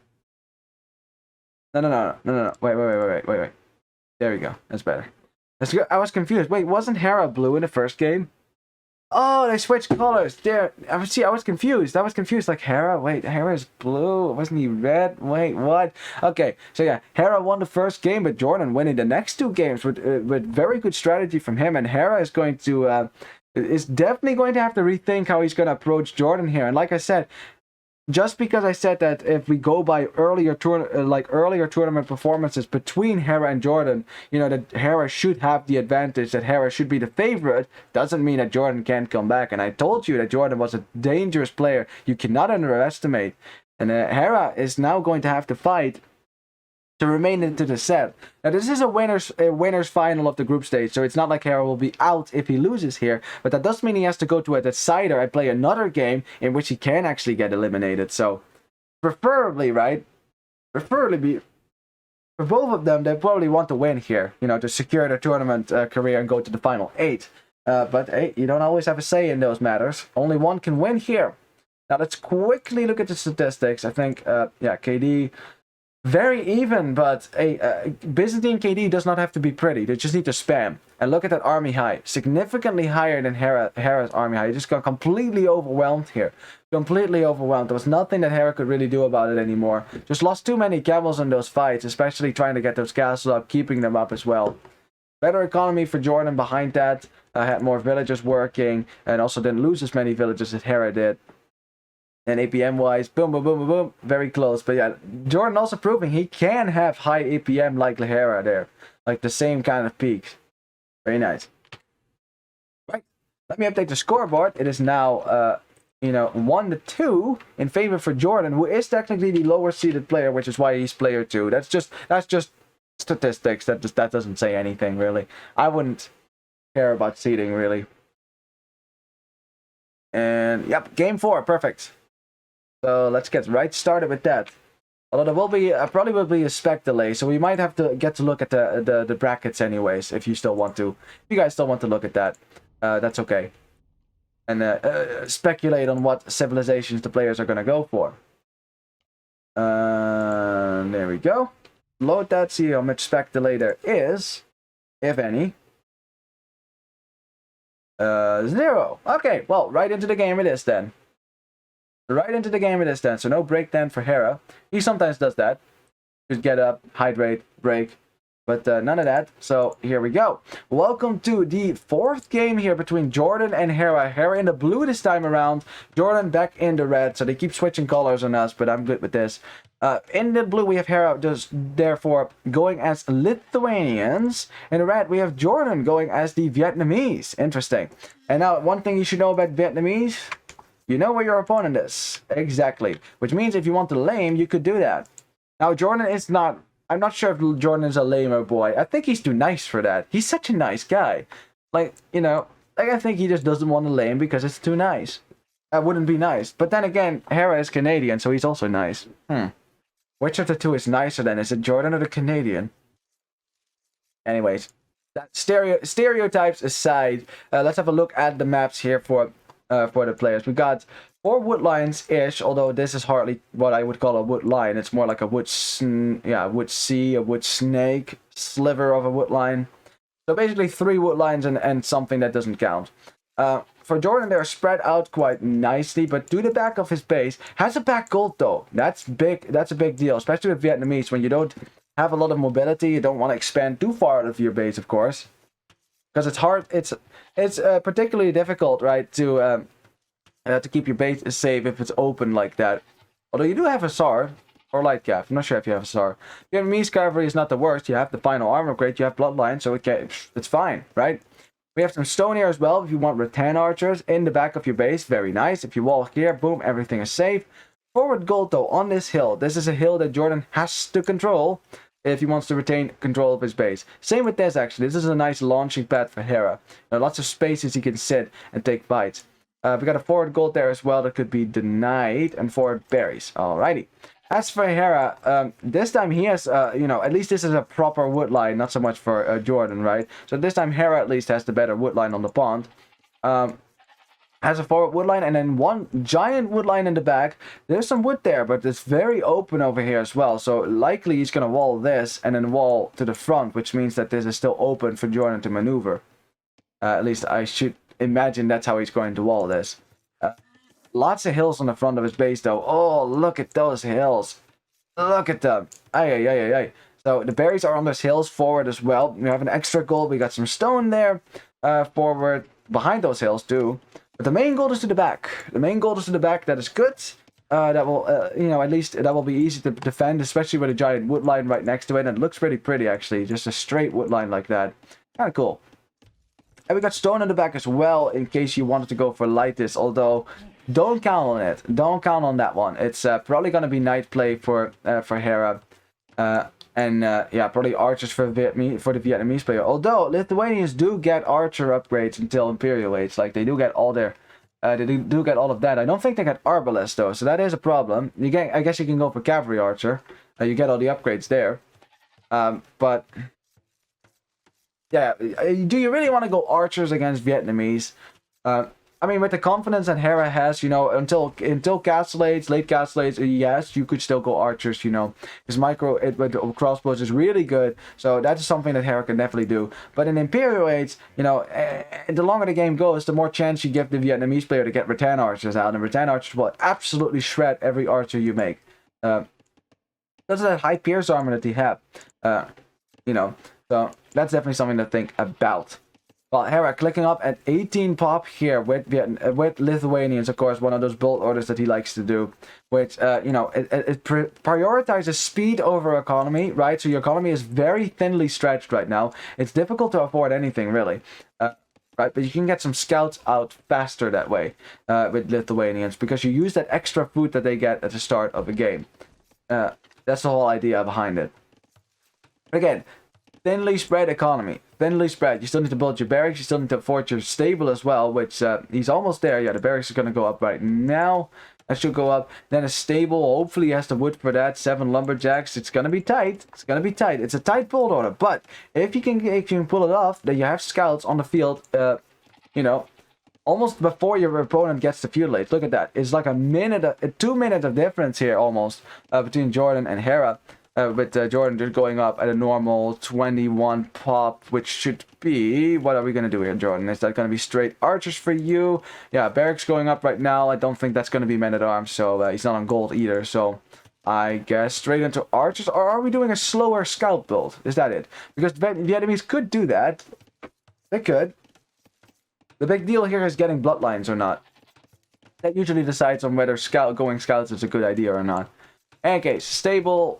No. Wait. There we go. That's better. I was confused. Wait, wasn't Hera blue in the first game? Oh, they switched colors. There. I was confused. Like Hera. Wait, Hera's blue. Wasn't he red? Wait, what? Okay, so yeah, Hera won the first game, but JorDan winning the next two games with very good strategy from him. And Hera is going to is definitely going to have to rethink how he's going to approach JorDan here. And like I said, just because I said that if we go by earlier tournament performances between Hera and JorDan, you know, that Hera should have the advantage, that Hera should be the favorite, doesn't mean that JorDan can't come back. And I told you that JorDan was a dangerous player you cannot underestimate. And Hera is now going to have to fight to remain into the set. Now this is a winners final of the group stage, so it's not like Hera will be out if he loses here, but that does mean he has to go to a decider and play another game in which he can actually get eliminated. So preferably, right? Preferably for both of them, they probably want to win here, you know, to secure their tournament career and go to the final 8. But hey, you don't always have a say in those matters. Only one can win here. Now let's quickly look at the statistics. I think, yeah, KD very even, but Byzantine KD does not have to be pretty. They just need to spam. And look at that army high. Significantly higher than Hera's army high. He just got completely overwhelmed here. Completely overwhelmed. There was nothing that Hera could really do about it anymore. Just lost too many camels in those fights, especially trying to get those castles up, keeping them up as well. Better economy for JorDan behind that. Had more villagers working, and also didn't lose as many villagers as Hera did. And APM wise, boom, very close. But yeah, JorDan also proving he can have high APM like Hera there, like the same kind of peaks. Very nice. Right, let me update the scoreboard. It is now, 1-2 in favor for JorDan, who is technically the lower seeded player, which is why he's player 2. That's just statistics. That doesn't say anything really. I wouldn't care about seeding really. And yep, game 4, perfect. So let's get right started with that. Although there will be probably will be a spec delay, so we might have to get to look at the brackets anyways. If you still want to, if you guys still want to look at that, that's okay. And speculate on what civilizations the players are gonna go for. There we go. Load that. See how much spec delay there is, if any. 0. Okay, well, right into the game it is then. So no break then for Hera. He sometimes does that. Just get up, hydrate, break. But none of that. So here we go. Welcome to the 4th game here between JorDan and Hera. Hera in the blue this time around. JorDan back in the red. So they keep switching colors on us, but I'm good with this. In the blue we have Hera just therefore going as Lithuanians. In the red we have JorDan going as the Vietnamese. Interesting. And now one thing you should know about Vietnamese. You know where your opponent is. Exactly. Which means if you want to lame, you could do that. Now JorDan is not... I'm not sure if JorDan is a lamer boy. I think he's too nice for that. He's such a nice guy. Like, you know, like I think he just doesn't want to lame because it's too nice. That wouldn't be nice. But then again, Hera is Canadian, so he's also nice. Which of the two is nicer then? Is it JorDan or the Canadian? Anyways, that stereotypes aside, let's have a look at the maps here for the players. We got 4 wood lines-ish, although this is hardly what I would call a wood line. It's more like a wood sea, a wood snake, sliver of a wood line. So basically 3 wood lines and something that doesn't count. For JorDan, they're spread out quite nicely, but to the back of his base has a back gold though. That's big. That's a big deal, especially with Vietnamese. When you don't have a lot of mobility, you don't want to expand too far out of your base, of course, because it's hard. It's particularly difficult, right, to keep your base safe if it's open like that. Although you do have a SAR or light calf. I'm not sure if you have a SAR. Vietnamese cavalry is not the worst. You have the final armor upgrade. You have bloodline, so it's fine, right? We have some stone here as well if you want rattan archers in the back of your base. Very nice. If you walk here, boom, everything is safe. Forward gold though on this hill. This is a hill that JorDan has to control if he wants to retain control of his base. Same with this actually. This is a nice launching pad for Hera. There are lots of spaces he can sit and take bites. We got a forward gold there as well that could be denied, and forward berries. Alrighty. As for Hera, this time he has, at least this is a proper wood line, not so much for JorDan, right? So this time Hera at least has the better wood line on the pond. has a forward wood line and then one giant wood line in the back. There's some wood there, but it's very open over here as well. So likely he's going to wall this and then wall to the front, which means that this is still open for JorDan to maneuver. At least I should imagine that's how he's going to wall this. Lots of hills on the front of his base though. Oh, look at those hills. Look at them. Ay. So the berries are on those hills forward as well. We have an extra gold. We got some stone there forward behind those hills too. But the main gold is to the back. The main gold is to the back. That is good. That will, at least that will be easy to defend, especially with a giant wood line right next to it. And it looks pretty pretty, actually. Just a straight wood line like that. Kind of cool. And we got stone in the back as well, in case you wanted to go for lightest. Although, don't count on it. Don't count on that one. It's probably going to be night play for Hera. Probably archers for the Vietnamese player. Although Lithuanians do get archer upgrades until Imperial Age, like they do get all their, they do get all of that. I don't think they get arbalest though, so that is a problem. I guess you can go for cavalry archer. You get all the upgrades there, but yeah, do you really want to go archers against Vietnamese? I mean, with the confidence that Hera has, until Castle Age, late Castle Age, yes, you could still go archers, because with crossbows is really good, so that is something that Hera can definitely do. But in Imperial Age, the longer the game goes, the more chance you give the Vietnamese player to get rattan archers out, and rattan archers will absolutely shred every archer you make. Because of that high pierce armor that they have, so that's definitely something to think about. Well, Hera clicking up at 18 pop here with Lithuanians, of course, one of those bold orders that he likes to do, which, it prioritizes speed over economy, right? So your economy is very thinly stretched right now. It's difficult to afford anything, really, right? But you can get some scouts out faster that way with Lithuanians, because you use that extra food that they get at the start of the game. That's the whole idea behind it. Again, thinly spread economy. Thinly spread. You still need to build your barracks. You still need to afford your stable as well, which he's almost there. Yeah, the barracks is going to go up right now. That should go up. Then a stable. Hopefully he has the wood for that. 7 lumberjacks. It's going to be tight. It's going to be tight. It's a tight build order. But if you can pull it off, then you have scouts on the field, almost before your opponent gets to field late. Look at that. It's like a 2 minute of difference here almost between JorDan and Hera. With JorDan just going up at a normal 21 pop, which should be... What are we going to do here, JorDan? Is that going to be straight archers for you? Yeah, barracks going up right now. I don't think that's going to be men-at-arms, so he's not on gold either. So I guess straight into archers. Or are we doing a slower scout build? Is that it? Because the enemies could do that. They could. The big deal here is getting bloodlines or not. That usually decides on whether going scouts is a good idea or not. Okay, stable...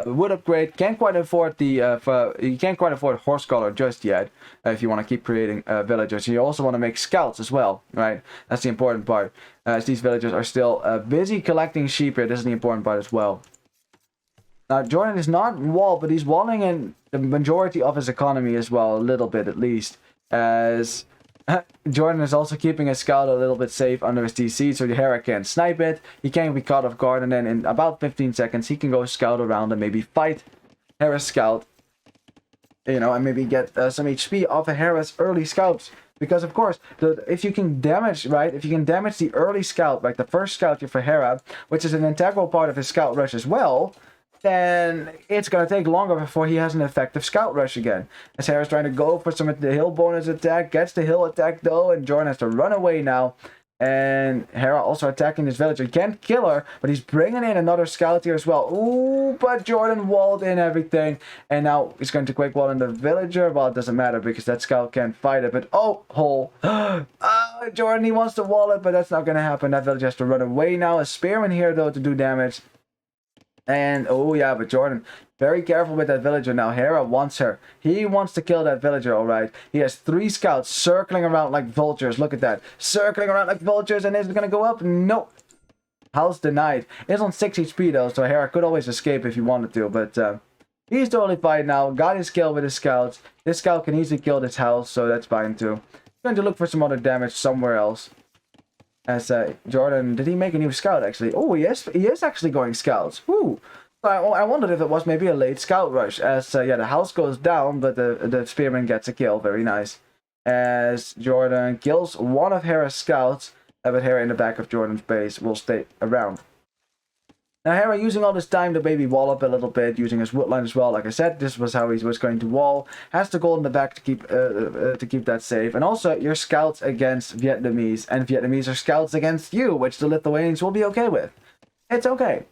wood upgrade. Can't quite afford you can't quite afford horse collar just yet if you want to keep creating villagers. You also want to make scouts as well, right? That's the important part, as these villagers are still busy collecting sheep here. This is the important part as well. Now JorDan is not walled, but he's walling in the majority of his economy as well, a little bit at least, as JorDan is also keeping his scout a little bit safe under his TC, so the Hera can't snipe it. He can't be caught off guard, and then in about 15 seconds, he can go scout around and maybe fight Hera's scout, and maybe get some HP off of Hera's early scouts. Because, of course, if you can damage, right, if you can damage the early scout, like the first scout here for Hera, which is an integral part of his scout rush as well, then it's going to take longer before he has an effective scout rush again. As Hera's trying to go for some of the hill bonus attack, gets the hill attack though, and JorDan has to run away now. And Hera also attacking this villager. He can't kill her, but he's bringing in another scout here as well. Ooh, but JorDan walled in everything. And now he's going to quick wall in the villager. Well, it doesn't matter because that scout can't fight it. But oh, hole. JorDan, he wants to wall it, but that's not going to happen. That villager has to run away now. A spearman here though to do damage. And, oh yeah, but JorDan, very careful with that villager now. Hera wants her. He wants to kill that villager, alright. He has 3 scouts circling around like vultures. Look at that. Circling around like vultures, and is it going to go up? No. House denied. It's on 6 HP though, so Hera could always escape if he wanted to. But he's totally fine now. Got his kill with his scouts. This scout can easily kill this house, so that's fine too. Going to look for some other damage somewhere else. As JorDan, did he make a new scout actually? Oh, he is actually going scouts. Woo! I wondered if it was maybe a late scout rush. As yeah, the house goes down, but the spearman gets a kill. Very nice. as JorDan kills one of Hera's scouts, but Hera in the back of JorDan's base will stay around. Now Hera using all this time to maybe wall up a little bit, using his woodline as well. Like I said, this was how he was going to wall. Has the gold in the back to keep that safe. And also your scouts against Vietnamese, and Vietnamese are scouts against you, which the Lithuanians will be okay with. It's okay.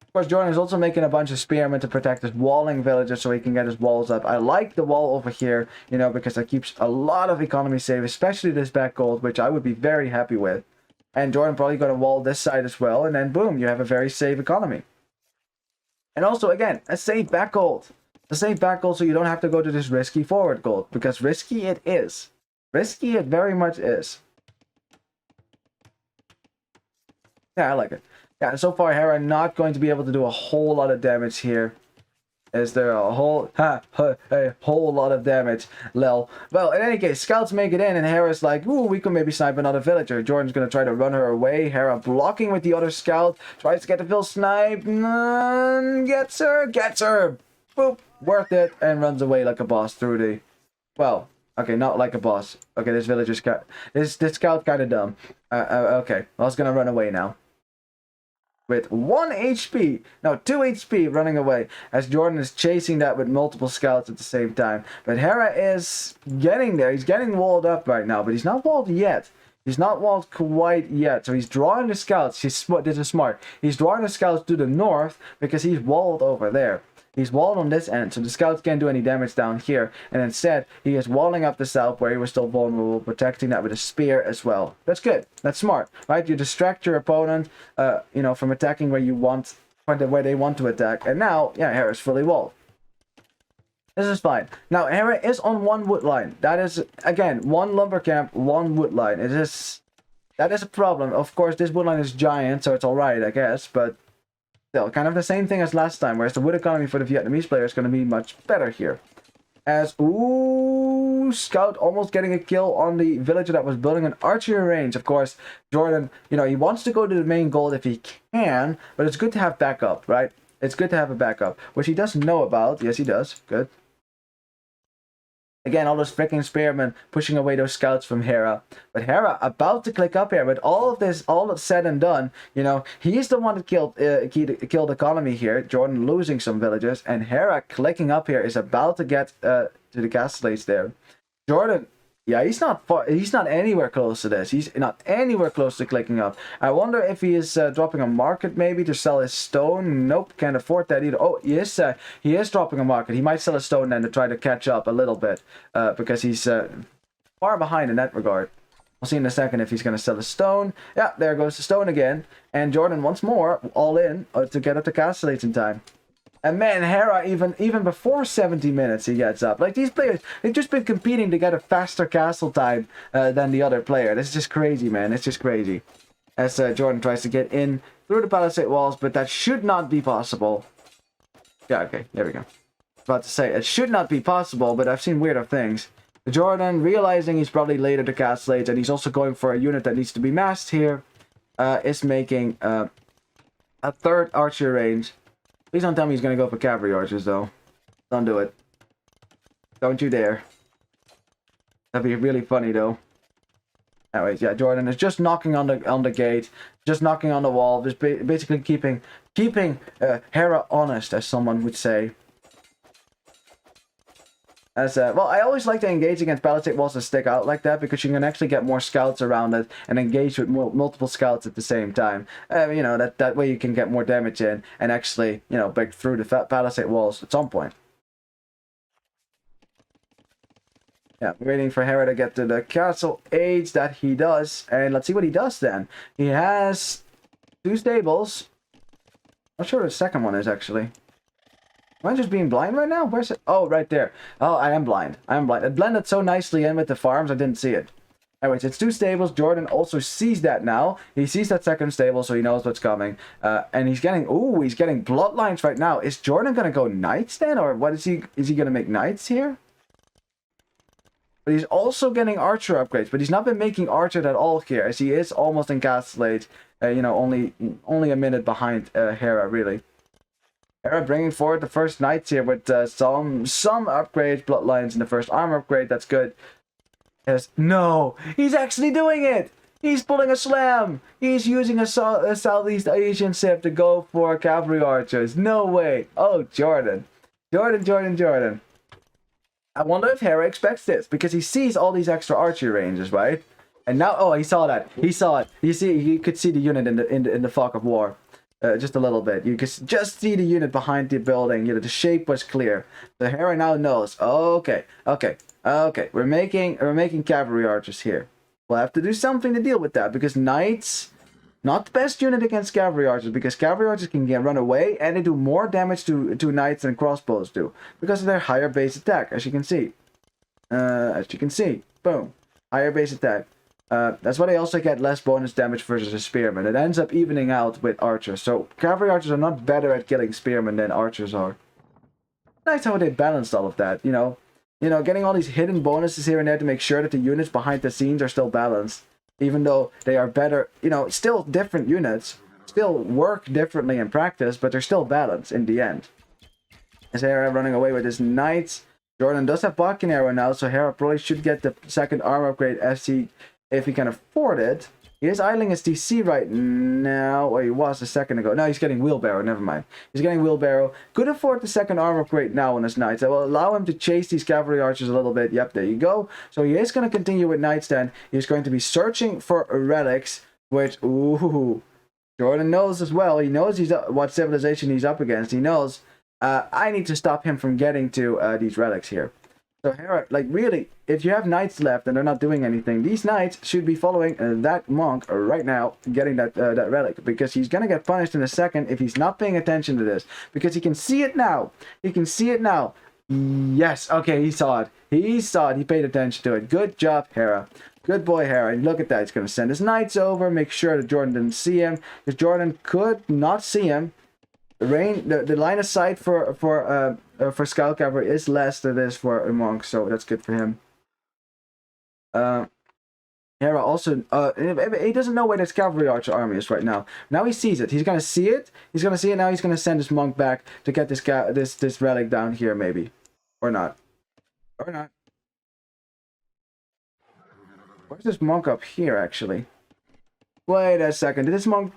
Of course, JorDan is also making a bunch of spearmen to protect his walling villages so he can get his walls up. I like the wall over here, you know, because that keeps a lot of economy safe, especially this back gold, which I would be very happy with. And JorDan probably going to wall this side as well, and then boom, you have a very safe economy. And also, again, a safe back gold. A safe back gold so you don't have to go to this risky forward gold, because risky it is. Risky it very much is. Yeah, I like it. Yeah, so far Hera not going to be able to do a whole lot of damage here. Is there a whole lot of damage, lel. Well, in any case, scouts make it in, and Hera's like, ooh, we could maybe snipe another villager. JorDan's gonna try to run her away. Hera blocking with the other scout, tries to get the Phil snipe, gets her, boop, worth it, and runs away like a boss through the, well, okay, not like a boss. Okay, this villager's this scout kind of dumb. Okay, I was gonna run away now. With 1 HP, no, 2 HP running away, as JorDan is chasing that with multiple scouts at the same time. But Hera is getting there. He's getting walled up right now, but he's not walled yet. He's not walled quite yet, so he's drawing the scouts. This is smart. He's drawing the scouts to the north because he's walled over there. He's walled on this end, so the scouts can't do any damage down here. And instead, he is walling up the south where he was still vulnerable, protecting that with a spear as well. That's good. That's smart, right? You distract your opponent, you know, from attacking where you want, where they want to attack. And now, yeah, Hera's fully walled. This is fine. Now, Hera is on 1 wood line. That is, again, 1 lumber camp, 1 wood line. That is a problem. Of course, this wood line is giant, so it's alright, I guess, but still, kind of the same thing as last time, whereas the wood economy for the Vietnamese player is going to be much better here. As, ooh, Scout almost getting a kill on the villager that was building an archery range. Of course, JorDan, you know, he wants to go to the main gold if he can, but it's good to have backup, right? It's good to have a backup, which he doesn't know about. Yes, he does. Good. Again, all those freaking spearmen pushing away those scouts from Hera. But Hera about to click up here. With all of this, all said and done, you know, he's the one that killed economy here. JorDan losing some villages. And Hera clicking up here is about to get to the castles there. JorDan, yeah, he's not far. He's not anywhere close to this. He's not anywhere close to clicking up. I wonder if he is dropping a market maybe to sell his stone. Nope, can't afford that either. Oh, he is dropping a market. He might sell a stone then to try to catch up a little bit because he's far behind in that regard. We'll see in a second if he's going to sell a stone. Yeah, there goes the stone again. And JorDan once more all in to get up to Castellates in time. And man, Hera, even before 70 minutes, he gets up. Like, these players, they've just been competing to get a faster castle time than the other player. This is just crazy, man. It's just crazy. As JorDan tries to get in through the palisade walls, but that should not be possible. Yeah, okay, there we go. About to say, it should not be possible, but I've seen weirder things. JorDan, realizing he's probably later to Castellates, and he's also going for a unit that needs to be massed here, is making a 3rd archer range. Please don't tell me he's going to go for cavalry archers, though. Don't do it. Don't you dare. That'd be really funny, though. Anyways, yeah, JorDan is just knocking on the gate, just knocking on the wall, just basically keeping Hera honest, as someone would say. As well, I always like to engage against palisade walls that stick out like that because you can actually get more scouts around it and engage with multiple scouts at the same time. You know, that way you can get more damage in and actually, you know, break through the palisade walls at some point. Yeah, waiting for Hera to get to the castle age that he does, and let's see what he does then. He has 2 stables. Not sure what the second one is actually. Am I just being blind right now? Where's it? Oh, right there. Oh, I am blind. I am blind. It blended so nicely in with the farms, I didn't see it. Anyways, it's 2 stables. JorDan also sees that now. He sees that second stable, so he knows what's coming. And he's getting, ooh, he's getting bloodlines right now. Is JorDan going to go knights then? Or what is he going to make knights here? But he's also getting archer upgrades. But he's not been making archer at all here, as he is almost in Castellate. You know, only a minute behind Hera, really. Hera bringing forward the first knights here with some upgrades, bloodlines, and the first armor upgrade. That's good. Yes. No, he's actually doing it. He's pulling a slam. He's using a Southeast Asian Civ to go for cavalry archers. No way. Oh, JorDan. JorDan. I wonder if Hera expects this, because he sees all these extra archery ranges, right? And now, oh, he saw that. He saw it. You could see the unit in the fog of war, just a little bit. You could just see the unit behind the building. You know, the shape was clear. So Hera now knows. Okay. We're making cavalry archers here. We'll have to do something to deal with that, because knights, not the best unit against cavalry archers, because cavalry archers can run away and they do more damage to knights than crossbows do, because of their higher base attack, as you can see. Boom, higher base attack. That's why they also get less bonus damage versus a spearman. It ends up evening out with archers. So cavalry archers are not better at killing spearmen than archers are. Nice how they balanced all of that, you know. Getting all these hidden bonuses here and there to make sure that the units behind the scenes are still balanced. Even though they are better, still different units. Still work differently in practice, but they're still balanced in the end. Is Hera running away with his knights? JorDan does have Balkan arrow now, so Hera probably should get the second armor upgrade if he can afford it. He is idling his DC right now. Or he was a second ago. No, he's getting wheelbarrow. Never mind. He's getting wheelbarrow. Could afford the second armor upgrade now on his knights. That will allow him to chase these cavalry archers a little bit. Yep, there you go. So he is going to continue with knights then. He's going to be searching for relics, which, ooh, JorDan knows as well. He knows what civilization he's up against. He knows I need to stop him from getting to these relics here. So Hera, like really, if you have knights left and they're not doing anything, these knights should be following that monk right now, getting that relic, because he's gonna get punished in a second if he's not paying attention to this, because he can see it now. Yes, okay, he saw it. He paid attention to it. Good job, Hera. Good boy, Hera. And look at that. He's gonna send his knights over, make sure that JorDan didn't see him, because JorDan could not see him. The line of sight for scout cavalry is less than it is for a monk, so that's good for him. Hera also he doesn't know where this cavalry archer army is right now. Now he sees it. He's gonna see it. Now he's gonna send his monk back to get this relic down here, maybe, or not. Where's this monk up here actually? Wait a second. Did this monk?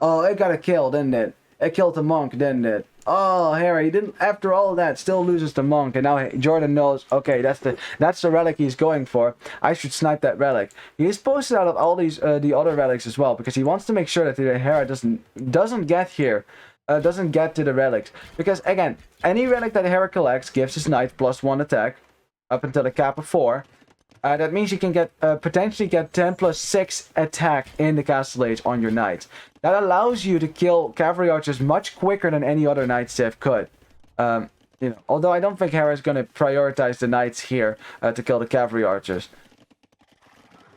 Oh, it got a kill, didn't it? It killed the monk, didn't it? Oh, Hera, he didn't. After all that, still loses the monk, and now JorDan knows. Okay, that's the relic he's going for. I should snipe that relic. He is posted out of all these the other relics as well, because he wants to make sure that the Hera doesn't get here, doesn't get to the relics. Because again, any relic that Hera collects gives his knight +1 attack up until the cap of 4. That means you can potentially get 10+6 attack in the Castle Age on your knights. That allows you to kill cavalry archers much quicker than any other knight civ could. Although I don't think Hera is going to prioritize the knights here to kill the cavalry archers.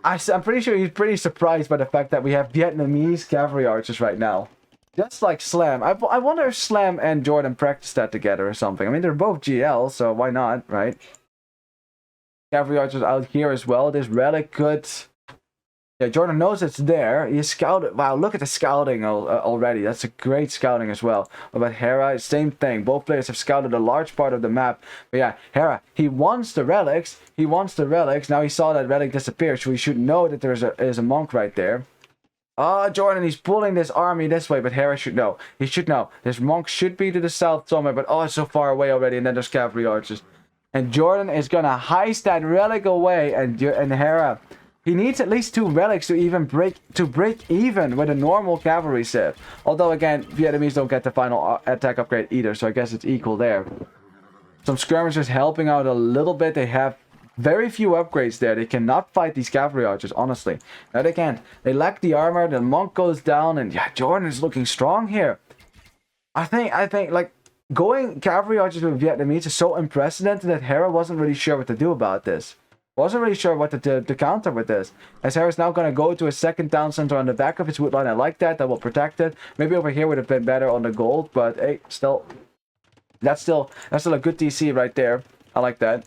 I'm pretty sure he's pretty surprised by the fact that we have Vietnamese cavalry archers right now. Just like Slam. I wonder if Slam and JorDan practice that together or something. I mean, they're both GL, so why not, right? Cavalry archers out here as well. This relic could... Yeah, JorDan knows it's there. He scouted. Wow, look at the scouting already. That's a great scouting as well. What about Hera? Same thing. Both players have scouted a large part of the map. But yeah, Hera, he wants the relics. Now he saw that relic disappear, so he should know that there's a monk right there. JorDan, he's pulling this army this way, but Hera should know. He should know. This monk should be to the south somewhere, but it's so far away already, and then there's cavalry archers. And JorDan is gonna heist that relic away, and Hera... He needs at least 2 relics to break even with a normal cavalry civ. Although again, Vietnamese don't get the final attack upgrade either, so I guess it's equal there. Some skirmishers helping out a little bit. They have very few upgrades there. They cannot fight these cavalry archers, honestly. No, they can't. They lack the armor. The monk goes down, and yeah, JorDan is looking strong here. I think like going cavalry archers with Vietnamese is so unprecedented that Hera wasn't really sure what to do about this. Wasn't really sure what to counter with this. As Hera's now going to go to a second town center on the back of his wood line. I like that. That will protect it. Maybe over here would have been better on the gold, but hey, still, that's still a good TC right there. I like that.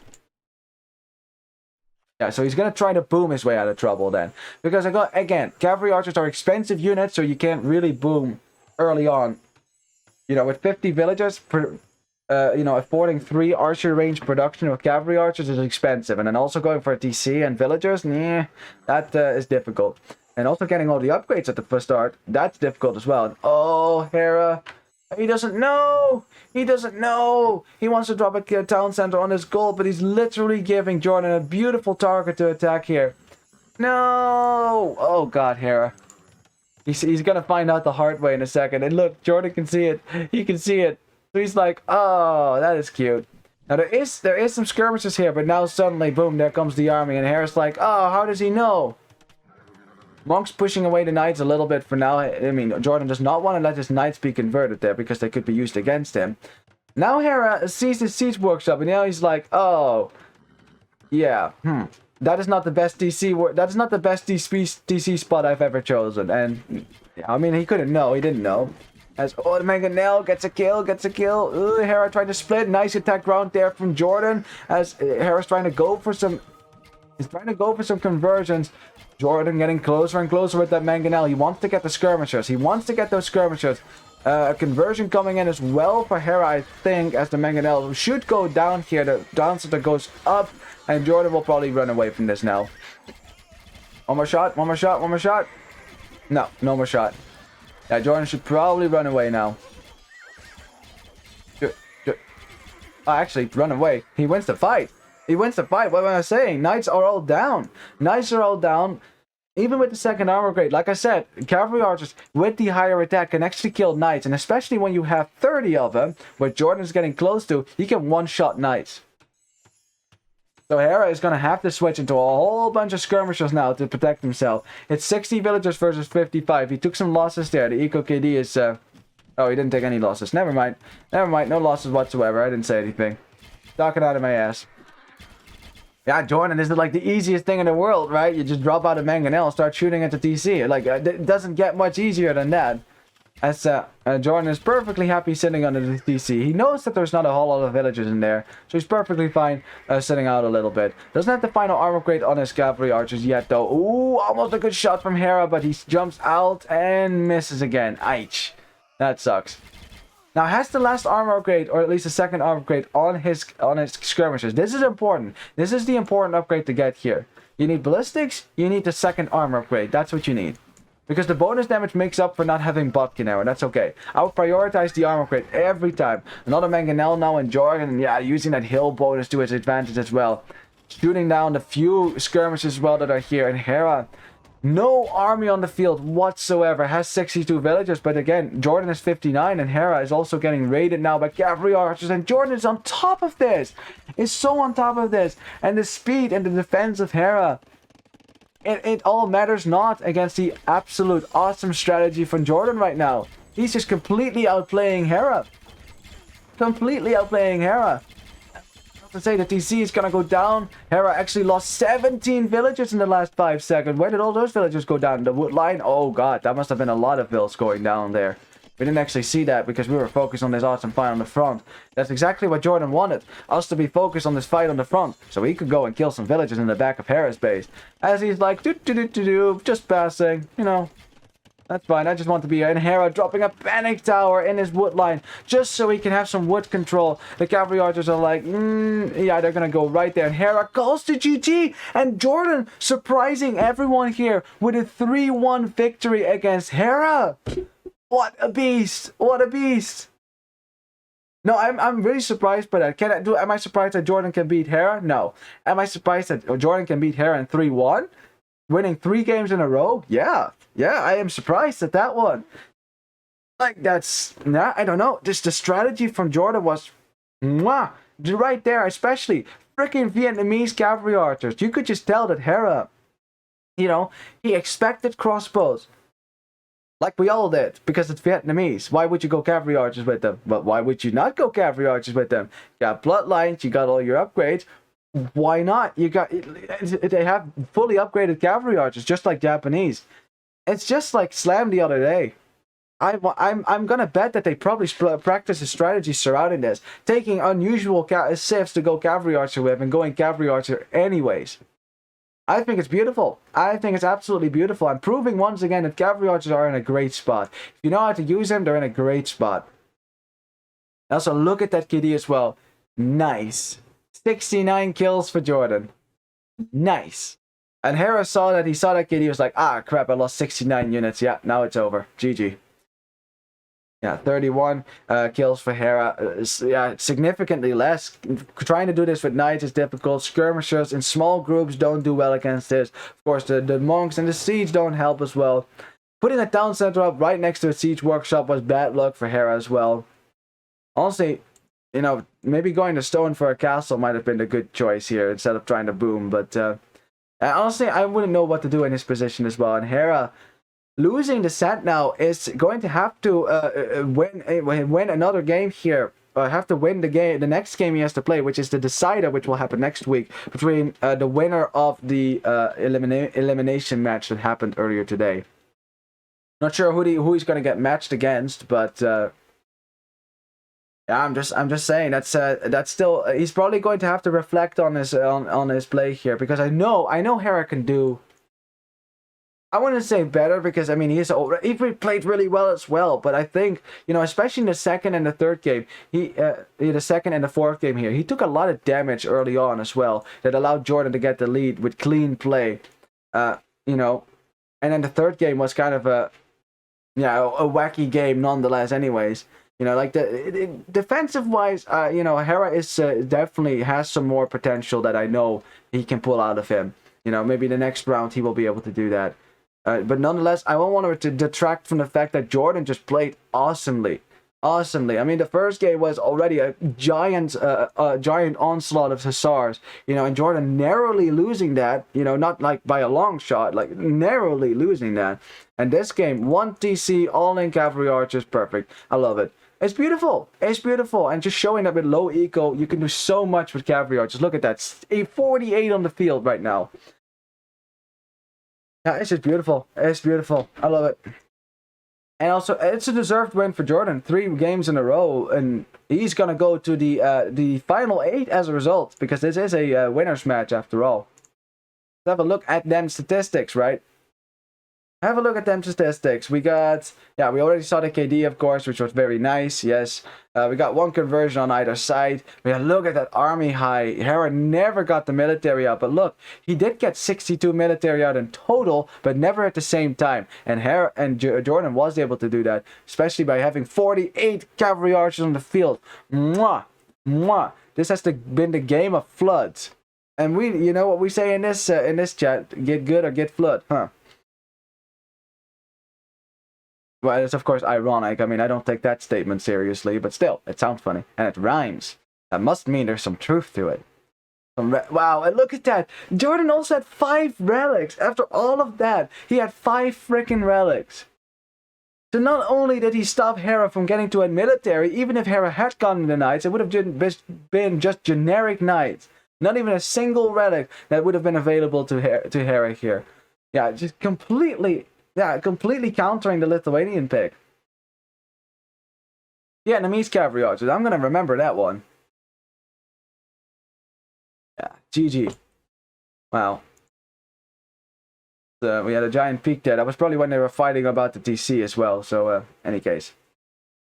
Yeah, so he's going to try to boom his way out of trouble then. Because again, cavalry archers are expensive units, so you can't really boom early on. With 50 villagers, affording 3 archer range production with cavalry archers is expensive, and then also going for DC and villagers, that is difficult. And also getting all the upgrades at the first start, that's difficult as well. And, oh, Hera, he doesn't know. He doesn't know. He wants to drop a town center on his goal, but he's literally giving JorDan a beautiful target to attack here. No! Oh God, Hera. He's gonna find out the hard way in a second. And look, JorDan can see it. He can see it. So he's like, oh, that is cute. Now there is some skirmishes here, but now suddenly, boom, there comes the army, and Hera's like, oh, how does he know? Monk's pushing away the knights a little bit for now. I mean, JorDan does not want to let his knights be converted there because they could be used against him. Now Hera sees the siege workshop, and now he's like, oh, yeah, that is not the best DC. That is not the best DC spot I've ever chosen. And I mean, he couldn't know. He didn't know. As the Mangonel gets a kill, Ooh, Hera tried to split. Nice attack round there from JorDan. As Hera's trying to go for some. He's trying to go for some conversions. JorDan getting closer and closer with that Mangonel. He wants to get the skirmishers. He wants to get those skirmishers. A conversion coming in as well for Hera, I think, as the Mangonel should go down here. The down center goes up, and JorDan will probably run away from this now. One more shot, one more shot, one more shot. No, no more shot. Yeah, JorDan should probably run away now. Oh, actually, run away. He wins the fight. He wins the fight. What am I saying? Knights are all down. Knights are all down. Even with the second armor grade, like I said, cavalry archers with the higher attack can actually kill knights. And especially when you have 30 of them, what JorDan is getting close to, he can one-shot knights. So Hera is going to have to switch into a whole bunch of skirmishers now to protect himself. It's 60 villagers versus 55. He took some losses there. The Eco KD is... Oh, he didn't take any losses. Never mind. Never mind. No losses whatsoever. I didn't say anything. Talking out of my ass. Yeah, JorDan is like the easiest thing in the world, right? You just drop out a Mangonel and start shooting at the DC. Like, it doesn't get much easier than that. As JorDan is perfectly happy sitting under the DC. He knows that there's not a whole lot of villagers in there, so he's perfectly fine sitting out a little bit. Doesn't have the final armor grade on his cavalry archers yet, though. Ooh, almost a good shot from Hera, but he jumps out and misses again. Aich. That sucks. Now, has the last armor upgrade, or at least the second armor upgrade on his skirmishers. This is important. This is the important upgrade to get here. You need ballistics, you need the second armor upgrade. That's what you need. Because the bonus damage makes up for not having Botkin arrow, and that's okay. I will prioritize the armor upgrade every time. Another Mangonel now and JorDan, yeah, using that hill bonus to his advantage as well. Shooting down the few skirmishes as well that are here. And Hera, no army on the field whatsoever, has 62 villagers, but again, JorDan is 59, and Hera is also getting raided now by cavalry archers, and JorDan is on top of this. Is so on top of this. And the speed and the defense of Hera, it all matters not against the absolute awesome strategy from JorDan right now. He's just completely outplaying Hera. Completely outplaying Hera. Not to say that DC is gonna go down. Hera actually lost 17 villagers in the last 5 seconds. Where did all those villagers go down? The wood line? Oh god, that must have been a lot of vills going down there. We didn't actually see that because we were focused on this awesome fight on the front. That's exactly what JorDan wanted. Us to be focused on this fight on the front. So he could go and kill some villagers in the back of Hera's base. As he's like, just passing. You know, that's fine. I just want to be in Hera dropping a panic tower in his wood line. Just so he can have some wood control. The cavalry archers are like, yeah, they're going to go right there. And Hera calls to GG. And JorDan surprising everyone here with a 3-1 victory against Hera. What a beast! What a beast! No, I'm really surprised by that. Am I surprised that JorDan can beat Hera? No. Am I surprised that JorDan can beat Hera in 3-1? Winning 3 games in a row? Yeah. Yeah, I am surprised at that one. Like, that's... Nah, I don't know. Just the strategy from JorDan was... Mwah! Right there, especially. Freaking Vietnamese cavalry archers. You could just tell that Hera... You know, he expected crossbows. Like we all did, because it's Vietnamese. Why would you go cavalry archers with them? But why would you not go cavalry archers with them? You got bloodlines, you got all your upgrades. Why not? You got they have fully upgraded cavalry archers, just like Japanese. It's just like Slam the other day. I'm gonna bet that they probably practice a strategy surrounding this, taking unusual civs to go cavalry archer with and going cavalry archer anyways. I think it's beautiful. I think it's absolutely beautiful. I'm proving once again that cavalry archers are in a great spot. If you know how to use them, they're in a great spot. Also, look at that KD as well. Nice. 69 kills for JorDan. Nice. And Hera saw that. He saw that KD. He was like, ah, crap, I lost 69 units. Yeah, now it's over. GG. Yeah, 31 kills for Hera. Yeah, significantly less. Trying to do this with knights is difficult. Skirmishers in small groups don't do well against this. Of course, the monks and the siege don't help as well. Putting a town center up right next to a siege workshop was bad luck for Hera as well. Honestly, you know, maybe going to stone for a castle might have been a good choice here instead of trying to boom. But honestly, I wouldn't know what to do in his position as well. And Hera, losing the set now, is going to have to win another game here. Have to win the next game he has to play, which is the decider, which will happen next week between the winner of the elimination match that happened earlier today. Not sure who he's going to get matched against, but yeah, I'm just saying that's still he's probably going to have to reflect on his play here, because I know Hera can do. I wouldn't say better, because I mean he played really well as well, but I think, you know, especially in the second and the third game, the second and the fourth game here, he took a lot of damage early on as well that allowed JorDan to get the lead with clean play, you know, and then the third game was kind of a wacky game nonetheless. Anyways, you know, like defensive wise, you know, Hera is definitely has some more potential that I know he can pull out of him. You know, maybe the next round he will be able to do that. But nonetheless, I won't want to detract from the fact that JorDan just played awesomely. I mean, the first game was already a giant onslaught of Hussars, you know, and JorDan narrowly losing that, you know, not like by a long shot, like narrowly losing that. And this game, 1 TC, all in cavalry archers, perfect. I love it. It's beautiful. It's beautiful. And just showing that with low eco, you can do so much with cavalry archers. Look at that. A 48 on the field right now. Yeah, it's just beautiful. It's beautiful. I love it. And also, it's a deserved win for JorDan. 3 games in a row, and he's gonna go to the final 8 as a result, because this is a winners match after all. Let's have a look at them statistics, right? Have a look at them statistics. We got, yeah, we already saw the KD, of course, which was very nice. Yes, we got 1 conversion on either side. We had, look at that army high. Hera never got the military out, but look, he did get 62 military out in total, but never at the same time. And Hera and JorDan was able to do that, especially by having 48 cavalry archers on the field. Mwah, mwah. This has been the game of floods. And we, you know what we say in this chat? Get good or get flood, huh? Well, it's of course ironic. I mean, I don't take that statement seriously, but still, it sounds funny. And it rhymes. That must mean there's some truth to it. Wow, and look at that. JorDan also had 5 relics. After all of that, he had 5 freaking relics. So not only did he stop Hera from getting to a military, even if Hera had gotten the knights, it would have been just generic knights. Not even a single relic that would have been available to Hera here. Yeah, just completely... Yeah, completely countering the Lithuanian pick. Vietnamese cavalry archers. I'm going to remember that one. Yeah, GG. Wow. So we had a giant peak there. That was probably when they were fighting about the TC as well. So, any case.